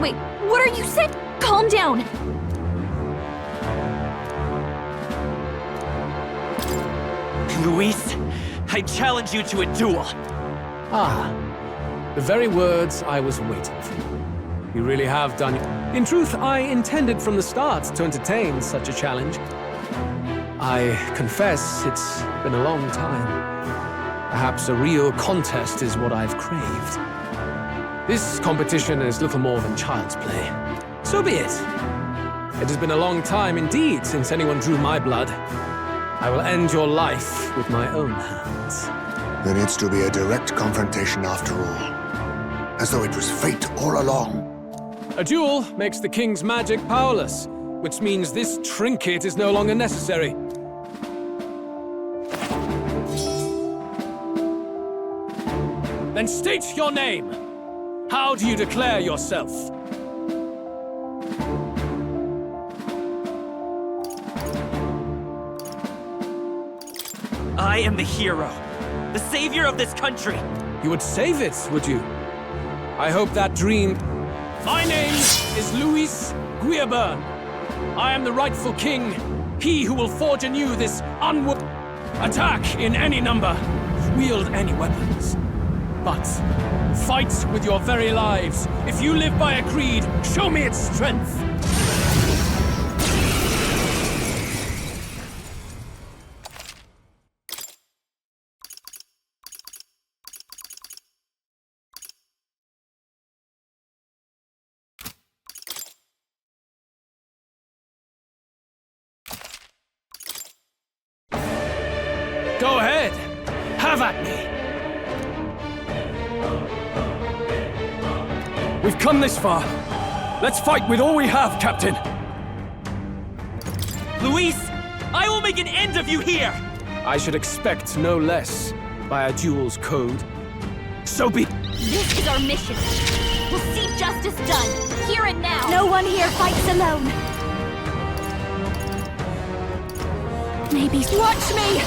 Wait. What are you saying? Calm down! Luis, I challenge you to a duel. Ah, the very words I was waiting for. You really have done... In truth, I intended from the start to entertain such a challenge. I confess it's been a long time. Perhaps a real contest is what I've craved. This competition is little more than child's play. So be it. It has been a long time indeed since anyone drew my blood. I will end your life with my own hands. There needs to be a direct confrontation after all. As though it was fate all along. A duel makes the king's magic powerless, which means this trinket is no longer necessary. Then state your name. How do you declare yourself? I am the hero, the savior of this country. You would save it, would you? I hope that dream... My name is Luis Guiaburn. I am the rightful king, he who will forge anew this attack in any number, wield any weapons. But fight with your very lives. If you live by a creed, show me its strength. Go ahead. Have at me. We've come this far. Let's fight with all we have, Captain. Luis, I will make an end of you here. I should expect no less. by a duel's code. So be... This is our mission. We'll see justice done, here and now. No one here fights alone. Maybe... Watch me!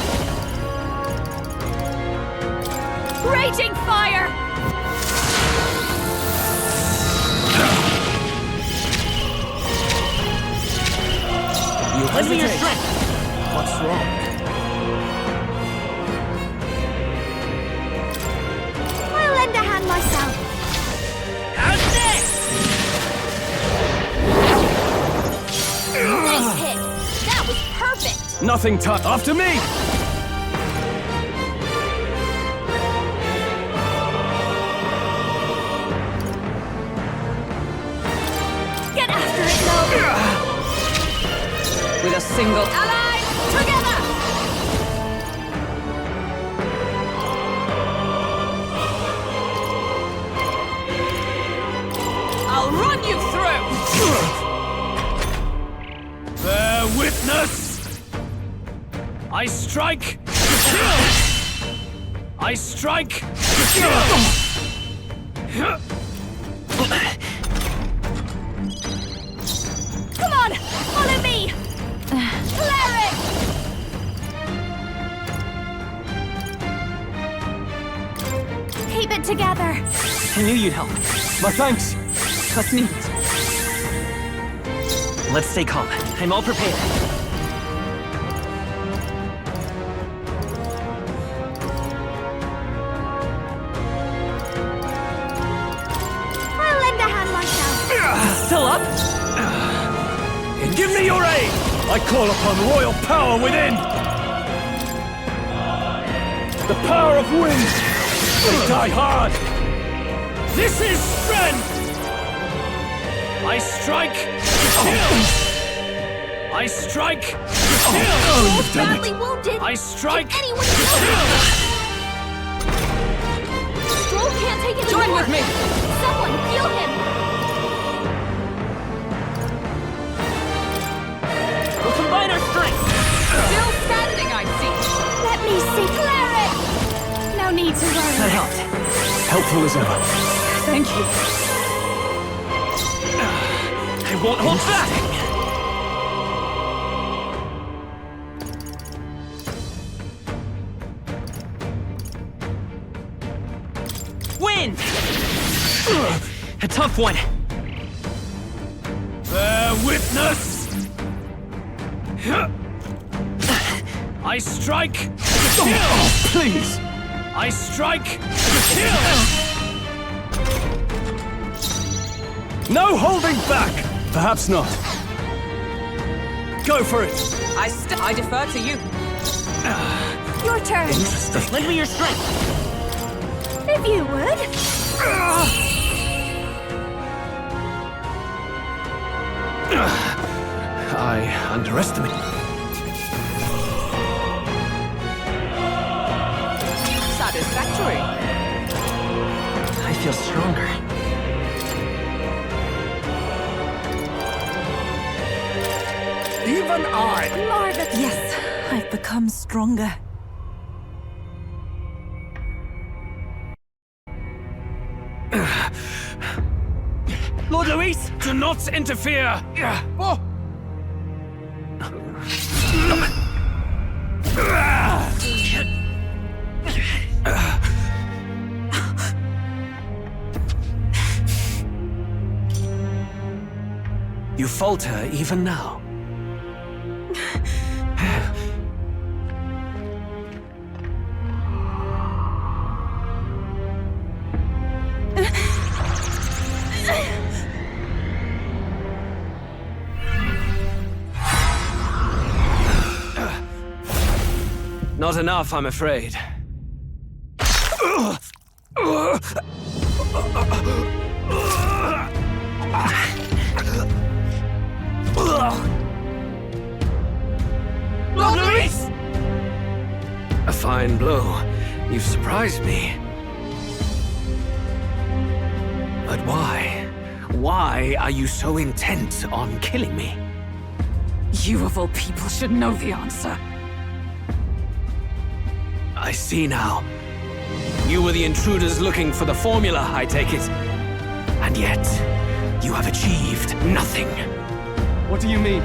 Raging fire! You Lend me your hesitate. strength! What's wrong? I'll lend a hand myself. How's this? Nice hit. That was perfect. Nothing tough. After me! Get after it, though! With a single... Allies, together! I'll run you through! Bear witness! I strike to kill! I strike to kill! Come on, follow me! Cleric! Keep it together. I knew you'd help. My thanks. That's neat. Let's stay calm. I'm all prepared. I'll lend a hand myself. Still up? Give me your aid! I call upon royal power within! The power of wind! They die hard! This is strength! I strike to kill! I strike to kill! Both badly wounded. I strike Can anyone to heal kill! Stroll can't take it Join anymore. with me! Someone heal him. We'll combine our strength! Still standing, I see. Let me see. Cleric! No need to worry. That helped. Helpful as ever. Thank you. I won't hold back! Wind! A tough one. Bear witness! I strike to kill! Please! I strike to kill! No holding back! Perhaps not. Go for it! I defer to you. Your turn. Interesting. Lend me your strength. If you would. I underestimate. Satisfactory. I feel stronger. Even I! Marvelous. Yes, I've become stronger. Lord Luis, do not interfere! Oh. You falter even now. Not enough, I'm afraid. Lord Luis! A fine blow. You've surprised me. But why? Why are you so intent on killing me? You of all people should know the answer. I see now. You were the intruders looking for the formula, I take it. And yet, you have achieved nothing. What do you mean?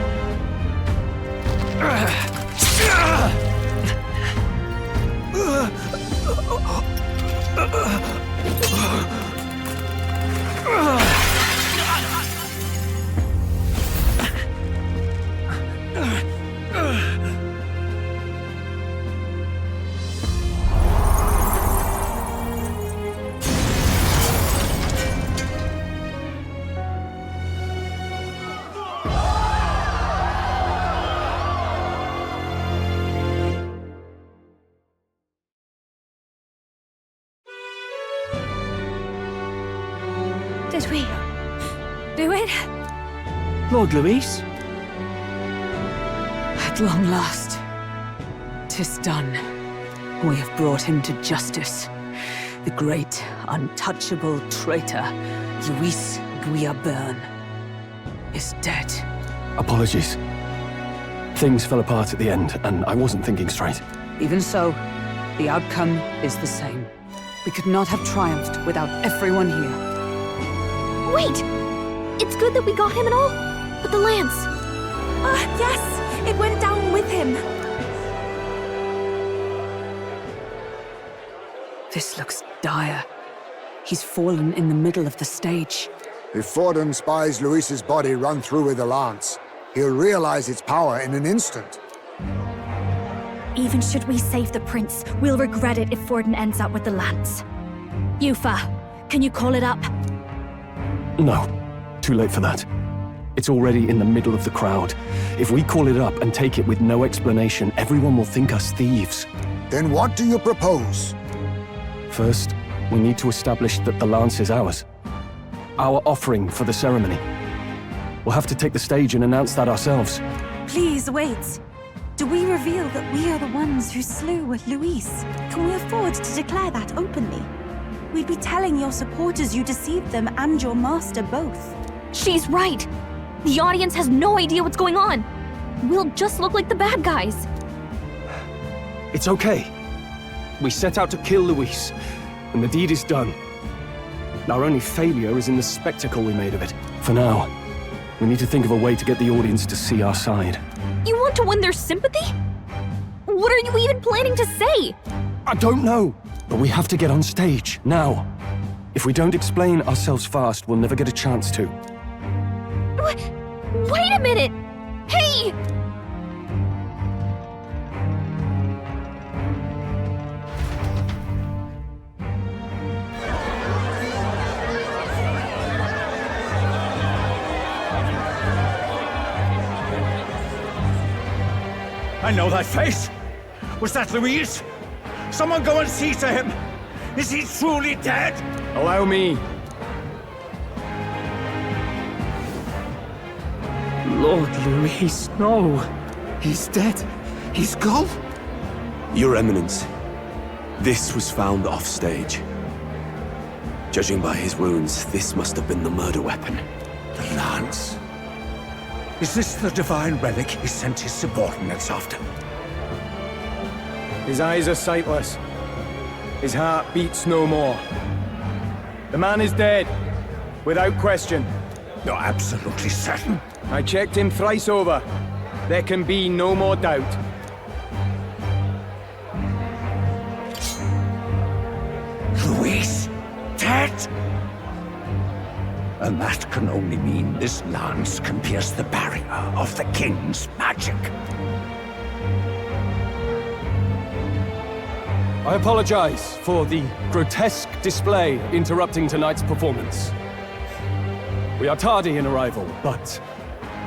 Did we do it? Lord Luis? At long last, 'tis done. We have brought him to justice. The great, untouchable traitor, Luis Guillaburn, is dead. Apologies. Things fell apart at the end, and I wasn't thinking straight. Even so, the outcome is the same. We could not have triumphed without everyone here. Wait! It's good that we got him and all, but the lance... Yes! It went down with him! This looks dire. He's fallen in the middle of the stage. If Forden spies Luis's body run through with a lance, he'll realize its power in an instant. Even should we save the prince, we'll regret it if Forden ends up with the lance. Yufa, can you call it up? No. Too late for that. It's already in the middle of the crowd. If we call it up and take it with no explanation, everyone will think us thieves. Then what do you propose? First, we need to establish that the lance is ours. Our offering for the ceremony. We'll have to take the stage and announce that ourselves. Please, wait. Do we reveal that we are the ones who slew Luis? Can we afford to declare that openly? We'd be telling your supporters you deceived them and your master both. She's right! The audience has no idea what's going on! We'll just look like the bad guys. It's okay. We set out to kill Luis, and the deed is done. Our only failure is in the spectacle we made of it. For now, we need to think of a way to get the audience to see our side. You want to win their sympathy? What are you even planning to say? I don't know, but we have to get on stage, now. If we don't explain ourselves fast, we'll never get a chance to. Wait a minute! Hey! I know that face. Was that Luis? Someone go and see to him. Is he truly dead? Allow me. Lord Luis, no. He's dead. He's gone. Your Eminence, this was found off-stage. Judging by his wounds, this must have been the murder weapon. The lance? Is this the divine relic he sent his subordinates after? His eyes are sightless. His heart beats no more. The man is dead, without question. You're absolutely certain? I checked him thrice over. There can be no more doubt. Luis, dead? And that can only mean this lance can pierce the barrier of the king's magic. I apologize for the grotesque display interrupting tonight's performance. We are tardy in arrival, but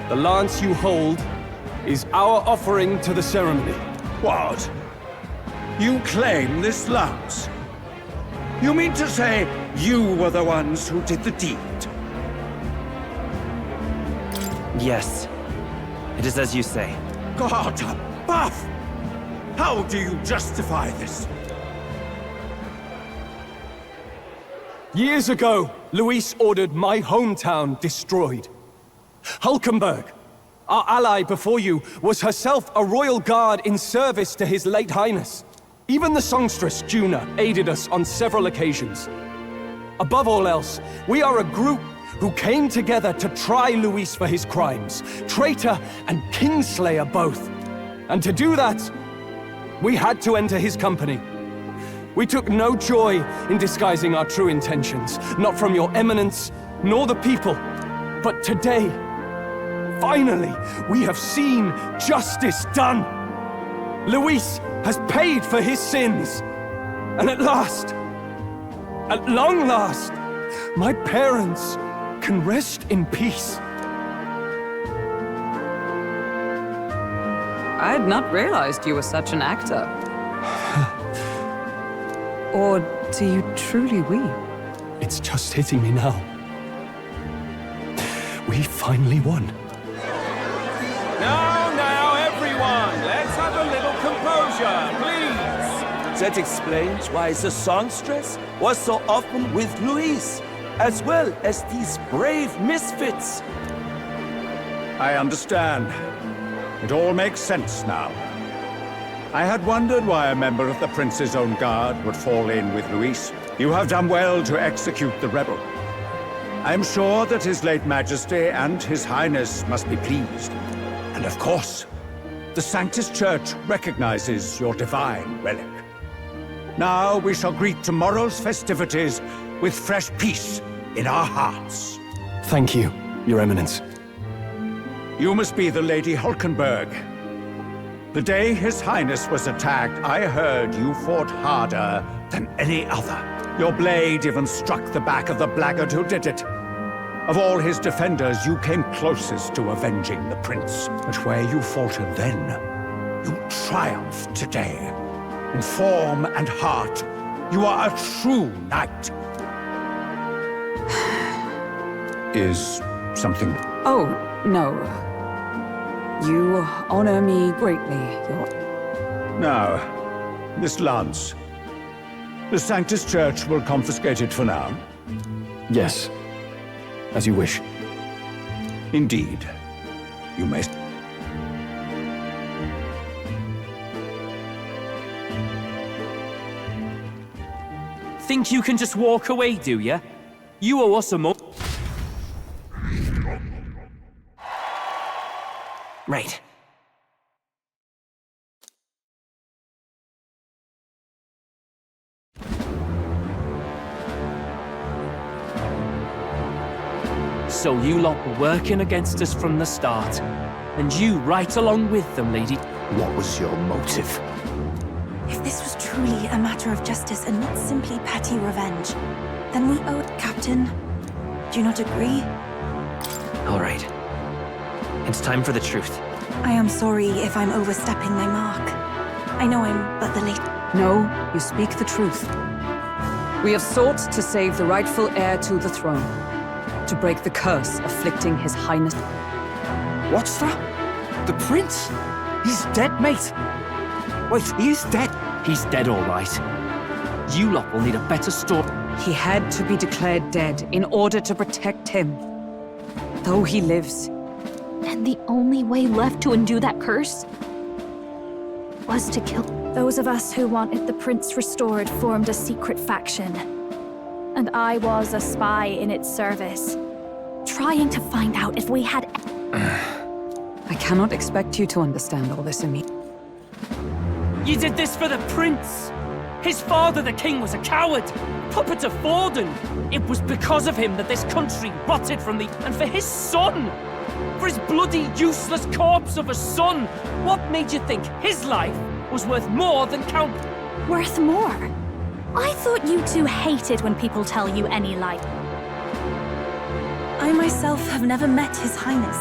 the lance you hold is our offering to the ceremony. What? You claim this lance? You mean to say you were the ones who did the deed? Yes. It is as you say. God above! How do you justify this? Years ago, Luis ordered my hometown destroyed. Hulkenberg, our ally before you, was herself a royal guard in service to his late highness. Even the songstress, Juna, aided us on several occasions. Above all else, we are a group who came together to try Luis for his crimes, traitor and kingslayer both. And to do that, we had to enter his company. We took no joy in disguising our true intentions, not from your eminence, nor the people. But today, finally, we have seen justice done. Luis has paid for his sins. And at long last, my parents can rest in peace. I had not realized you were such an actor. Or do you truly weep? It's just hitting me now. We finally won. Now, everyone, let's have a little composure, please. That explains why the songstress was so often with Luis, as well as these brave misfits. I understand. It all makes sense now. I had wondered why a member of the Prince's own guard would fall in with Luis. You have done well to execute the rebel. I am sure that His late Majesty and His Highness must be pleased. And of course, the Sanctus Church recognizes your divine relic. Now we shall greet tomorrow's festivities with fresh peace in our hearts. Thank you, Your Eminence. You must be the Lady Hulkenberg. The day His Highness was attacked, I heard you fought harder than any other. Your blade even struck the back of the blackguard who did it. Of all his defenders, you came closest to avenging the prince. But where you faltered then, you triumphed today. In form and heart, you are a true knight. Is something... Oh, no. You honor me greatly, Your... Now, this lance. The Sanctus Church will confiscate it for now. Yes. As you wish. Indeed. You may... Think you can just walk away, do ya? You owe us a mo... Right. So you lot were working against us from the start. And you right along with them, lady. What was your motive? If this was truly a matter of justice and not simply petty revenge, then we owe it, Captain. Do you not agree? All right. It's time for the truth. I am sorry if I'm overstepping my mark. I know I'm but the late... No, you speak the truth. We have sought to save the rightful heir to the throne. To break the curse afflicting His Highness. What's that? The prince? He's dead, mate. Wait, he is dead? He's dead, all right. You lot will need a better story. He had to be declared dead in order to protect him. Though he lives. And the only way left to undo that curse was to kill. Those of us who wanted the prince restored formed a secret faction. And I was a spy in its service, trying to find out if we had... I cannot expect you to understand all this immediately. You did this for the prince! His father, the king, was a coward! Puppet of Forden! It was because of him that this country rotted from the... And for his son! For his bloody, useless corpse of a son! What made you think his life was worth more than Count... Worth more? I thought you two hated when people tell you any lie. I myself have never met His Highness.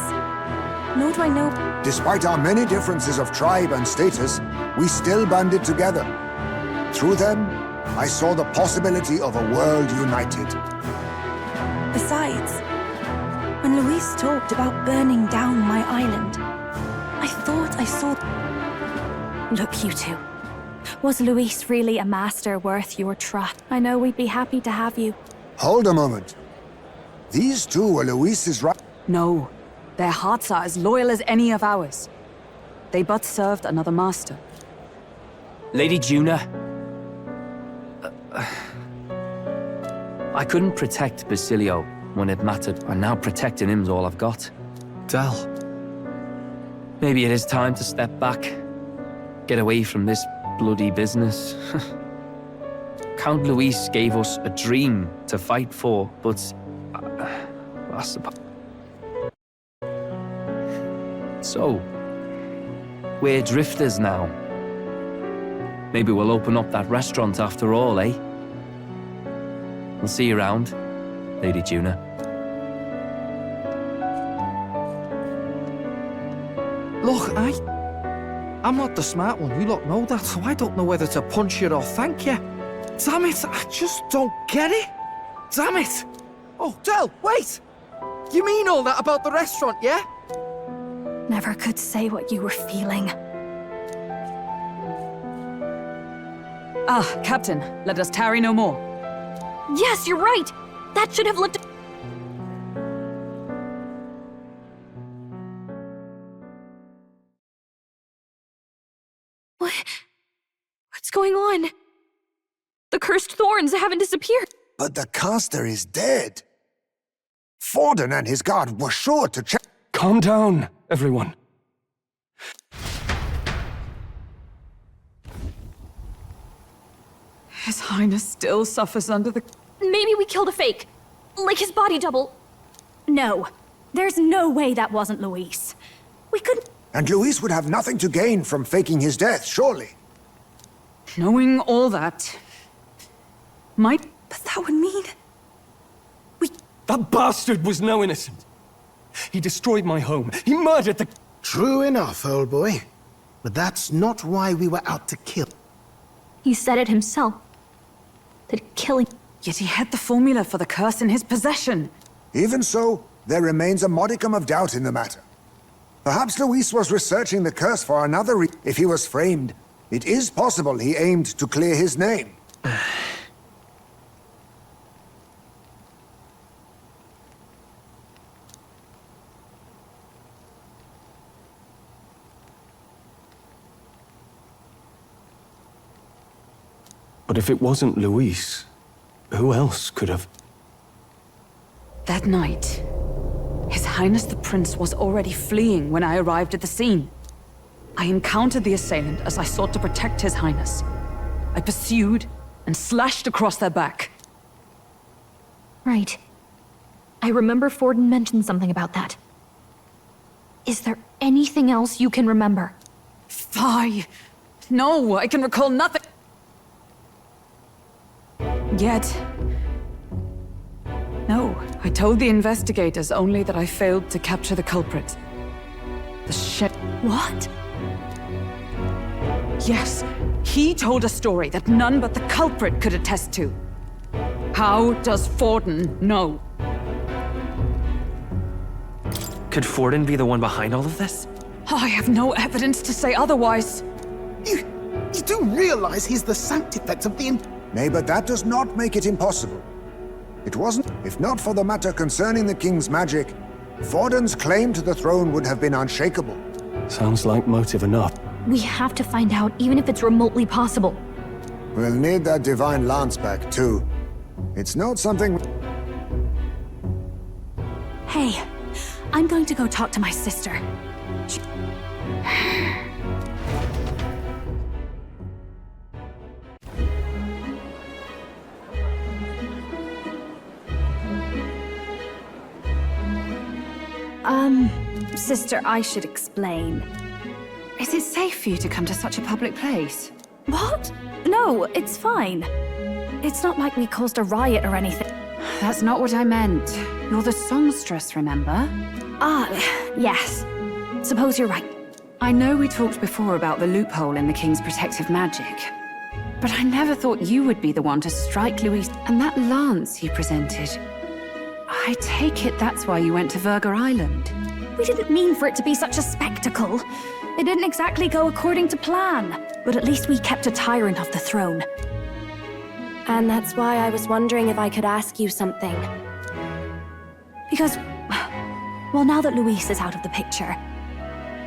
Nor do I know... Despite our many differences of tribe and status, we still banded together. Through them, I saw the possibility of a world united. Besides, when Luis talked about burning down my island, I thought I saw... Look, you two. Was Luis really a master worth your trust? I know we'd be happy to have you. Hold a moment. These two were Luis's right... No. Their hearts are as loyal as any of ours. They but served another master. Lady Juna. I couldn't protect Basilio when it mattered, and now protecting him's all I've got. Del. Maybe it is time to step back. Get away from this bloody business. Count Luis gave us a dream to fight for, but... I suppose... So, we're drifters now. Maybe we'll open up that restaurant after all, eh? We'll see you around, Lady Juna. Look, I'm not the smart one, you lot know that, so I don't know whether to punch you or thank you. Damn it, I just don't get it. Damn it. Oh, Del, wait! You mean all that about the restaurant, yeah? Never could say what you were feeling. Ah, Captain, let us tarry no more. Yes, you're right! That should have looked... What's going on? The cursed thorns haven't disappeared. But the caster is dead. Forden and his guard were sure to check. Calm down, everyone. His Highness still suffers under the... Maybe we killed a fake. Like his body double. No. There's no way that wasn't Luis. We couldn't... And Luis would have nothing to gain from faking his death, surely. Knowing all that... might... But that would mean... That bastard was no innocent. He destroyed my home. He murdered the... True enough, old boy. But that's not why we were out to kill. He said it himself. That killing... Yet he had the formula for the curse in his possession. Even so, there remains a modicum of doubt in the matter. Perhaps Luis was researching the curse for another reason. If he was framed, it is possible he aimed to clear his name. But if it wasn't Luis, who else could have... That night, His Highness the Prince was already fleeing when I arrived at the scene. I encountered the assailant as I sought to protect His Highness. I pursued and slashed across their back. Right. I remember Forden mentioned something about that. Is there anything else you can remember? Fie! No, I can recall nothing! Yet... No, I told the investigators only that I failed to capture the culprit. The shit... What? Yes, he told a story that none but the culprit could attest to. How does Forden know? Could Forden be the one behind all of this? I have no evidence to say otherwise. You do realize he's the sanctifex of the... Nay, but that does not make it impossible. It wasn't. If not for the matter concerning the king's magic, Forden's claim to the throne would have been unshakable. Sounds like motive enough. We have to find out, even if it's remotely possible. We'll need that divine lance back, too. It's not something... Hey, I'm going to go talk to my sister. Sister, I should explain. Is it safe for you to come to such a public place? What? No, it's fine. It's not like we caused a riot or anything. That's not what I meant. You're the songstress, remember? Ah, yes. Suppose you're right. I know we talked before about the loophole in the king's protective magic, but I never thought you would be the one to strike Luis. And that lance you presented, I take it that's why you went to Virga Island. We didn't mean for it to be such a spectacle. It didn't exactly go according to plan. But at least we kept a tyrant off the throne. And that's why I was wondering if I could ask you something. Because, well, now that Luis is out of the picture,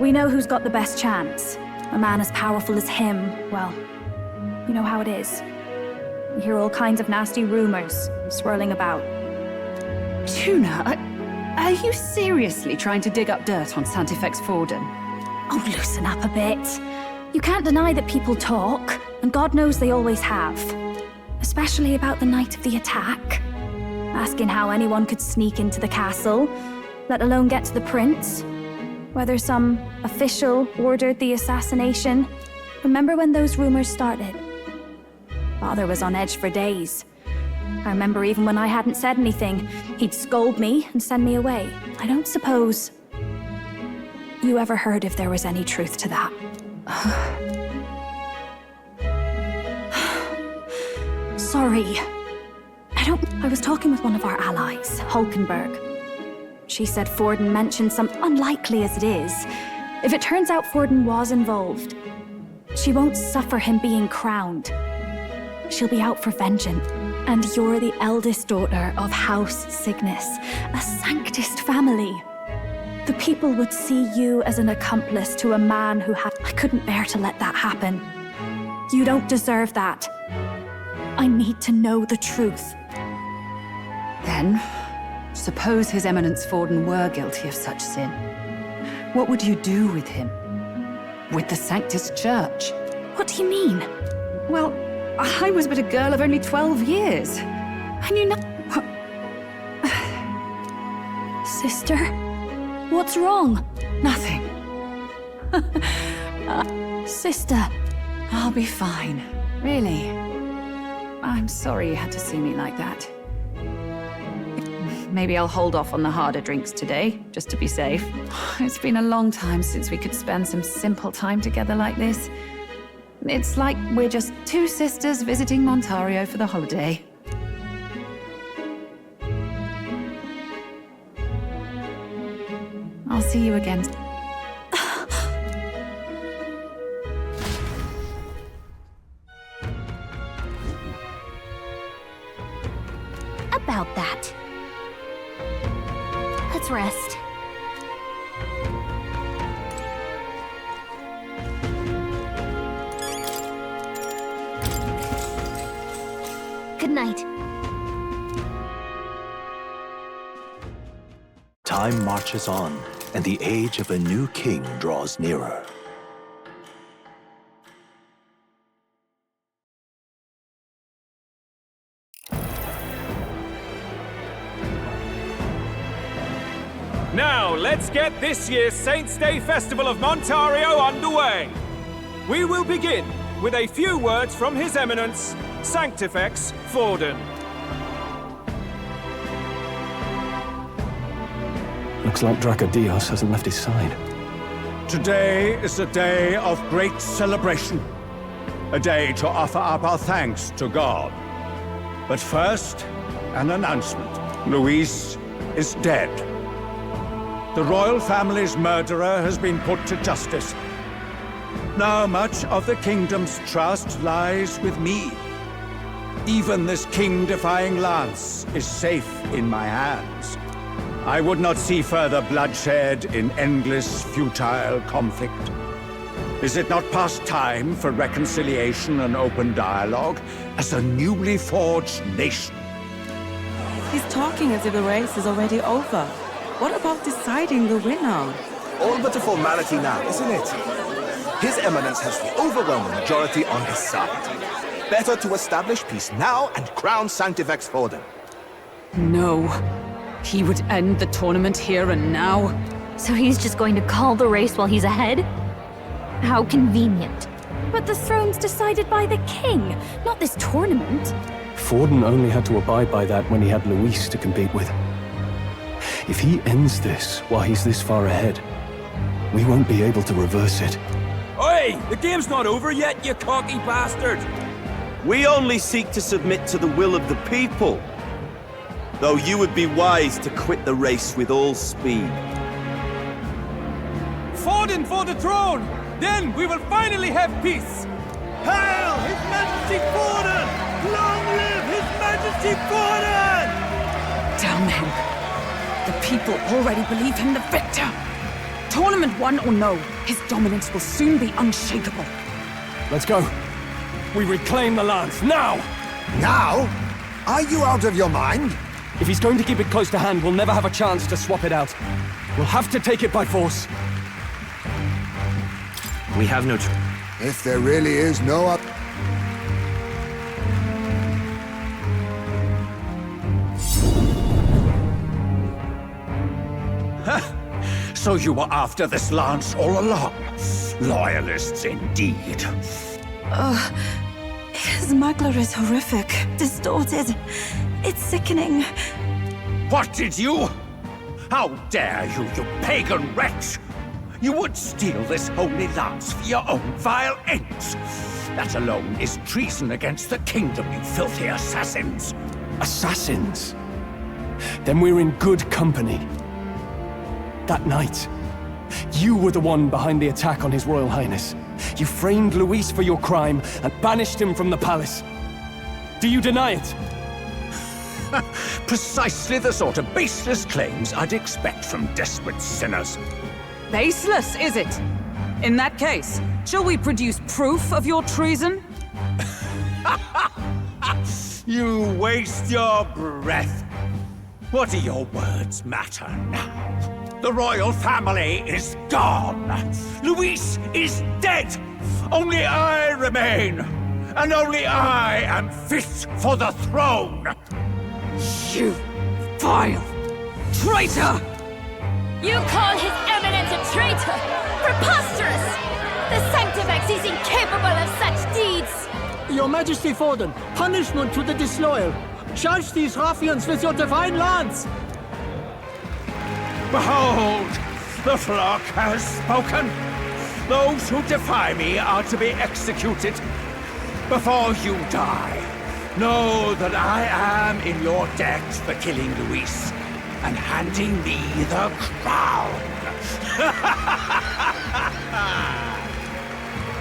we know who's got the best chance. A man as powerful as him, well, You know how it is. You hear all kinds of nasty rumors swirling about. Tuna, are you seriously trying to dig up dirt on Santifex Forden? Oh, loosen up a bit. You can't deny that people talk, and God knows they always have. Especially about the night of the attack. Asking how anyone could sneak into the castle, let alone get to the prince. Whether some official ordered the assassination. Remember when those rumors started? Father was on edge for days. I remember even when I hadn't said anything, he'd scold me and send me away. I don't suppose you ever heard if there was any truth to that. Sorry. I was talking with one of our allies, Hulkenberg. She said Forden mentioned some, unlikely as it is. If it turns out Forden was involved, she won't suffer him being crowned. She'll be out for vengeance. And you're the eldest daughter of House Cygnus, a Sanctist family. The people would see you as an accomplice to a man who had... I couldn't bear to let that happen. You don't deserve that. I need to know the truth. Then, suppose His Eminence Forden were guilty of such sin. What would you do with him? With the Sanctus Church? What do you mean? Well, I was but a girl of only 12 years. I knew not... Sister? What's wrong? Nothing. Sister. I'll be fine. Really. I'm sorry you had to see me like that. Maybe I'll hold off on the harder drinks today, just to be safe. It's been a long time since we could spend some simple time together like this. It's like we're just two sisters visiting Montario for the holiday. I'll see you again. About that. Let's rest. Good night. Time marches on, and the age of a new king draws nearer. Now, let's get this year's Saints' Day Festival of Montario underway. We will begin with a few words from His Eminence, Sanctifex Forden. Looks like Dracodios hasn't left his side. Today is a day of great celebration. A day to offer up our thanks to God. But first, an announcement. Luis is dead. The royal family's murderer has been put to justice. Now much of the kingdom's trust lies with me. Even this king-defying lance is safe in my hands. I would not see further bloodshed in endless, futile conflict. Is it not past time for reconciliation and open dialogue as a newly forged nation? He's talking as if the race is already over. What about deciding the winner? All but a formality now, isn't it? His Eminence has the overwhelming majority on his side. Better to establish peace now and crown Sanctifex Forden. No. He would end the tournament here and now. So he's just going to call the race while he's ahead? How convenient. But the throne's decided by the king, not this tournament. Forden only had to abide by that when he had Luis to compete with. If he ends this while he's this far ahead, we won't be able to reverse it. Oi! The game's not over yet, you cocky bastard! We only seek to submit to the will of the people. Though you would be wise to quit the race with all speed. Forden for the throne! Then we will finally have peace! Hail His Majesty Forden! Long live His Majesty Forden! Damn him. The people already believe him the victor. Tournament won or no, his dominance will soon be unshakable. Let's go. We reclaim the lance, now! Now? Are you out of your mind? If he's going to keep it close to hand, we'll never have a chance to swap it out. We'll have to take it by force. We have no If there really is no other... So you were after this lance all along? Loyalists indeed. His magler is horrific, distorted. It's sickening. What did you? How dare you, you pagan wretch! You would steal this holy lance for your own vile ends. That alone is treason against the kingdom, you filthy assassins. Assassins? Then we're in good company. That night, you were the one behind the attack on His Royal Highness. You framed Luis for your crime and banished him from the palace. Do you deny it? Precisely the sort of baseless claims I'd expect from desperate sinners. Baseless, is it? In that case, shall we produce proof of your treason? You waste your breath. What do your words matter now? The royal family is gone. Luis is dead. Only I remain. And only I am fit for the throne. You vile traitor! You call His Eminence a traitor? Preposterous! The Sanctivex is incapable of such deeds! Your Majesty Forden, punishment to the disloyal. Charge these ruffians with your divine lance! Behold, the flock has spoken. Those who defy me are to be executed. Before you die, know that I am in your debt for killing Luis and handing me the crown.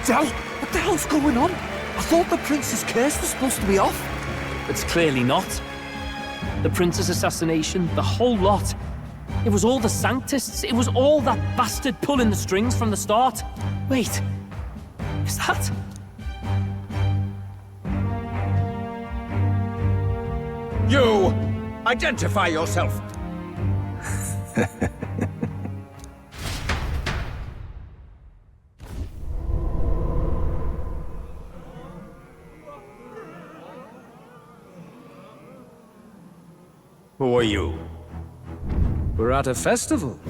Del, what the hell's going on? I thought the prince's curse was supposed to be off. It's clearly not. The prince's assassination, the whole lot. It was all the Sanctists. It was all that bastard pulling the strings from the start. Wait, is that... You! Identify yourself! Who are you? We're at a festival.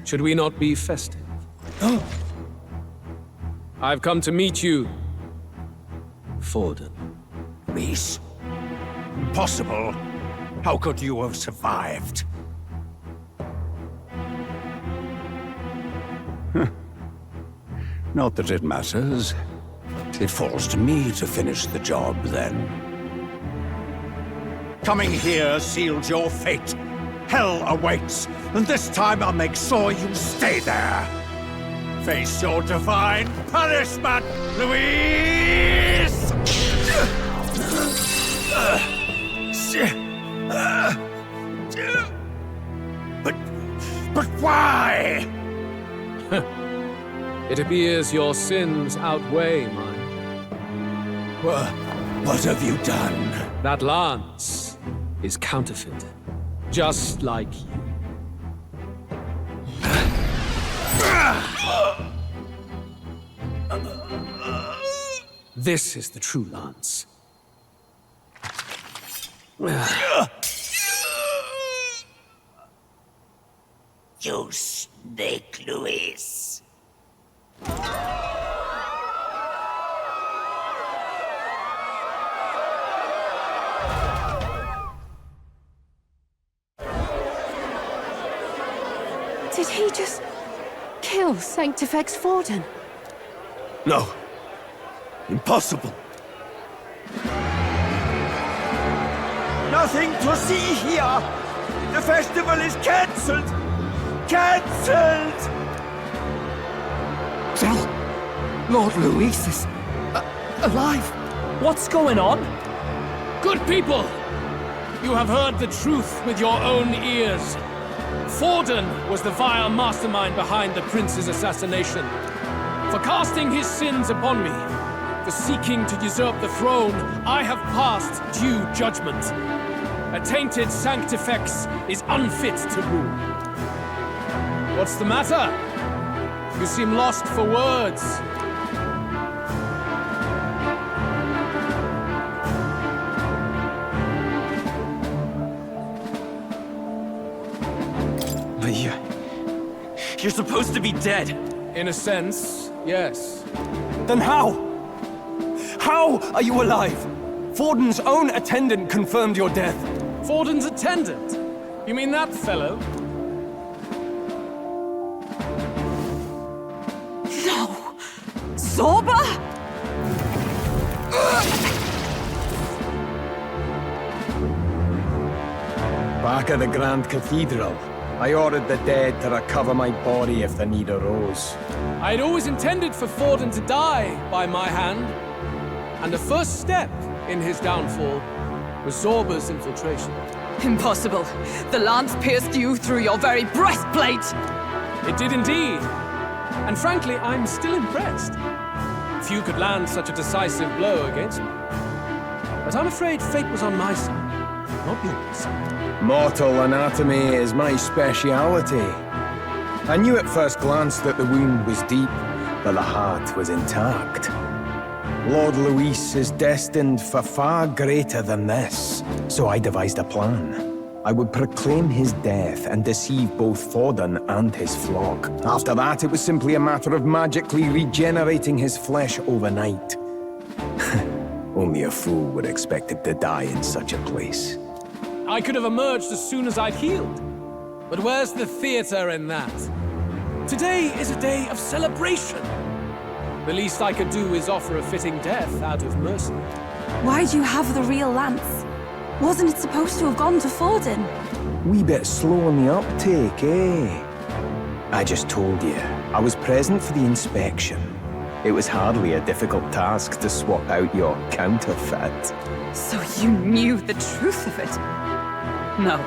Should we not be festive? I've come to meet you, Forden. Luis? Impossible. How could you have survived? Not that it matters. It falls to me to finish the job, then. Coming here sealed your fate. Hell awaits, and this time I'll make sure you stay there. Face your divine punishment, Luis! But why? It appears your sins outweigh mine. What have you done? That lance is counterfeit, just like you. This is the true lance. You snake, Luis. Did he just kill Sanctifex Forden? No. Impossible. Nothing to see here! The festival is cancelled! Cancelled! Del, Lord Luis is alive. What's going on? Good people! You have heard the truth with your own ears. Forden was the vile mastermind behind the prince's assassination. For casting his sins upon me, For seeking to usurp the throne, I have passed due judgment. A tainted Sanctifex is unfit to rule. What's the matter? You seem lost for words. But you're supposed to be dead. In a sense, yes. Then how? How are you alive? Forden's own attendant confirmed your death. Forden's attendant? You mean that fellow? No! Zorba? Back at the Grand Cathedral, I ordered the dead to recover my body if the need arose. I had always intended for Forden to die by my hand, and the first step in his downfall was Zorba's infiltration. Impossible. The lance pierced you through your very breastplate! It did indeed. And frankly, I'm still impressed. Few could land such a decisive blow against me. But I'm afraid fate was on my side, not yours. Mortal anatomy is my speciality. I knew at first glance that the wound was deep, but the heart was intact. Lord Luis is destined for far greater than this, so I devised a plan. I would proclaim his death and deceive both Forden and his flock. After that, it was simply a matter of magically regenerating his flesh overnight. Only a fool would expect him to die in such a place. I could have emerged as soon as I'd healed. But where's the theater in that? Today is a day of celebration. The least I could do is offer a fitting death out of mercy. Why do you have the real lance? Wasn't it supposed to have gone to Forden? Wee bit slow on the uptake, eh? I just told you, I was present for the inspection. It was hardly a difficult task to swap out your counterfeit. So you knew the truth of it? No.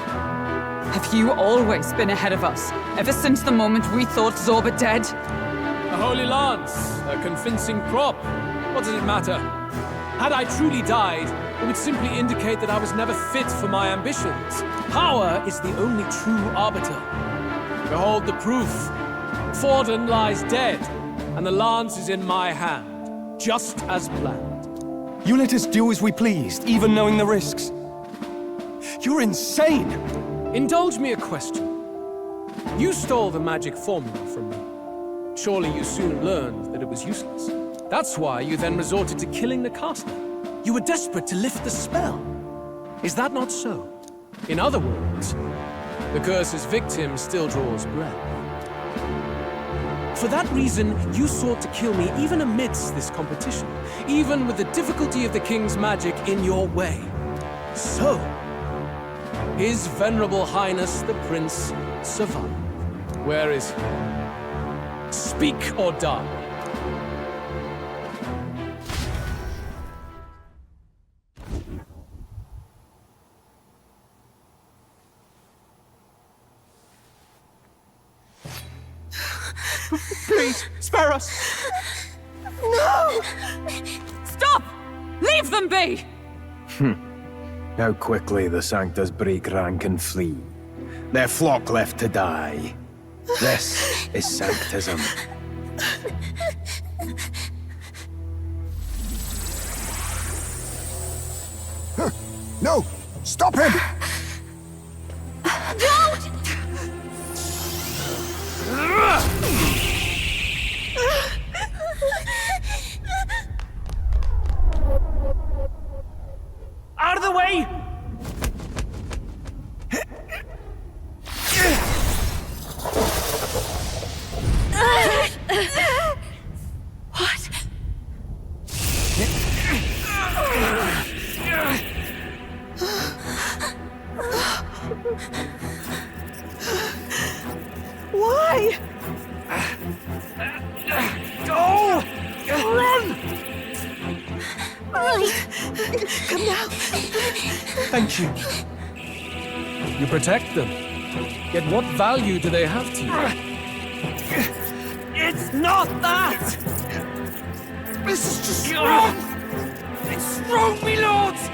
Have you always been ahead of us, ever since the moment we thought Zorba dead? A holy lance, a convincing prop. What does it matter? Had I truly died, it would simply indicate that I was never fit for my ambitions. Power is the only true arbiter. Behold the proof. Forden lies dead, and the lance is in my hand, just as planned. You let us do as we pleased, even knowing the risks. You're insane! Indulge me a question. You stole the magic formula from me. Surely you soon learned that it was useless. That's why you then resorted to killing the caster. You were desperate to lift the spell. Is that not so? In other words, the curse's victim still draws breath. For that reason, you sought to kill me even amidst this competition, even with the difficulty of the king's magic in your way. So, His Venerable Highness the Prince survived. Where is he? Speak or die. Please, spare us! No! Stop! Leave them be! How quickly the Sanctus break rank and flee. Their flock left to die. This is Sanctism. No! Stop him! Don't! Out of the way! What? Why? Go! Run! Come now. Thank you. You protect them. Yet what value do they have to you? It's not that! This is just wrong! wrong, me lords!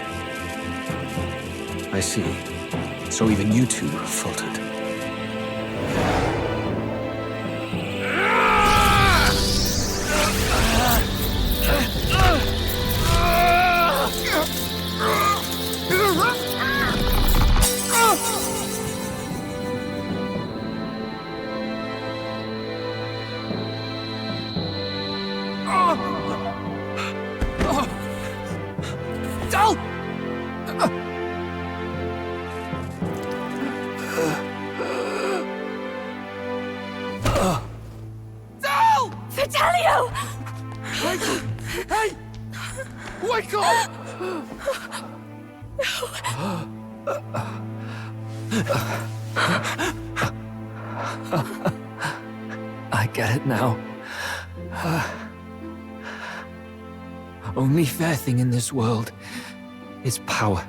I see. So even you two faltered. Del! Del! Fidelio! Hey! Wake up! I get it now. Only fair thing in this world is power.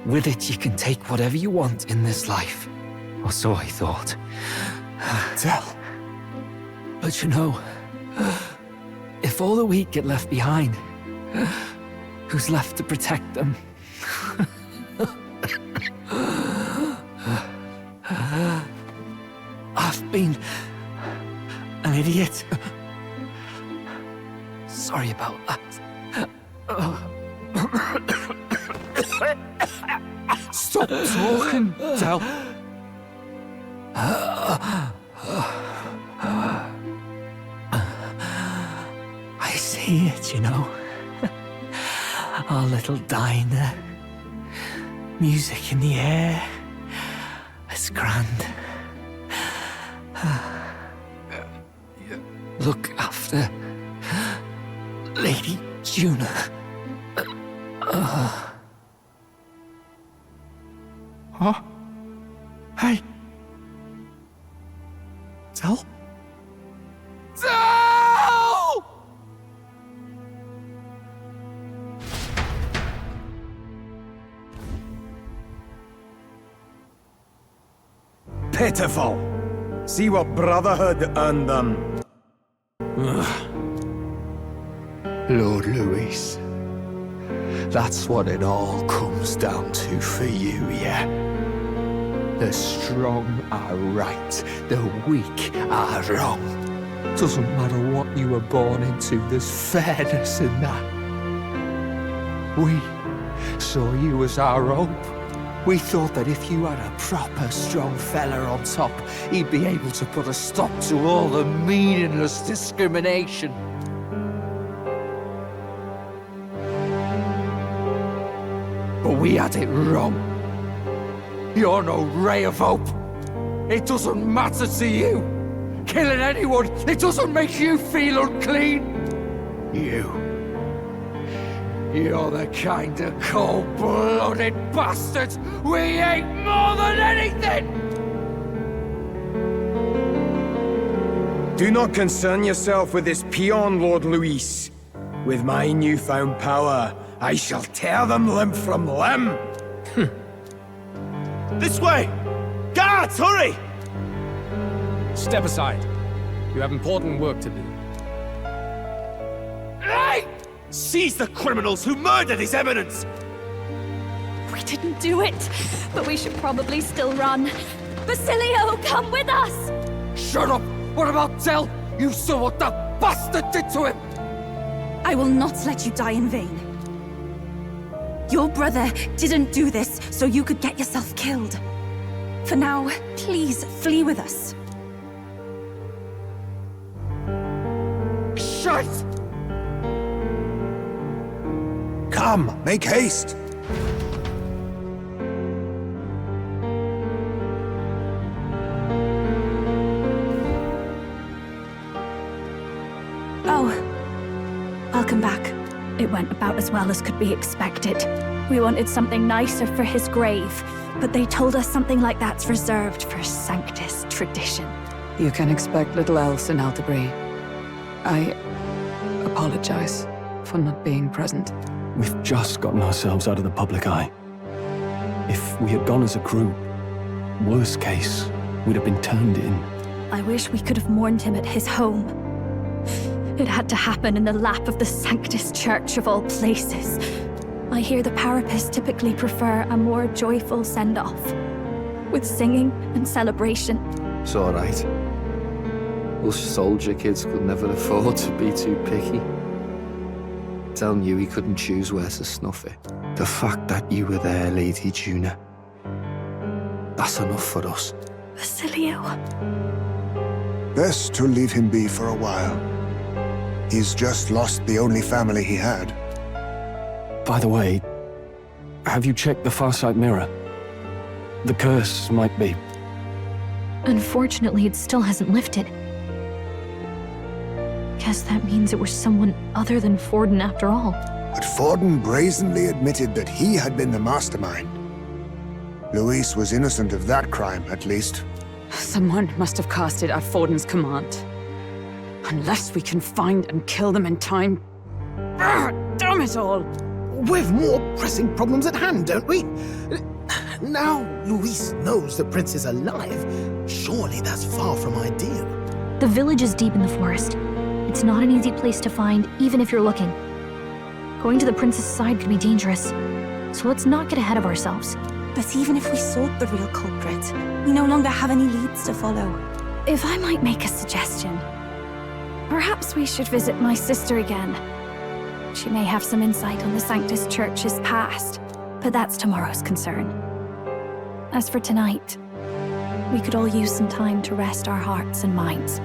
With it, you can take whatever you want in this life. Or so I thought. Del. But you know, if all the weak get left behind, who's left to protect them? I've been an idiot. Sorry about that. Stop talking, Del. I see it, you know. Our little diner. Music in the air. It's grand. Look after Lady Juna. Huh? Hey. Del? Del! Pitiful. See what Brotherhood earned them. Lord Louis, that's what it all comes down to for you, yeah? The strong are right, the weak are wrong. Doesn't matter what you were born into, there's fairness in that. We saw you as our hope. We thought that if you had a proper strong fella on top, he'd be able to put a stop to all the meaningless discrimination. But we had it wrong. You're no ray of hope. It doesn't matter to you. Killing anyone, it doesn't make you feel unclean. You're the kind of cold-blooded bastards we hate more than anything! Do not concern yourself with this peon, Lord Louis. With my newfound power, I shall tear them limb from limb. This way! Guards, hurry! Step aside. You have important work to do. Hey! Seize the criminals who murdered His Eminence! We didn't do it, but we should probably still run. Basilio, come with us! Shut up! What about Del? You saw what that bastard did to him! I will not let you die in vain. Your brother didn't do this so you could get yourself killed. For now, please flee with us. Shite! Come, make haste. Oh, I'll come back. It went about as well as could be expected. We wanted something nicer for his grave, but they told us something like that's reserved for Sanctus tradition. You can expect little else in Altabri. I apologize for not being present. We've just gotten ourselves out of the public eye. If we had gone as a group, worst case, we'd have been turned in. I wish we could have mourned him at his home. It had to happen in the lap of the Sanctus Church of all places. I hear the Parapists typically prefer a more joyful send-off, with singing and celebration. It's alright. Us soldier kids could never afford to be too picky. Telling you he couldn't choose where to snuff it. The fact that you were there, Lady Juna, that's enough for us. Basilio. Best to leave him be for a while. He's just lost the only family he had. By the way, have you checked the Farsight mirror? The curse might be... Unfortunately, it still hasn't lifted. Guess that means it was someone other than Forden after all. But Forden brazenly admitted that he had been the mastermind. Luis was innocent of that crime, at least. Someone must have cast it at Forden's command. Unless we can find and kill them in time... Damn it all! We've more pressing problems at hand, don't we? Now Luis knows the prince is alive. Surely that's far from ideal. The village is deep in the forest. It's not an easy place to find, even if you're looking. Going to the prince's side could be dangerous, so let's not get ahead of ourselves. But even if we sought the real culprit, we no longer have any leads to follow. If I might make a suggestion, perhaps we should visit my sister again. She may have some insight on the Sanctus Church's past, but that's tomorrow's concern. As for tonight, we could all use some time to rest our hearts and minds.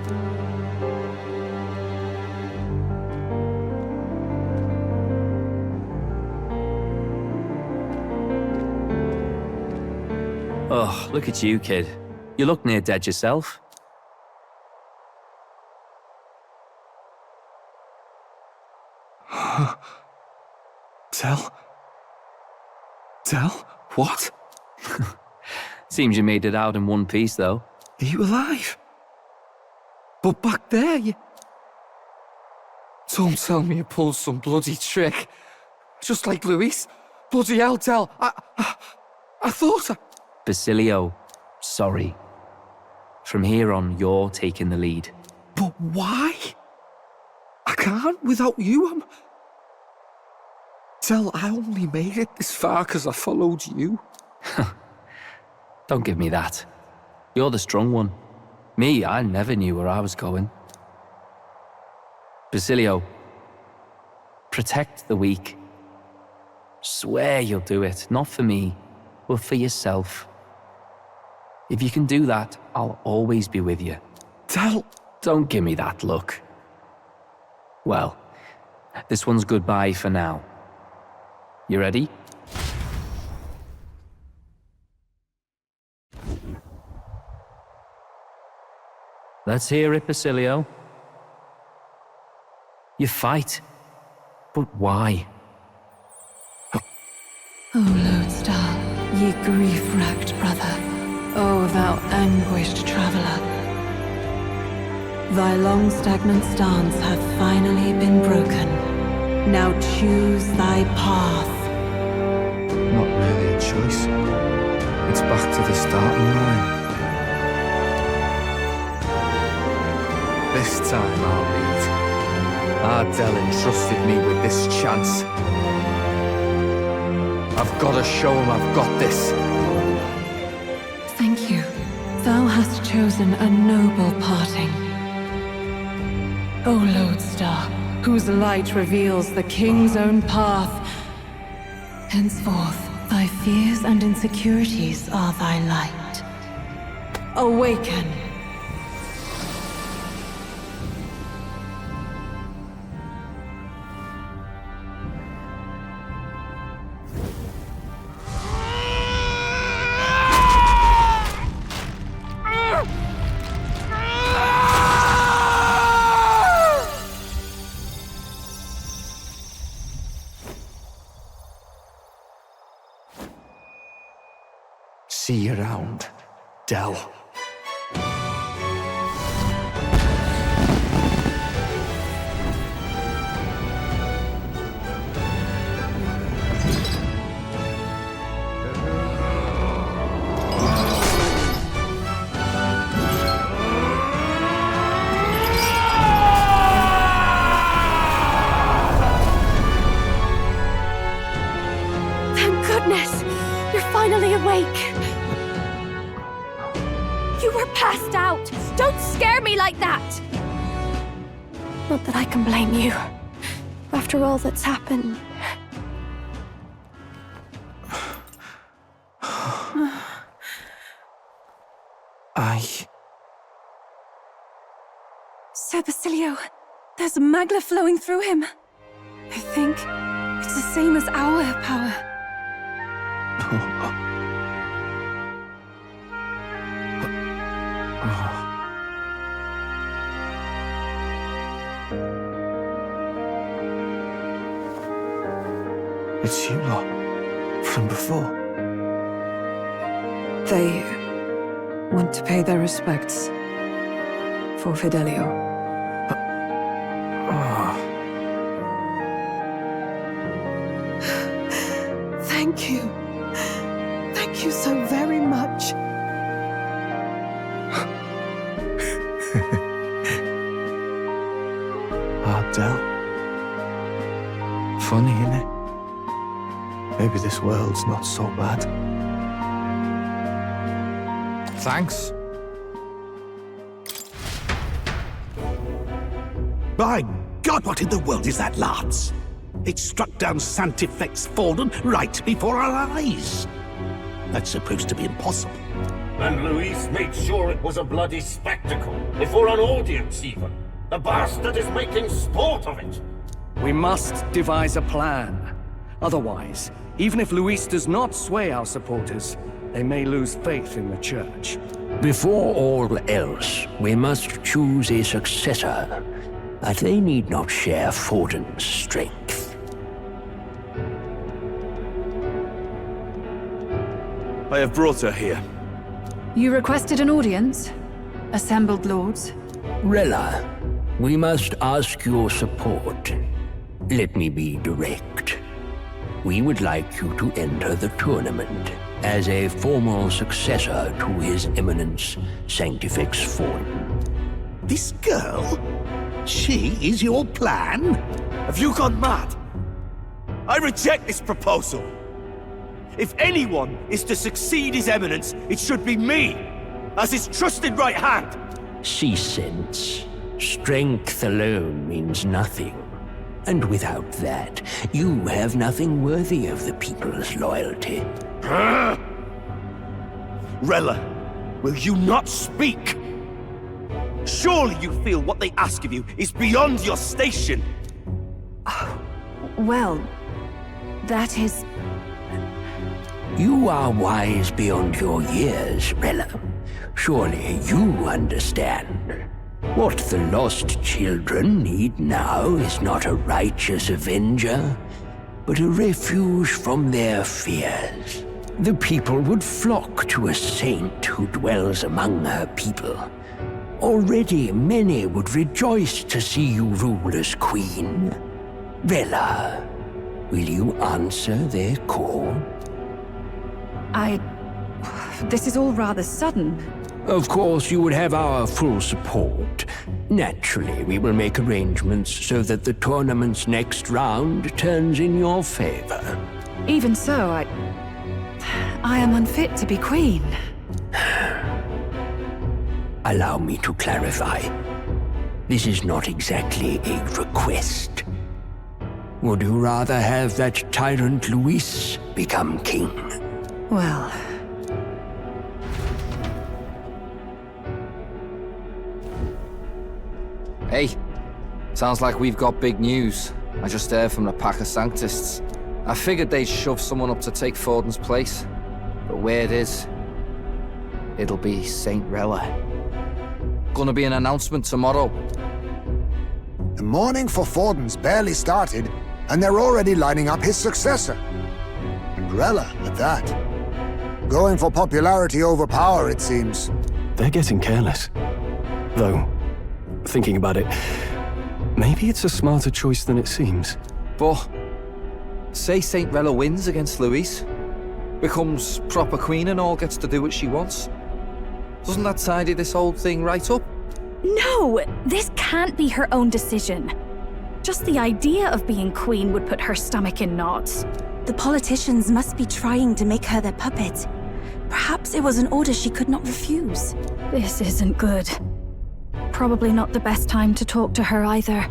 Oh, look at you, kid. You look near dead yourself. Tell? What? Seems you made it out in one piece, though. Are you alive? But back there, you... Don't tell me you pulled some bloody trick. Just like Luis. Bloody hell, Tell. I thought I... Basilio, sorry. From here on, you're taking the lead. But why? I can't without you. Tell, I only made it this far because I followed you. Don't give me that. You're the strong one. Me, I never knew where I was going. Basilio, protect the weak. Swear you'll do it, not for me, but for yourself. If you can do that, I'll always be with you. Tell... Don't give me that look. Well, this one's goodbye for now. You ready? Let's hear it, Basilio. You fight. But why? O Lodestar, ye grief-racked brother, O thou anguished traveler. Thy long stagnant stance hath finally been broken. Now choose thy path. Not really a choice. It's back to the starting line. This time I'll lead. Ardell entrusted me with this chance. I've got to show him I've got this. Thank you. Thou hast chosen a noble parting. O Lodestar, whose light reveals the king's own path. Henceforth, thy fears and insecurities are thy light. Awaken. See you around, Dell. awake. You were passed out. Don't scare me like that. Not that I can blame you. After all that's happened. Sir Basilio, there's magla flowing through him. I think it's the same as our power. It's you lot. From before. They want to pay their respects for Fidelio. Thank you. Thank you so very much. Ardell. Funny, innit? Maybe this world's not so bad. Thanks. By God, what in the world is that lance? It struck down Sanctifex Forden right before our eyes. That's supposed to be impossible. And Luis made sure it was a bloody spectacle, before an audience even. The bastard is making sport of it. We must devise a plan. Otherwise, even if Luis does not sway our supporters, they may lose faith in the church. Before all else, we must choose a successor. But they need not share Forden's strength. I have brought her here. You requested an audience? Assembled lords? Rella, we must ask your support. Let me be direct. We would like you to enter the tournament as a formal successor to His Eminence Sanctifex Forden. This girl? She is your plan? Have you gone mad? I reject this proposal. If anyone is to succeed His Eminence, it should be me, as his trusted right hand. Cease sense. Strength alone means nothing. And without that, you have nothing worthy of the people's loyalty. Rella, will you not speak? Surely you feel what they ask of you is beyond your station. Well, that is... You are wise beyond your years, Rella. Surely you understand. What the lost children need now is not a righteous avenger, but a refuge from their fears. The people would flock to a saint who dwells among her people. Already many would rejoice to see you rule as queen. Rella, will you answer their call? This is all rather sudden. Of course, you would have our full support. Naturally, we will make arrangements so that the tournament's next round turns in your favor. Even so, I am unfit to be queen. Allow me to clarify. This is not exactly a request. Would you rather have that tyrant Luis become king? Well... Hey, sounds like we've got big news. I just heard from the pack of Sanctists. I figured they'd shove someone up to take Forden's place. But where it is, it'll be Saint Rella. Gonna be an announcement tomorrow. The mourning for Forden's barely started, and they're already lining up his successor. And Rella, at that. Going for popularity over power, it seems. They're getting careless. Though, thinking about it, maybe it's a smarter choice than it seems. But, say Saint Rella wins against Luis, becomes proper queen and all gets to do what she wants. Doesn't that tidy this whole thing right up? No! This can't be her own decision. Just the idea of being queen would put her stomach in knots. The politicians must be trying to make her their puppet. Perhaps it was an order she could not refuse. This isn't good. Probably not the best time to talk to her either.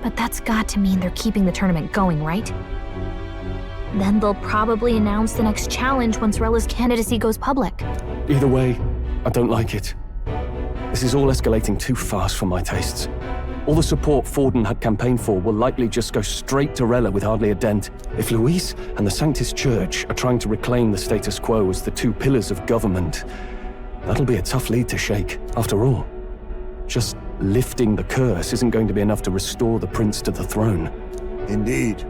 But that's got to mean they're keeping the tournament going, right? Then they'll probably announce the next challenge once Rella's candidacy goes public. Either way, I don't like it. This is all escalating too fast for my tastes. All the support Forden had campaigned for will likely just go straight to Rella with hardly a dent. If Luis and the Sanctus Church are trying to reclaim the status quo as the two pillars of government, that'll be a tough lead to shake. After all, just lifting the curse isn't going to be enough to restore the prince to the throne. Indeed.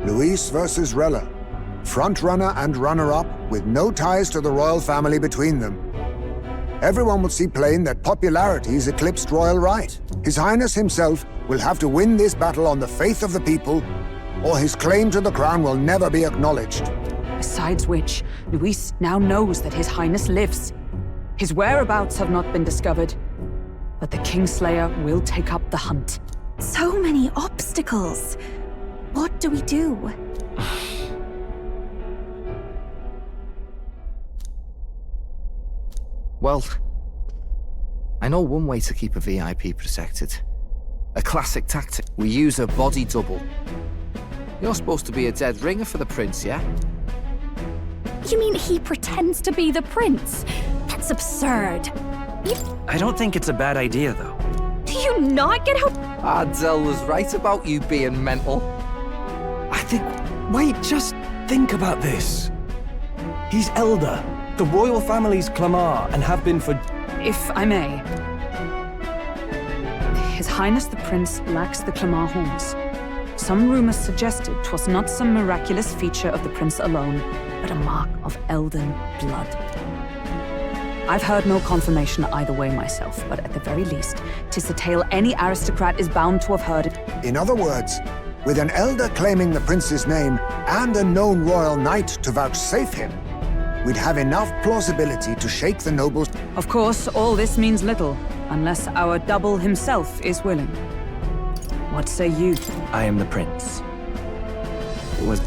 Luis versus Rella. Frontrunner and runner-up with no ties to the royal family between them. Everyone will see plain that popularity's eclipsed royal right. His Highness himself will have to win this battle on the faith of the people, or his claim to the crown will never be acknowledged. Besides which, Luis now knows that His Highness lives. His whereabouts have not been discovered, but the Kingslayer will take up the hunt. So many obstacles. What do we do? Well, I know one way to keep a VIP protected. A classic tactic. We use a body double. You're supposed to be a dead ringer for the prince, yeah? You mean he pretends to be the prince? That's absurd. I don't think it's a bad idea, though. Do you not get how— Adzel was right about you being mental. Wait, just think about this. He's elder. The royal family's Clamar, and have been for— If I may. His Highness the Prince lacks the Clamar horns. Some rumors suggested 'twas not some miraculous feature of the prince alone, but a mark of elden blood. I've heard no confirmation either way myself, but at the very least, 'tis a tale any aristocrat is bound to have heard it. In other words, with an elder claiming the prince's name and a known royal knight to vouchsafe him, we'd have enough plausibility to shake the nobles. Of course, all this means little, unless our double himself is willing. What say you? I am the prince. It was...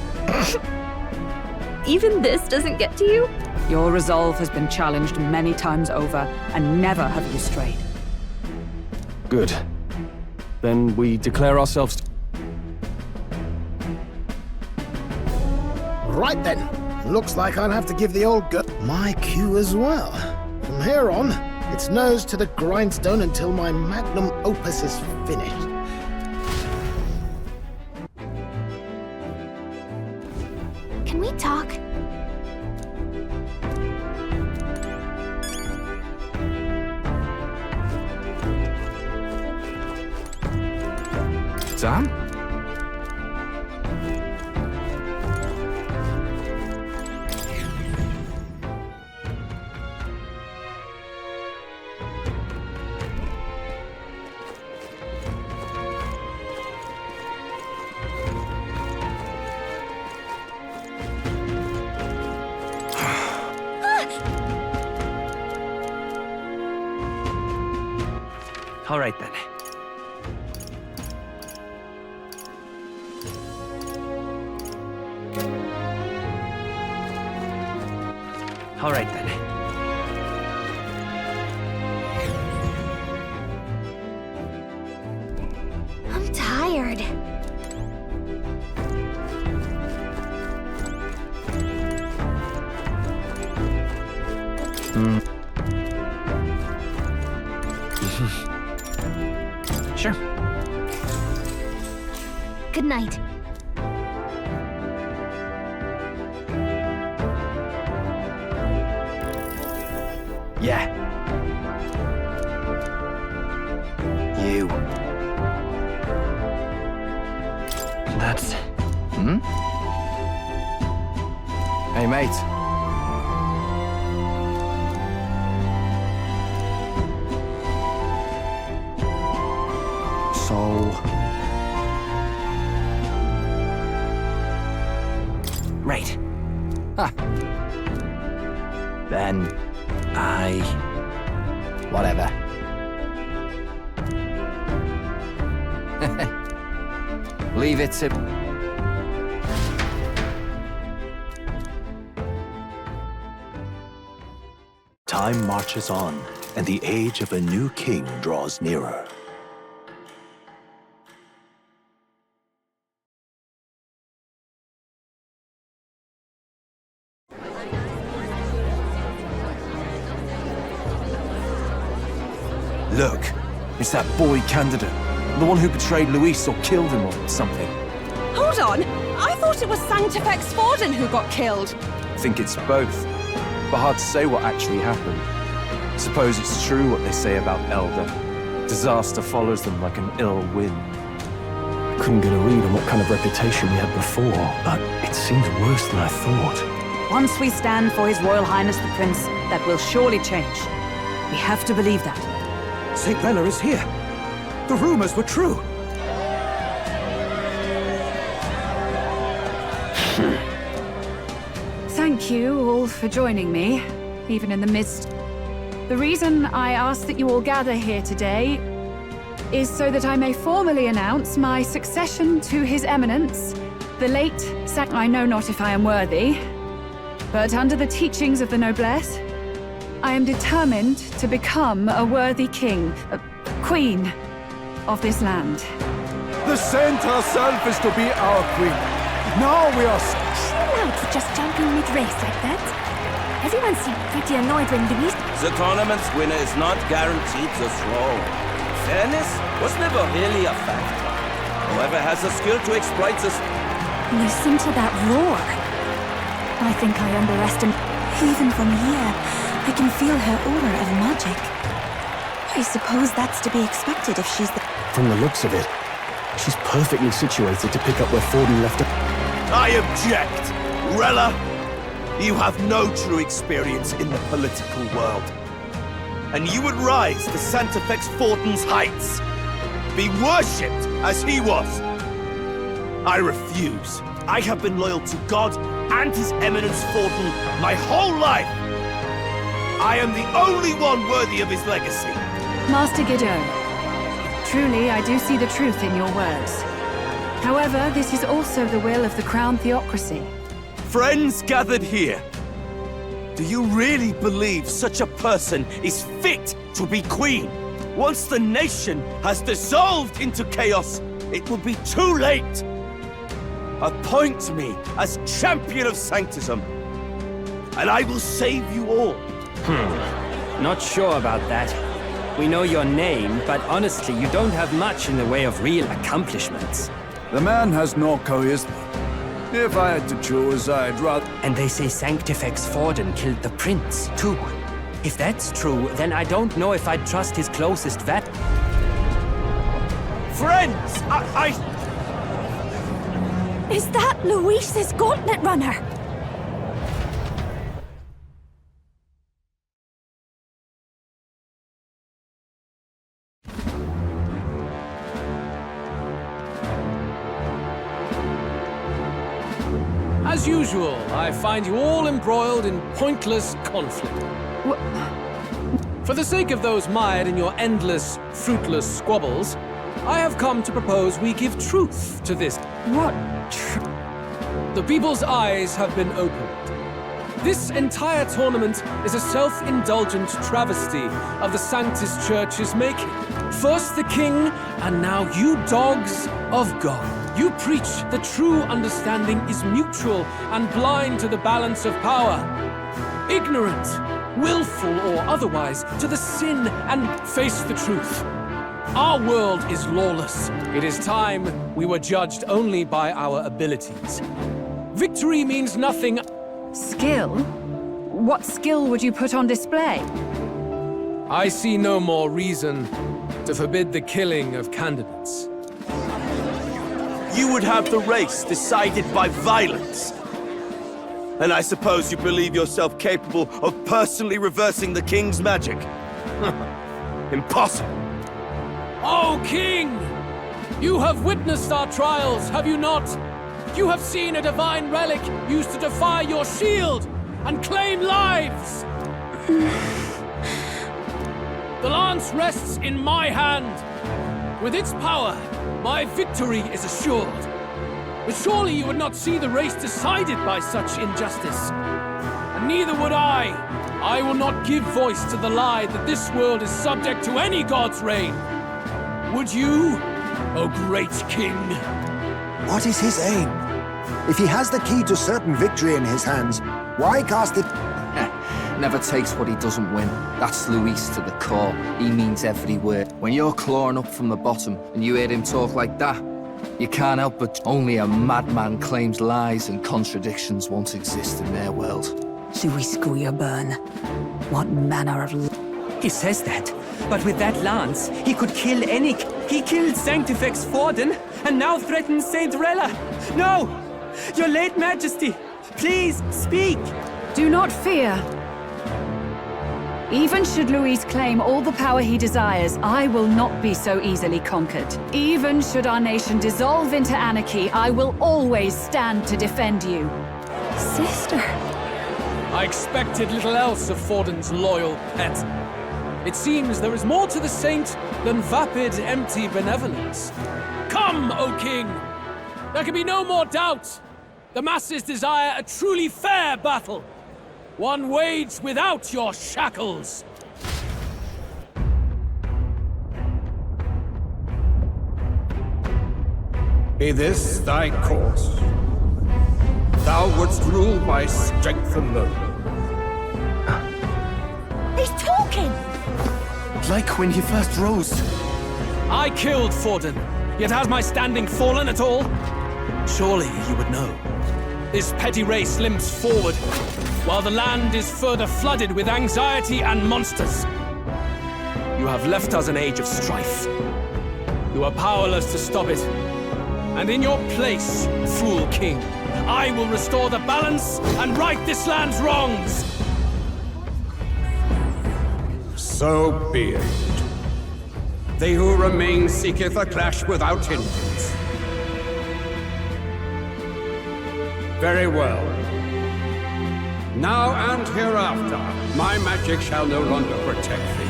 Even this doesn't get to you? Your resolve has been challenged many times over, and never have you strayed. Good. Then we declare ourselves... Right then. Looks like I'll have to give the old girl my cue as well. From here on, it's nose to the grindstone until my magnum opus is finished. Can we talk? Dan? All right, then. All right, then. I'm tired. Sure. Good night. Yeah. You. That's... Hey, mate. Right. Ha. Then whatever. Leave it to... time marches on, and the age of a new king draws nearer. Look, it's that boy candidate. The one who betrayed Luis or killed him or something. Hold on! I thought it was Sanctifex Forden who got killed! I think it's both, but hard to say what actually happened. Suppose it's true what they say about Elder. Disaster follows them like an ill wind. Couldn't get a read on what kind of reputation we had before, but it seems worse than I thought. Once we stand for His Royal Highness the Prince, that will surely change. We have to believe that. St. Rella is here. The rumors were true. Thank you all for joining me, even in the midst. The reason I ask that you all gather here today is so that I may formally announce my succession to His Eminence, the late Sanctum. I know not if I am worthy, but under the teachings of the noblesse, I am determined to become a worthy king, a queen of this land. The saint herself is to be our queen. Now we are... Chill out for just jumping mid-race like that. Everyone seemed pretty annoyed when Luis... The tournament's winner is not guaranteed the throne. Fairness was never really a factor. Whoever has the skill to exploit this... Listen to that roar. I think I underestimate... Even from here, I can feel her aura of magic. I suppose that's to be expected if she's the... From the looks of it, she's perfectly situated to pick up where Forden left her. I object! Rella, you have no true experience in the political world. And you would rise to Sanctifex Forden's heights. Be worshipped as he was. I refuse. I have been loyal to God and His Eminence Forden my whole life. I am the only one worthy of his legacy. Master Guido, truly I do see the truth in your words. However, this is also the will of the Crown Theocracy. Friends gathered here, do you really believe such a person is fit to be queen? Once the nation has dissolved into chaos, it will be too late. Appoint me as champion of Sanctism, and I will save you all. Not sure about that. We know your name, but honestly, you don't have much in the way of real accomplishments. The man has no charisma. If I had to choose, I'd rather... And they say Sanctifex Forden killed the prince, too. If that's true, then I don't know if I'd trust his closest vet. Friends, Is that Luis's gauntlet runner? As usual, I find you all embroiled in pointless conflict. For the sake of those mired in your endless, fruitless squabbles, I have come to propose we give truth to this. What? The people's eyes have been opened. This entire tournament is a self-indulgent travesty of the Sanctus Church's making. First the king, and now you dogs of God. You preach the true understanding is mutual and blind to the balance of power. Ignorant, willful or otherwise, to the sin and face the truth. Our world is lawless. It is time we were judged only by our abilities. Victory means nothing. Skill? What skill would you put on display? I see no more reason to forbid the killing of candidates. You would have the race decided by violence. And I suppose you believe yourself capable of personally reversing the king's magic? Impossible. Oh, King! You have witnessed our trials, have you not? You have seen a divine relic used to defy your shield and claim lives! The lance rests in my hand. With its power, my victory is assured. But surely you would not see the race decided by such injustice. And neither would I. I will not give voice to the lie that this world is subject to any god's reign. Would you, O great king? What is his aim? If he has the key to certain victory in his hands, why cast it? Never takes what he doesn't win. That's Luis to the core. He means every word. When you're clawing up from the bottom and you hear him talk like that, you can't help but only a madman claims lies and contradictions won't exist in their world. Luis Guyaburn, what manner of... He says that, but with that lance, he could kill any... He killed Sanctifex Forden, and now threatens Saint Rella. No! Your late majesty, please, speak! Do not fear. Even should Luis claim all the power he desires, I will not be so easily conquered. Even should our nation dissolve into anarchy, I will always stand to defend you. Sister. I expected little else of Forden's loyal pet. It seems there is more to the saint than vapid, empty benevolence. Come, O king! There can be no more doubt. The masses desire a truly fair battle. One waged without your shackles. Be this thy course. Thou wouldst rule by strength alone. He's talking! Like when he first rose. I killed Forden, yet has my standing fallen at all? Surely you would know. This petty race limps forward, while the land is further flooded with anxiety and monsters. You have left us an age of strife. You are powerless to stop it. And in your place, fool king, I will restore the balance and right this land's wrongs! So be it. They who remain seeketh a clash without hindrance. Very well. Now and hereafter, my magic shall no longer protect thee.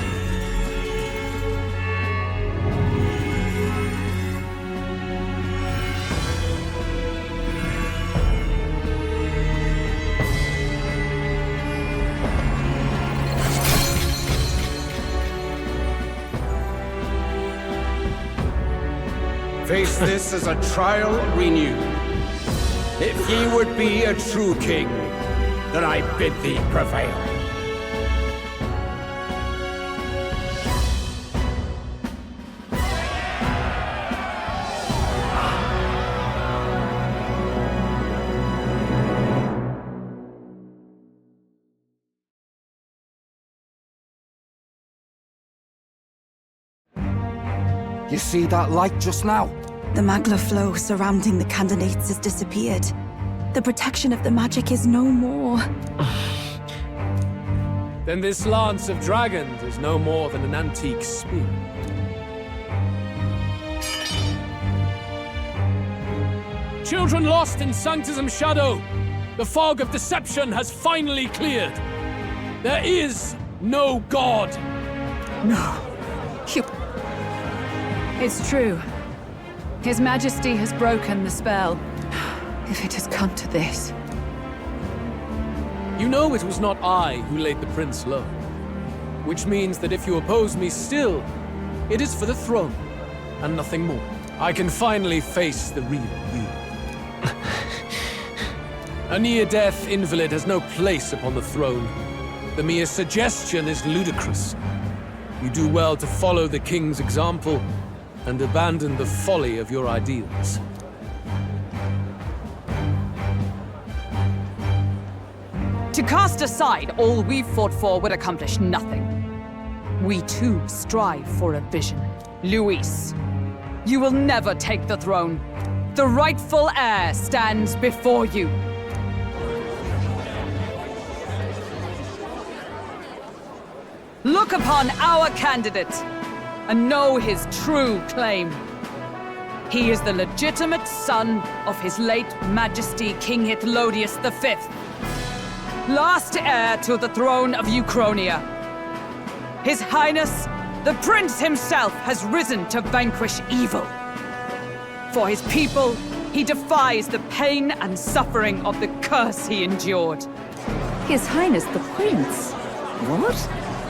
Face this as a trial renewed. If ye would be a true king, then I bid thee prevail. You see that light just now? The magla flow surrounding the candidates has disappeared. The protection of the magic is no more. Then this lance of dragons is no more than an antique spear. Children lost in Sanctum's shadow, the fog of deception has finally cleared. There is no God. No. It's true. His Majesty has broken the spell. If it has come to this. You know it was not I who laid the prince low. Which means that if you oppose me still, it is for the throne, and nothing more. I can finally face the real you. A near-death invalid has no place upon the throne. The mere suggestion is ludicrous. You do well to follow the king's example, and abandon the folly of your ideals. To cast aside all we've fought for would accomplish nothing. We too strive for a vision. Luis, you will never take the throne. The rightful heir stands before you. Look upon our candidate and know his true claim. He is the legitimate son of his late Majesty King Hithlodius V, last heir to the throne of Uchronia. His Highness, the Prince himself, has risen to vanquish evil. For his people, he defies the pain and suffering of the curse he endured. His Highness the Prince? What?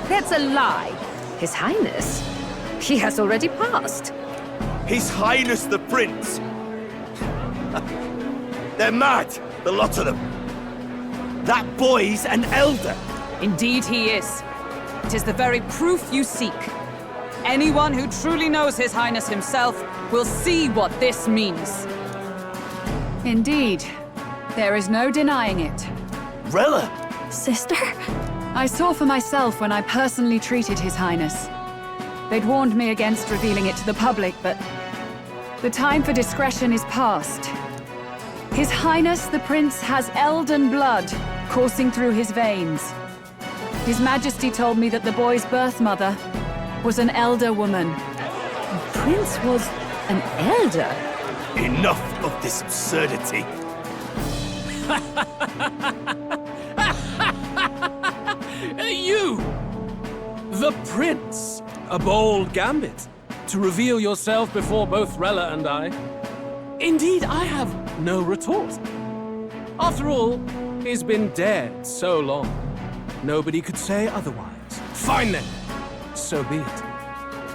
That's a lie. His Highness? He has already passed. His Highness the Prince! They're mad, the lot of them. That boy's an elder. Indeed he is. It is the very proof you seek. Anyone who truly knows His Highness himself will see what this means. Indeed. There is no denying it. Rella! Sister? I saw for myself when I personally treated His Highness. They'd warned me against revealing it to the public, but the time for discretion is past. His Highness the Prince has elden blood coursing through his veins. His Majesty told me that the boy's birth mother was an elder woman. The Prince was an elder? Enough of this absurdity. You! The Prince! A bold gambit. To reveal yourself before both Rella and I. Indeed, I have no retort. After all, he's been dead so long. Nobody could say otherwise. Fine then. So be it.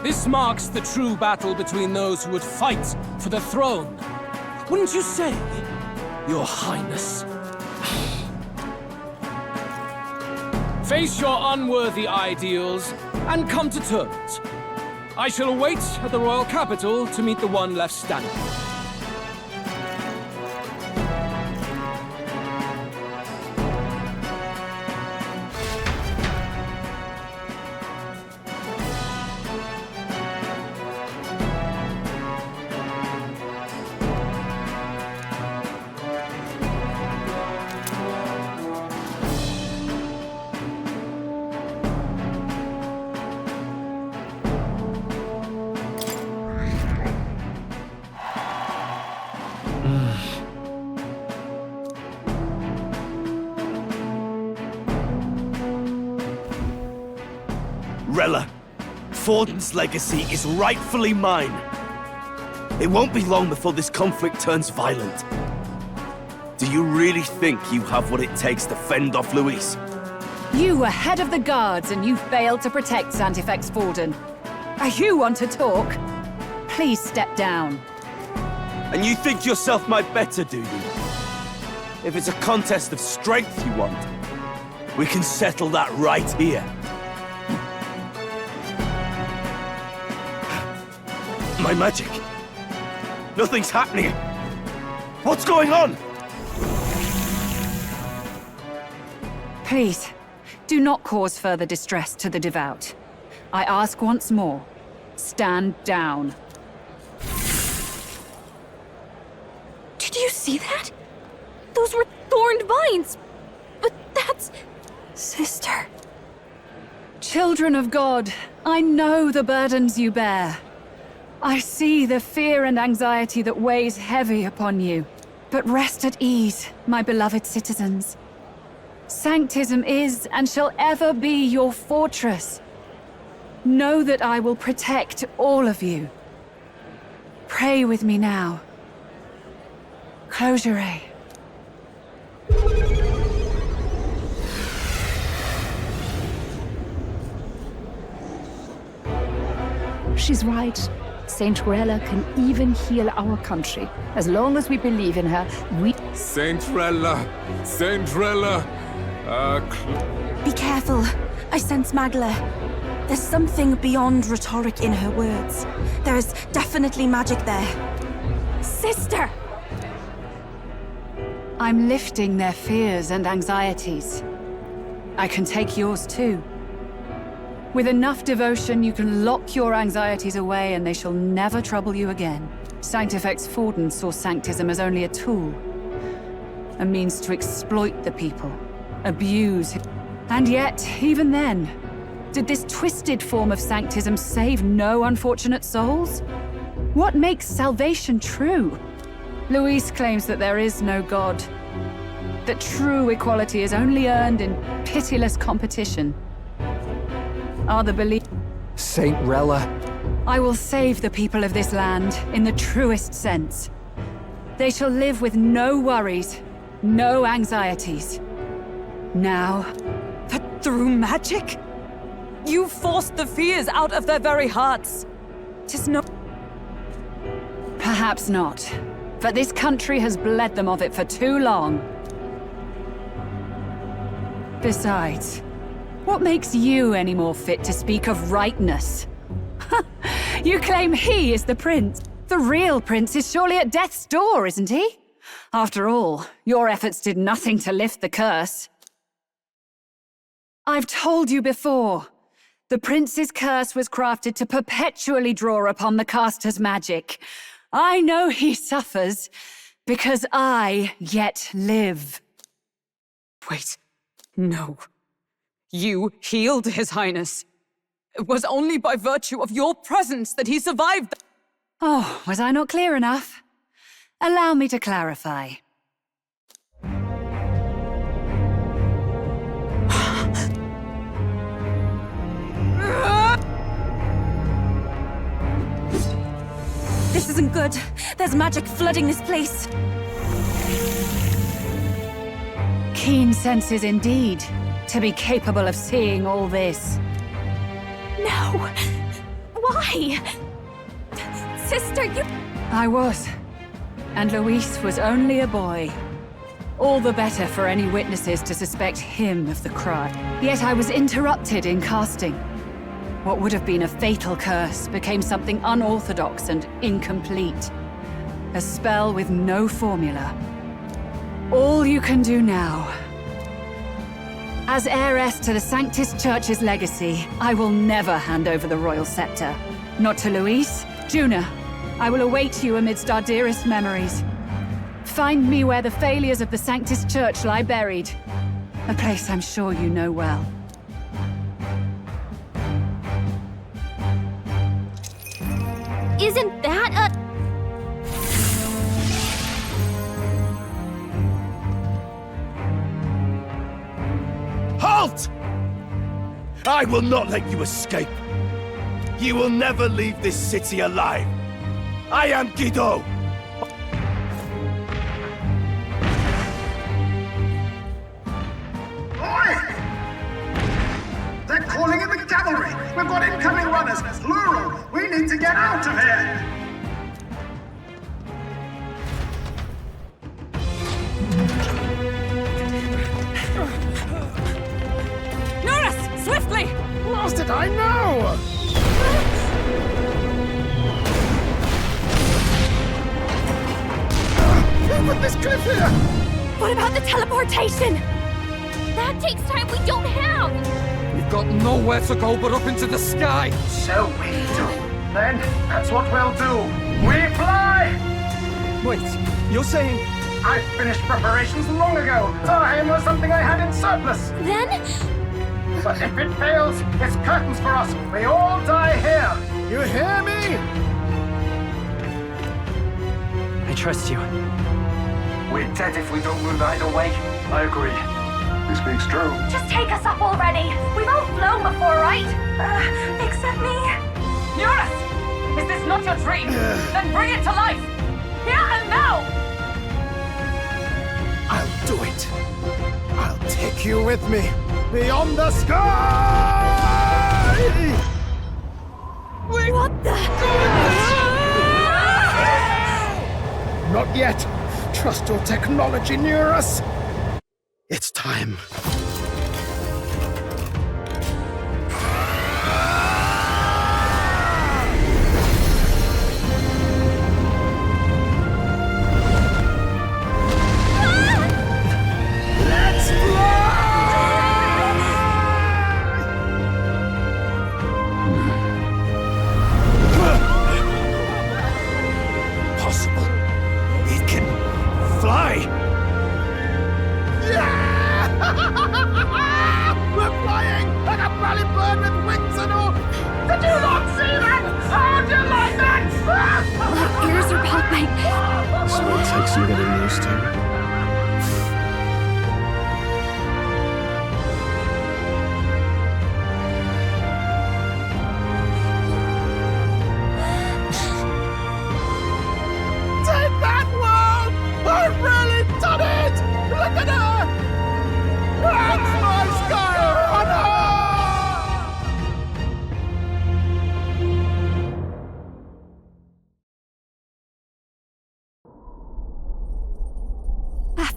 This marks the true battle between those who would fight for the throne. Wouldn't you say, Your Highness? Face your unworthy ideals and come to terms. I shall await at the royal capital to meet the one left standing. Rella, Forden's legacy is rightfully mine. It won't be long before this conflict turns violent. Do you really think you have what it takes to fend off Louise? You were head of the guards and you failed to protect Sanctifex Forden. You want to talk? Please step down. And you think yourself my better, do you? If it's a contest of strength you want, we can settle that right here. My magic. Nothing's happening. What's going on? Please, do not cause further distress to the devout. I ask once more, stand down. Did you see that? Those were thorned vines. But that's... Sister. Children of God, I know the burdens you bear. I see the fear and anxiety that weighs heavy upon you. But rest at ease, my beloved citizens. Sanctism is and shall ever be your fortress. Know that I will protect all of you. Pray with me now. Close your eyes. She's right. Saint Rella can even heal our country. As long as we believe in her, we... Saint Rella! Saint Rella! Be careful. I sense Magla. There's something beyond rhetoric in her words. There is definitely magic there. Sister! I'm lifting their fears and anxieties. I can take yours too. With enough devotion, you can lock your anxieties away and they shall never trouble you again. Sanctifex Forden saw Sanctism as only a tool. A means to exploit the people, abuse. And yet, even then, did this twisted form of Sanctism save no unfortunate souls? What makes salvation true? Louise claims that there is no God. That true equality is only earned in pitiless competition. Are the belief... Saint Rella. I will save the people of this land in the truest sense. They shall live with no worries, no anxieties. Now, Through magic? You forced the fears out of their very hearts. 'Tis no... Perhaps not. But this country has bled them of it for too long. Besides, what makes you any more fit to speak of rightness? You claim he is the prince. The real prince is surely at death's door, isn't he? After all, your efforts did nothing to lift the curse. I've told you before. The prince's curse was crafted to perpetually draw upon the caster's magic. I know he suffers, because I yet live. Wait, no. You healed His Highness. It was only by virtue of your presence that he survived. Oh, was I not clear enough? Allow me to clarify. This isn't good. There's magic flooding this place. Keen senses indeed, to be capable of seeing all this. No! Why? Sister, you... I was. And Luis was only a boy. All the better for any witnesses to suspect him of the crime. Yet I was interrupted in casting. What would have been a fatal curse became something unorthodox and incomplete. A spell with no formula. All you can do now. As heiress to the Sanctus Church's legacy, I will never hand over the royal scepter. Not to Luis. Juna, I will await you amidst our dearest memories. Find me where the failures of the Sanctus Church lie buried. A place I'm sure you know well. Isn't that a... Halt! I will not let you escape. You will never leave this city alive. I am Guido. Oi! They're calling in the cavalry. We've got incoming runners, plural. We need to get out of here. Norris, swiftly! Lost it, I know! With this cliff here! What about the teleportation? That takes time we don't have! We've got nowhere to go but up into the sky! So we do. Then, that's what we'll do. We fly! Wait, you're saying... I finished preparations long ago. Time was something I had in surplus. Then? But if it fails, it's curtains for us. We all die here. You hear me? I trust you. We're dead if we don't move either way. I agree. This speaks true. Just take us up already. We've all flown before, right? Except me. Eurus! Is this not your dream? Then bring it to life! Here and now! I'll do it. I'll take you with me. Beyond the sky! What the... Not yet. Trust your technology near us. It's time. Let's fly! Possible. It can fly. We're flying like a bally bird with wings and all. Did you not see that? How'd you like that? My ears are popping. This will take some getting used to. Take that, world! I've really done it! Look at her! That's my sky runner!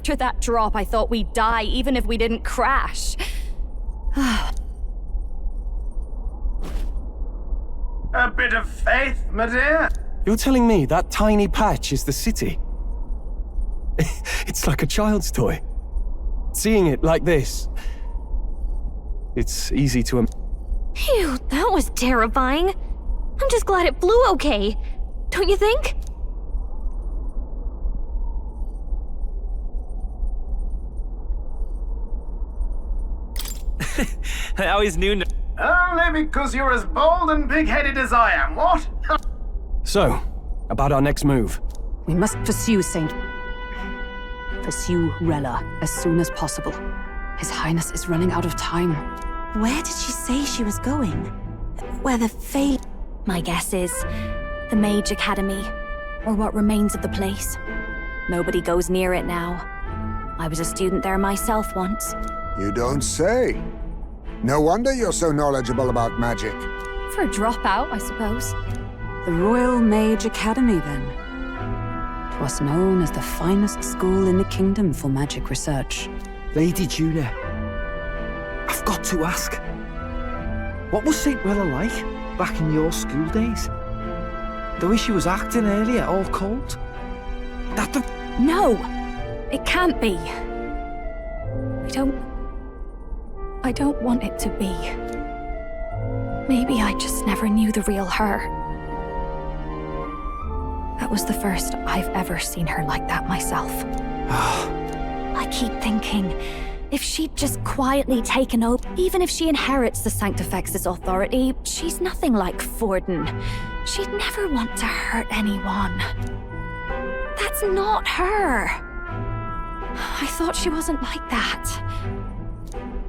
After that drop, I thought we'd die, even if we didn't crash. A bit of faith, my dear? You're telling me that tiny patch is the city? It's like a child's toy. Seeing it like this, it's easy to Phew, that was terrifying. I'm just glad it flew okay. Don't you think? I always knew. Only because you're as bold and big-headed as I am, what? So, about our next move. We must pursue Rella as soon as possible. His Highness is running out of time. Where did she say she was going? Where the Fae... My guess is the Mage Academy, or what remains of the place. Nobody goes near it now. I was a student there myself once. You don't say. No wonder you're so knowledgeable about magic. For a dropout, I suppose. The Royal Mage Academy, then. 'Twas known as the finest school in the kingdom for magic research. Lady Juna, I've got to ask. What was St. Rella like back in your school days? The way she was acting earlier, all cold? No! It can't be. I don't want it to be. Maybe I just never knew the real her. That was the first I've ever seen her like that myself. I keep thinking, if she'd just quietly taken over, even if she inherits the Sanctifex's authority, she's nothing like Forden. She'd never want to hurt anyone. That's not her. I thought she wasn't like that.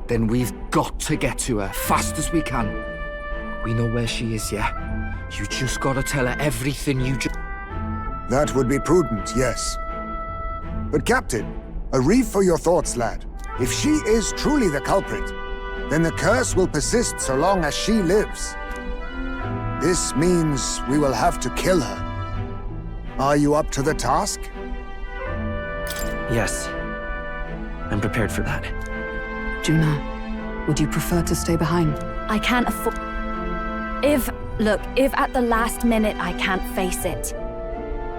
Then we've got to get to her fast as we can. We know where she is, yeah? You just gotta tell her everything you That would be prudent, yes. But Captain, a reef for your thoughts, lad. If she is truly the culprit, then the curse will persist so long as she lives. This means we will have to kill her. Are you up to the task? Yes. I'm prepared for that. Juna, would you prefer to stay behind? I can't afford... If at the last minute I can't face it,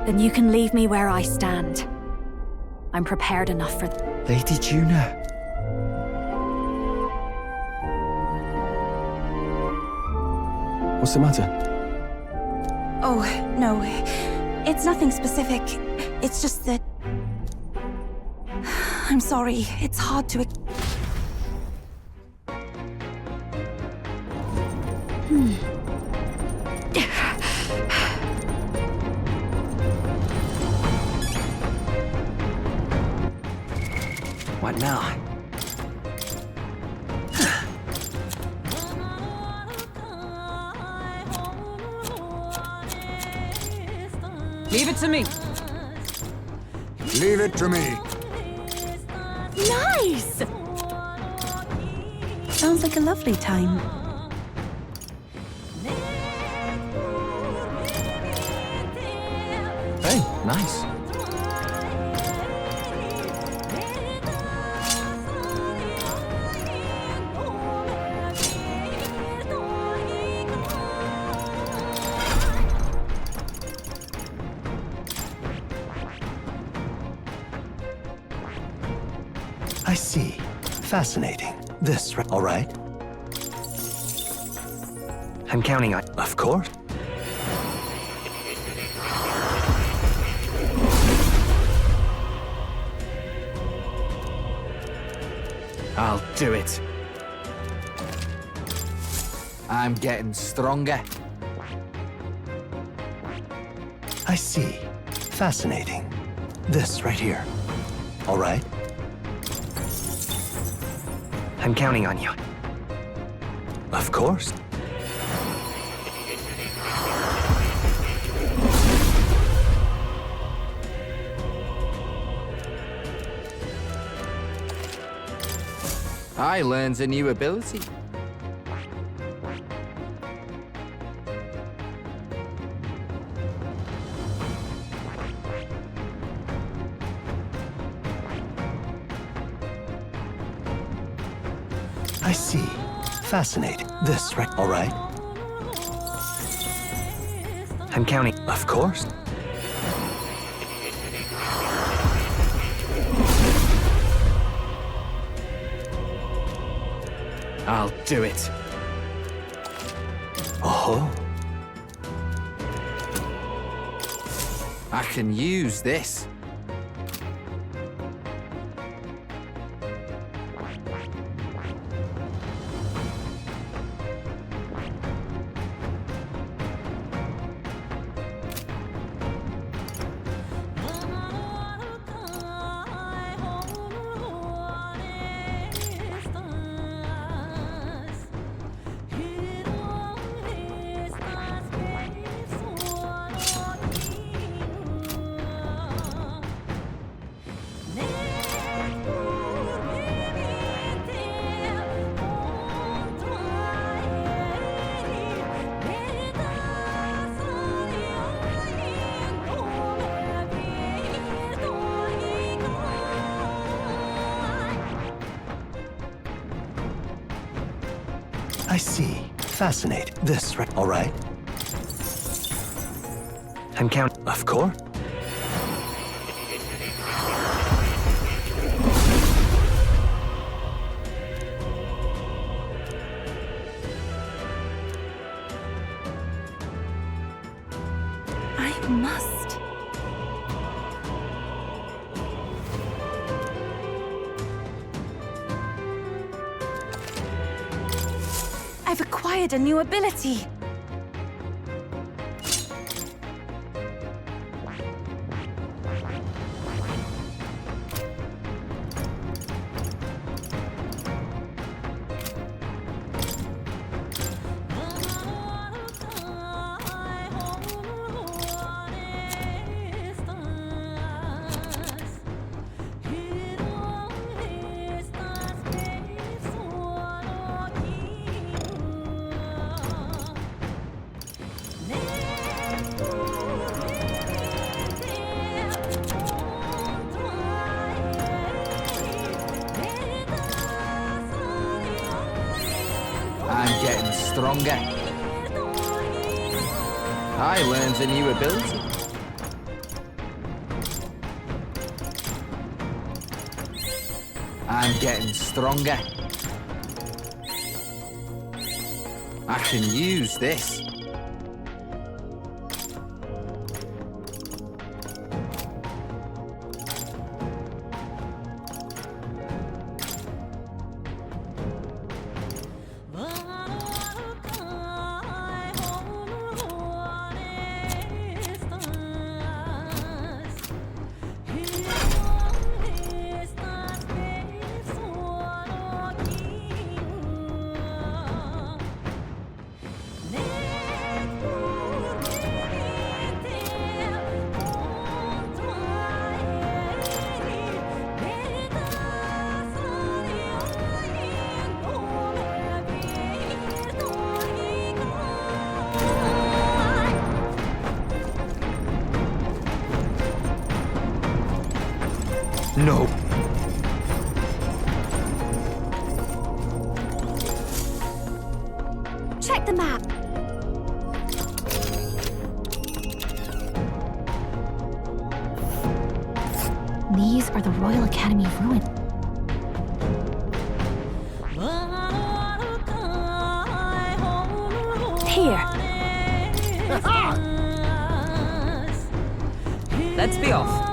then you can leave me where I stand. I'm prepared enough for... Lady Juna. What's the matter? Oh, no. It's nothing specific. It's just that... I'm sorry. It's hard to... What now? Leave it to me. Leave it to me. Nice! Sounds like a lovely time. Hey, nice. I see. Fascinating. This, all right? I'm counting on... Of course. I'll do it. I'm getting stronger. I see. Fascinating. This right here. All right? I'm counting on you. Of course. I learned a new ability. I see. Fascinating. This, right? All right. I'm counting. Of course. I'll do it. Oh. I can use this. I see. Fascinating. This, right? All right. I'm counting. Of course. I must. I've acquired a new ability. I'm getting stronger. I learned a new ability. I'm getting stronger. I can use this. No. Check the map. These are the Royal Academy ruins. Here. Let's be off.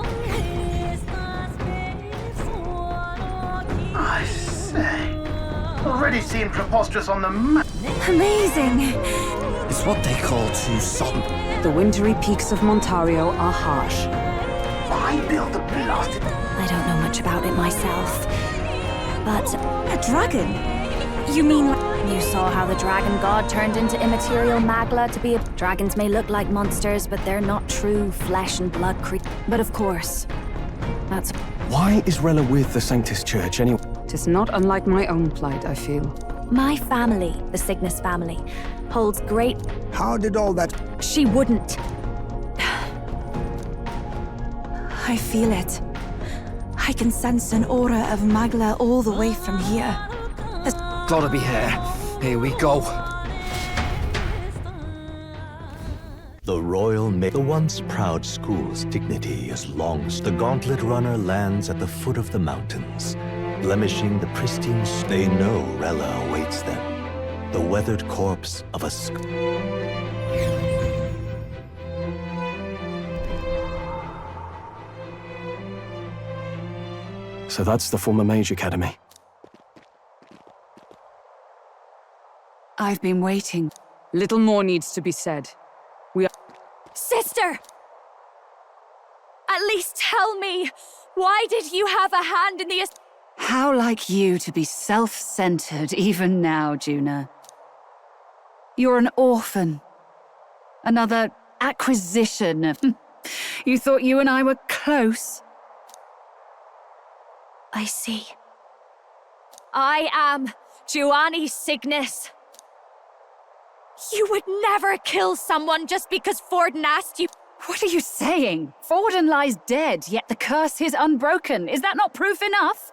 I say. Already seemed preposterous on the map. Amazing! It's what they call too sudden. The wintry peaks of Montario are harsh. Why build a blasted... I don't know much about it myself. But A dragon? you mean you saw how the dragon god turned into immaterial Magla to be a... Dragons may look like monsters, but they're not true flesh and blood creatures. But of course, that's... Why is Rella with the Sanctus Church anyway? 'Tis not unlike my own plight, I feel. My family, the Cygnus family, holds great... How did all that... She wouldn't. I feel it. I can sense an aura of Magla all the way from here. Gotta be here. Here we go. The the once proud school's dignity is long. The gauntlet runner lands at the foot of the mountains, blemishing the pristine. They know Rella awaits them, the weathered corpse of a So that's the former Mage Academy. I've been waiting. Little more needs to be said. We are... Sister! At least tell me, why did you have a hand in the... How like you to be self-centered even now, Juna. You're an orphan. Another acquisition of... You thought you and I were close? I see. I am Giovanni Cygnus. You would never kill someone just because Forden asked you. What are you saying? Forden lies dead, yet the curse is unbroken. Is that not proof enough?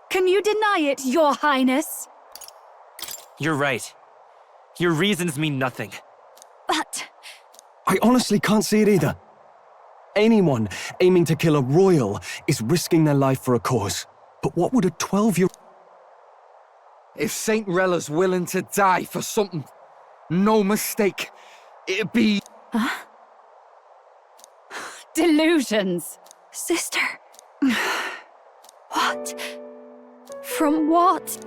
Can you deny it, Your Highness? You're right. Your reasons mean nothing. But... I honestly can't see it either. Anyone aiming to kill a royal is risking their life for a cause. But what would a 12-year-old... If Saint Rella's willing to die for something, no mistake, it'd be... Huh? Delusions. Sister. What? From what?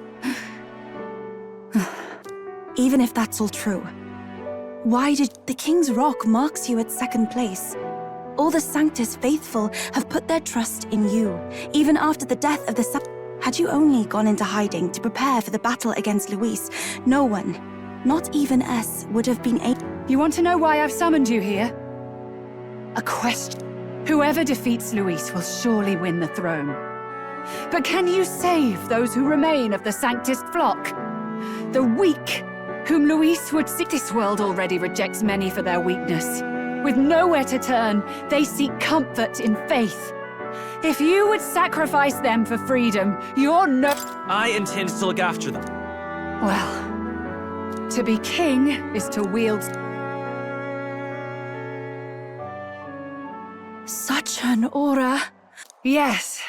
Even if that's all true, why did the King's Rock marks you at second place? All the Sanctus faithful have put their trust in you, even after the death of the Had you only gone into hiding to prepare for the battle against Luis, no one, not even us, would have been able... You want to know why I've summoned you here? A question. Whoever defeats Luis will surely win the throne. But can you save those who remain of the Sanctus flock? The weak, whom Luis would see. This world already rejects many for their weakness. With nowhere to turn, they seek comfort in faith. If you would sacrifice them for freedom, you're no... I intend to look after them. Well, to be king is to wield... Such an aura. Yes.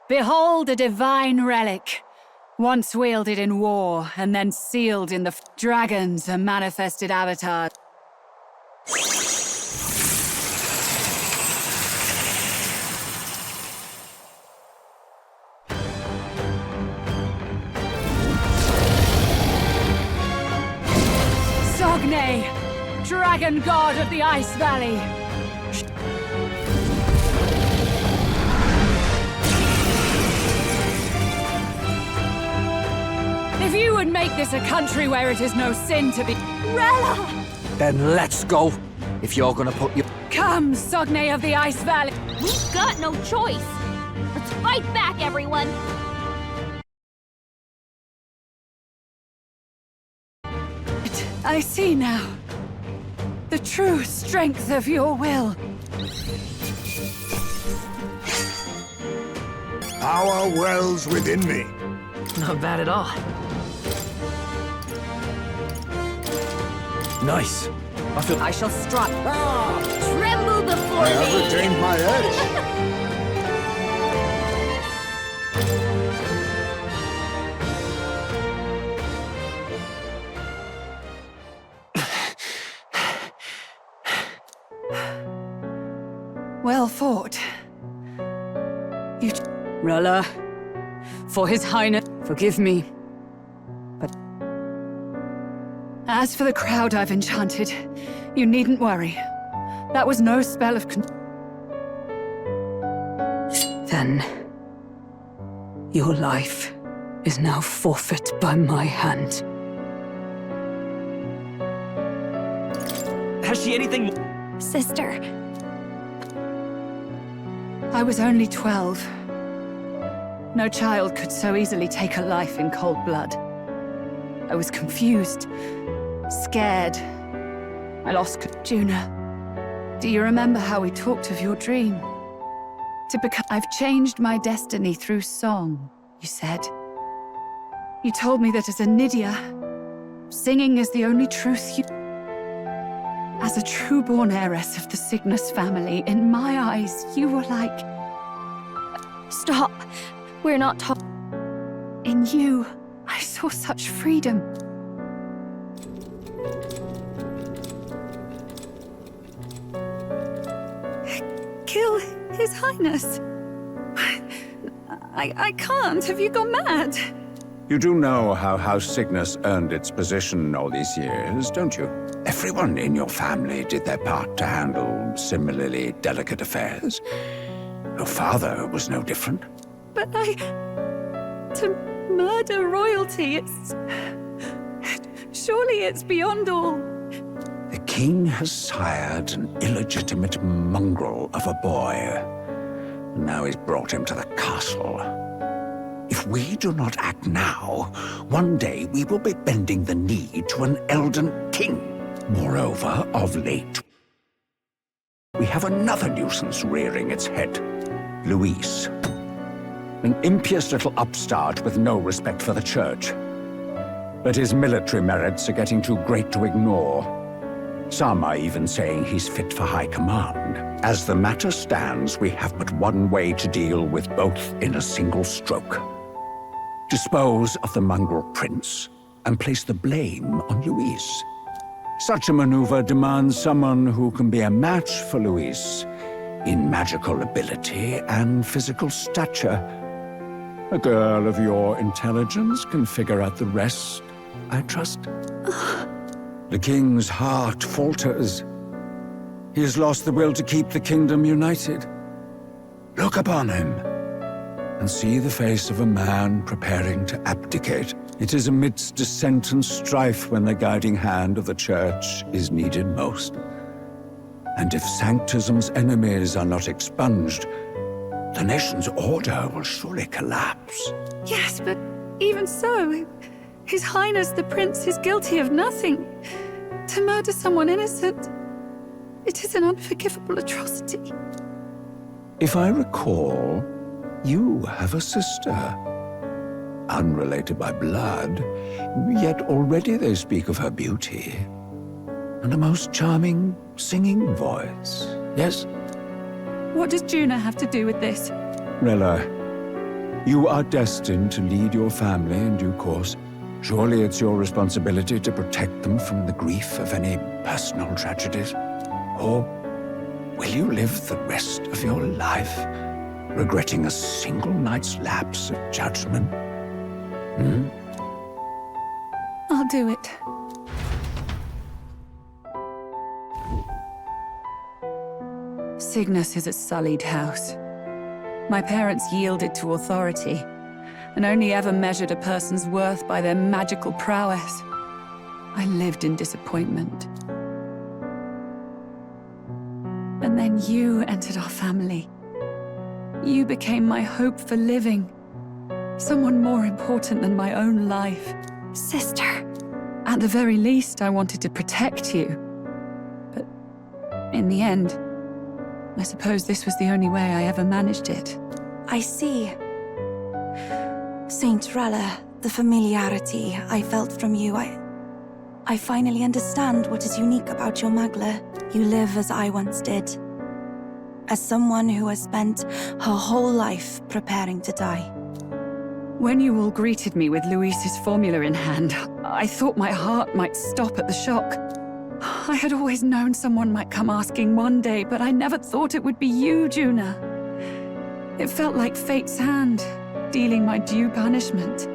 Behold a divine relic. Once wielded in war, and then sealed in the... Dragons are manifested avatars. Dragon God of the Ice Valley! If you would make this a country where it is no sin to be... Rella! Then let's go, if you're gonna put your... Come, Sogne of the Ice Valley! We've got no choice! Let's fight back, everyone! I see now. The true strength of your will. Power wells within me. Not bad at all. Nice. I shall strike. Tremble before I have me! retained my edge. Well fought. You... Rella, for his highness, forgive me. But... As for the crowd I've enchanted, you needn't worry. That was no spell of Then... your life is now forfeit by my hand. Has she anything... Sister... I was only 12. No child could so easily take a life in cold blood. I was confused, scared. I lost Juna. Do you remember how we talked of your dream? To become... I've changed my destiny through song, you said. You told me that as a Nydia, singing is the only truth you... As a true-born heiress of the Cygnus family, in my eyes, you were like... Stop! We're not talking. In you, I saw such freedom. Kill His Highness. I can't. Have you gone mad? You do know how House Cygnus earned its position all these years, don't you? Everyone in your family did their part to handle similarly delicate affairs. Your father was no different. But to murder royalty, surely it's beyond all. The king has sired an illegitimate mongrel of a boy. Now he's brought him to the castle. If we do not act now, one day we will be bending the knee to an Elden king. Moreover, of late, we have another nuisance rearing its head. Luis. An impious little upstart with no respect for the church. But his military merits are getting too great to ignore. Some are even saying he's fit for high command. As the matter stands, we have but one way to deal with both in a single stroke. Dispose of the mongrel prince and place the blame on Luis. Such a maneuver demands someone who can be a match for Luis in magical ability and physical stature. A girl of your intelligence can figure out the rest, I trust. The king's heart falters. He has lost the will to keep the kingdom united. Look upon him and see the face of a man preparing to abdicate. It is amidst dissent and strife when the guiding hand of the church is needed most. And if Sanctism's enemies are not expunged, the nation's order will surely collapse. Yes, but even so, His Highness the Prince is guilty of nothing. To murder someone innocent, it is an unforgivable atrocity. If I recall, you have a sister. Unrelated by blood, yet already they speak of her beauty. And a most charming singing voice, yes? What does Juna have to do with this? Rella, you are destined to lead your family in due course. Surely it's your responsibility to protect them from the grief of any personal tragedies. Or will you live the rest of your life regretting a single night's lapse of judgment? I'll do it. Cygnus is a sullied house. My parents yielded to authority, and only ever measured a person's worth by their magical prowess. I lived in disappointment. And then you entered our family. You became my hope for living. Someone more important than my own life. Sister. At the very least, I wanted to protect you. But in the end, I suppose this was the only way I ever managed it. I see. Saint Rella, the familiarity I felt from you, I finally understand what is unique about your Magla. You live as I once did. As someone who has spent her whole life preparing to die. When you all greeted me with Luis's formula in hand, I thought my heart might stop at the shock. I had always known someone might come asking one day, but I never thought it would be you, Juna. It felt like fate's hand, dealing my due punishment.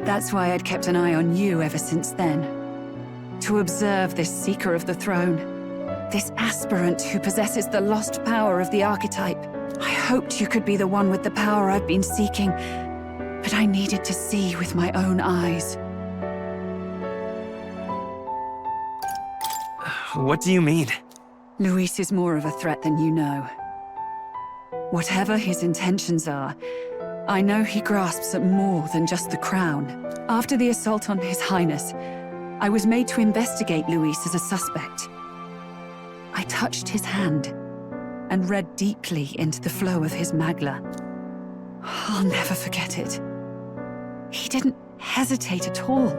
That's why I'd kept an eye on you ever since then. To observe this seeker of the throne, this aspirant who possesses the lost power of the archetype. I hoped you could be the one with the power I've been seeking, but I needed to see with my own eyes. What do you mean? Luis is more of a threat than you know. Whatever his intentions are, I know he grasps at more than just the crown. After the assault on His Highness, I was made to investigate Luis as a suspect. I touched his hand and read deeply into the flow of his Magla. I'll never forget it. He didn't hesitate at all.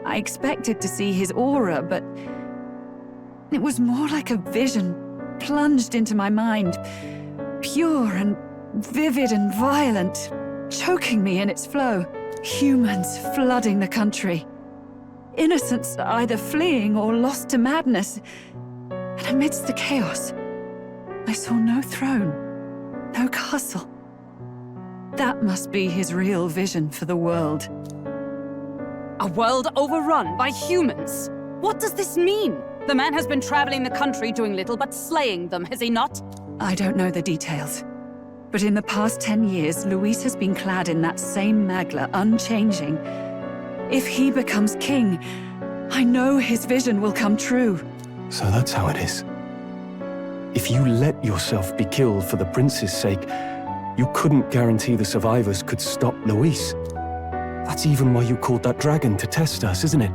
I expected to see his aura, but it was more like a vision plunged into my mind, pure and vivid and violent, choking me in its flow. Humans flooding the country. Innocents either fleeing or lost to madness. And amidst the chaos, I saw no throne, no castle. That must be his real vision for the world. A world overrun by humans? What does this mean? The man has been traveling the country doing little but slaying them, has he not? I don't know the details. But in the past 10 years, Luis has been clad in that same magla, unchanging. If he becomes king, I know his vision will come true. So that's how it is. If you let yourself be killed for the prince's sake, you couldn't guarantee the survivors could stop Luis. That's even why you called that dragon to test us, isn't it?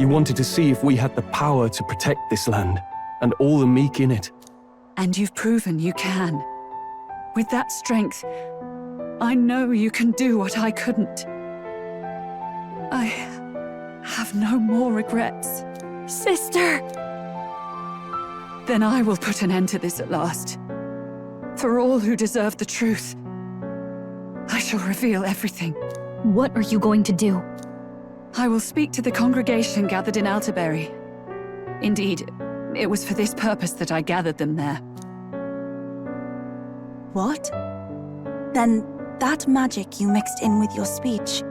You wanted to see if we had the power to protect this land, and all the meek in it. And you've proven you can. With that strength, I know you can do what I couldn't. I have no more regrets. Sister! Then I will put an end to this at last. For all who deserve the truth, I shall reveal everything. What are you going to do? I will speak to the congregation gathered in Altaberry. Indeed, it was for this purpose that I gathered them there. What? Then that magic you mixed in with your speech,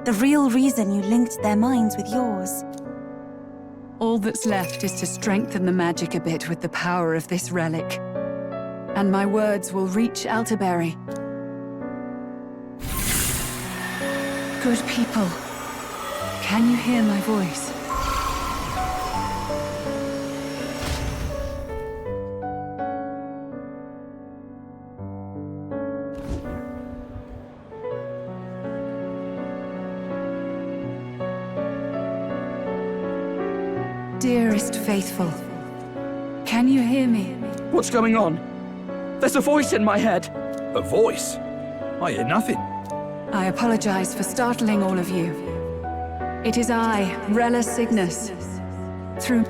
the real reason you linked their minds with yours. All that's left is to strengthen the magic a bit with the power of this relic. And my words will reach Altaberry. Good people, can you hear my voice? Dearest faithful, can you hear me? What's going on? There's a voice in my head. A voice? I hear nothing. I apologize for startling all of you. It is I, Rella Cygnus. Through...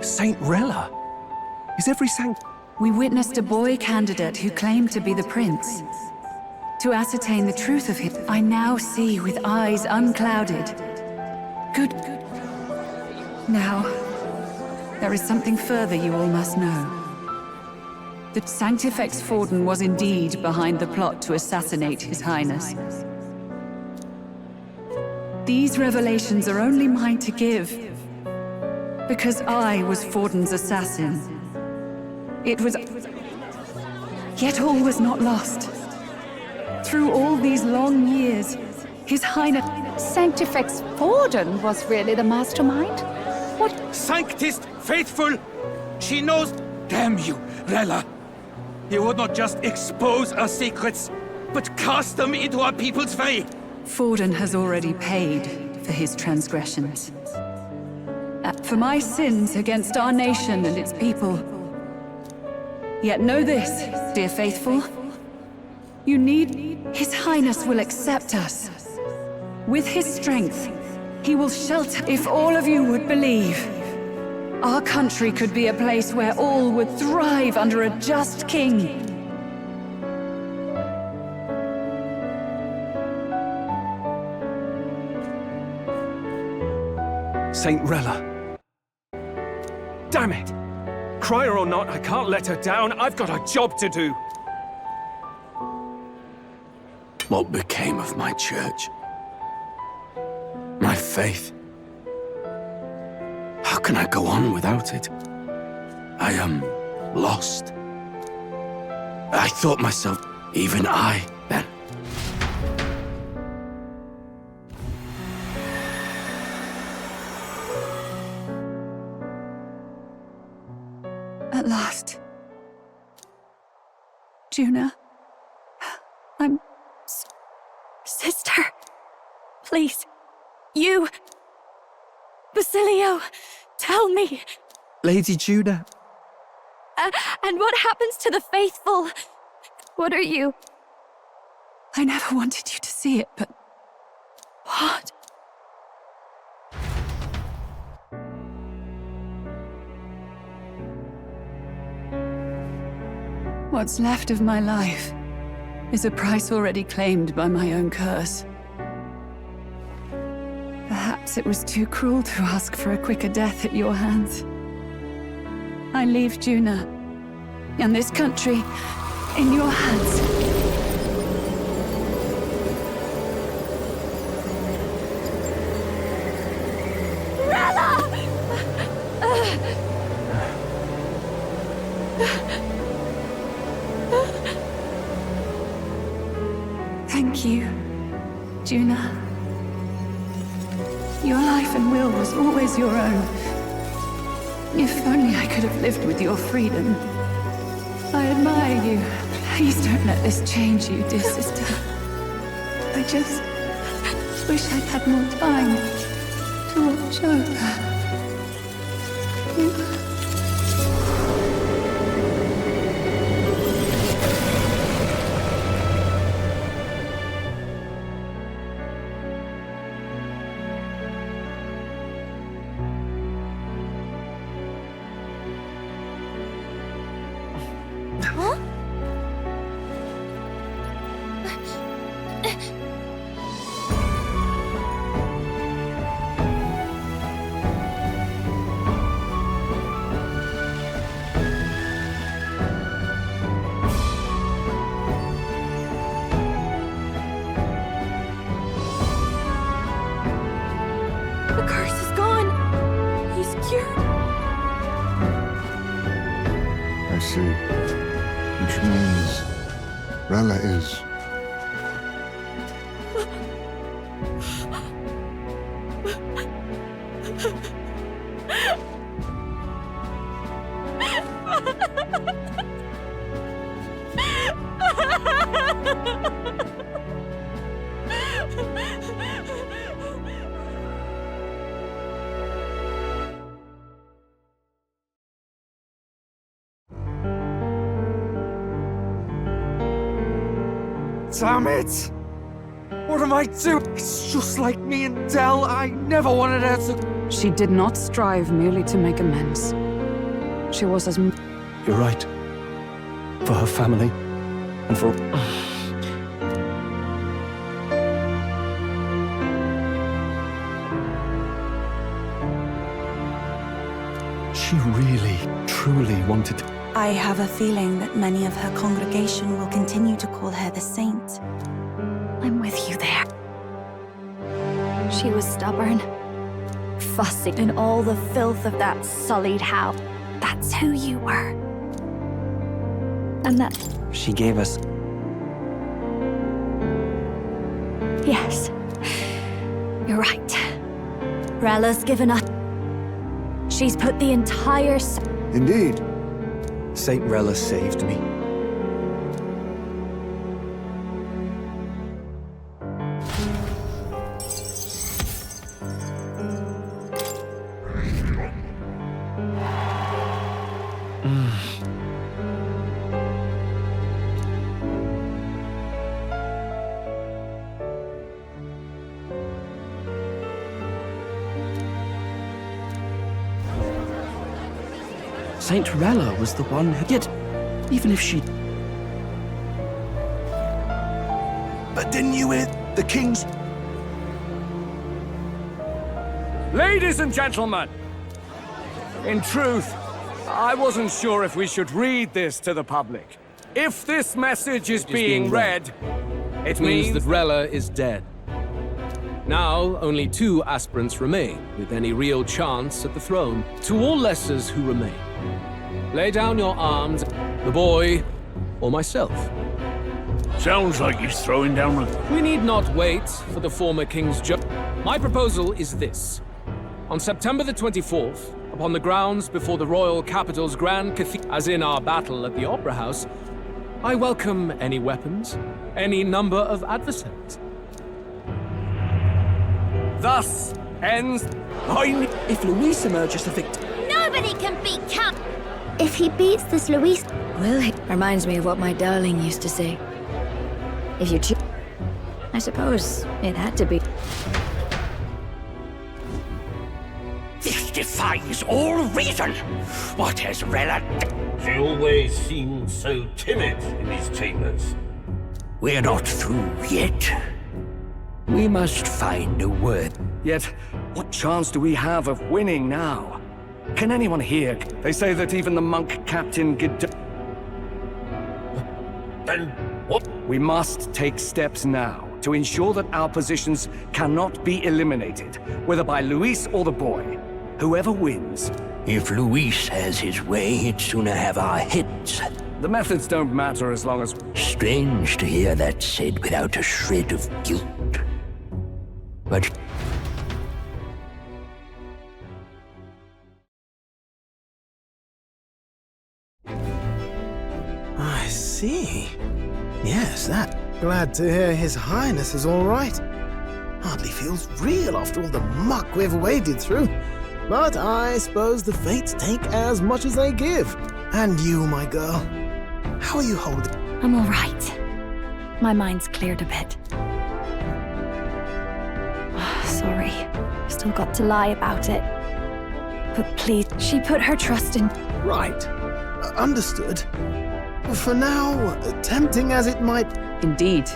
Saint Rella? Is every Sanct... We witnessed a boy candidate who claimed to be the prince. To ascertain the truth of him, I now see with eyes unclouded. Good. Now, there is something further you all must know. That Sanctifex Forden was indeed behind the plot to assassinate His Highness. These revelations are only mine to give, because I was Forden's assassin. It was... Yet all was not lost. Through all these long years, His Highness... Sanctifex Forden was really the mastermind? What? Sanctist faithful! She knows... Damn you, Rella! You would not just expose our secrets, but cast them into our people's way! Forden has already paid for his transgressions. For my sins against our nation and its people. Yet know this, dear faithful. You need... His Highness will accept us. With his strength, he will shelter... If all of you would believe, our country could be a place where all would thrive under a just king. Saint Rella. Damn it! Cry her or not, I can't let her down. I've got a job to do. What became of my church? My faith? How can I go on without it? I am lost. I thought myself, even I, then. At last. Juna, I'm... Sister, please, you... Basilio, tell me. Lady Juna. And what happens to the faithful? What are you? I I never wanted you to see it, but... What? What's left of my life is a price already claimed by my own curse. Perhaps it was too cruel to ask for a quicker death at your hands. I leave Juna and this country in your hands. Thank you, Juna. Your life and will was always your own. If only I could have lived with your freedom. I admire you. Please don't let this change you, dear sister. I just wish I'd had more time to watch over you. Which means Rella is... Damn it! What am I doing? It's just like me and Del. I never wanted her to... She did not strive merely to make amends. She was as... You're right. For her family, and for... She really, truly wanted to... I have a feeling that many of her congregation will continue to call her the saint. I'm with you there. She was stubborn, fussy, and all the filth of that sullied house. That's who you were. And that... She gave us... Yes. You're right. Rella's given us... She's put the entire... Indeed. Saint Rella saved me. Saint Rella was the one who... Yet, even if she... But didn't you hear the king's... Ladies and gentlemen, in truth, I wasn't sure if we should read this to the public. If this message is being read, it means that Rella is dead. Now, only 2 aspirants remain, with any real chance at the throne. To all lessers who remain, lay down your arms, the boy, or myself. Sounds like he's throwing down a... We need not wait for the former king's My proposal is this. On September the 24th, upon the grounds before the royal capital's grand cathedral, as in our battle at the Opera House, I welcome any weapons, any number of adversaries. Thus ends... If Luis emerges the victor... Nobody can beat Count! If he beats this Luis... Will he? Reminds me of what my darling used to say. If you choose... I suppose it had to be. This defies all reason. What has Rella done? She always seemed so timid in these chambers. We're not through yet. We must find a word. Yet, what chance do we have of winning now? Can anyone hear? They say that even the monk captain Then what? We must take steps now to ensure that our positions cannot be eliminated, whether by Luis or the boy. Whoever wins. If Luis has his way, he'd sooner have our heads. The methods don't matter as long as... Strange to hear that said without a shred of guilt. But... I see. Yes, that. Glad to hear His Highness is all right. Hardly feels real after all the muck we've waded through. But I suppose the fates take as much as they give. And you, my girl, how are you holding? I'm all right. My mind's cleared a bit. Sorry. Still got to lie about it. But please, she put her trust in... Right. Understood. For now, tempting as it might... Indeed.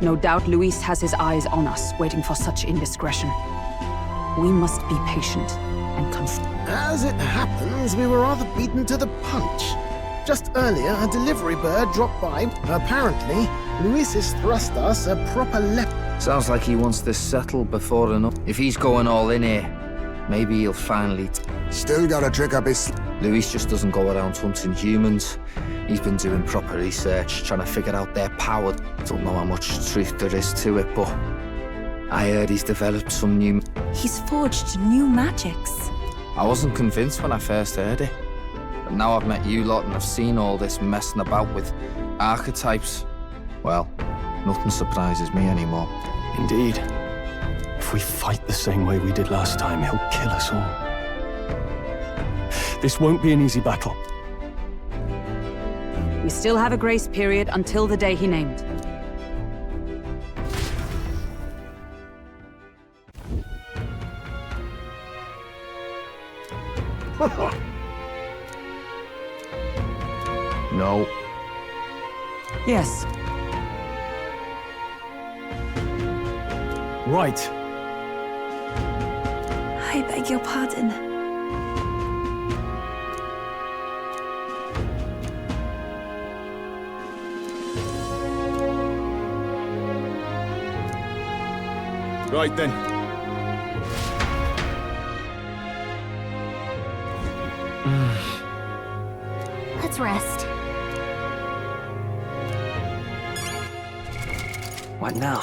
No doubt Luis has his eyes on us, waiting for such indiscretion. We must be patient and As it happens, we were rather beaten to the punch. Just earlier, a delivery bird dropped by. Apparently, Luis has thrust us a proper Sounds like he wants this settled before enough. If he's going all in here, maybe he'll finally... Still got a trick up his... Luis just doesn't go around hunting humans. He's been doing proper research, trying to figure out their power. Don't know how much truth there is to it, but I heard he's developed some new... He's forged new magics. I wasn't convinced when I first heard it. But now I've met you lot and I've seen all this messing about with archetypes. Well, nothing surprises me anymore. Indeed. If we fight the same way we did last time, he'll kill us all. This won't be an easy battle. We still have a grace period until the day he named. No. Yes. Right. I beg your pardon. Right then. Let's rest. What now?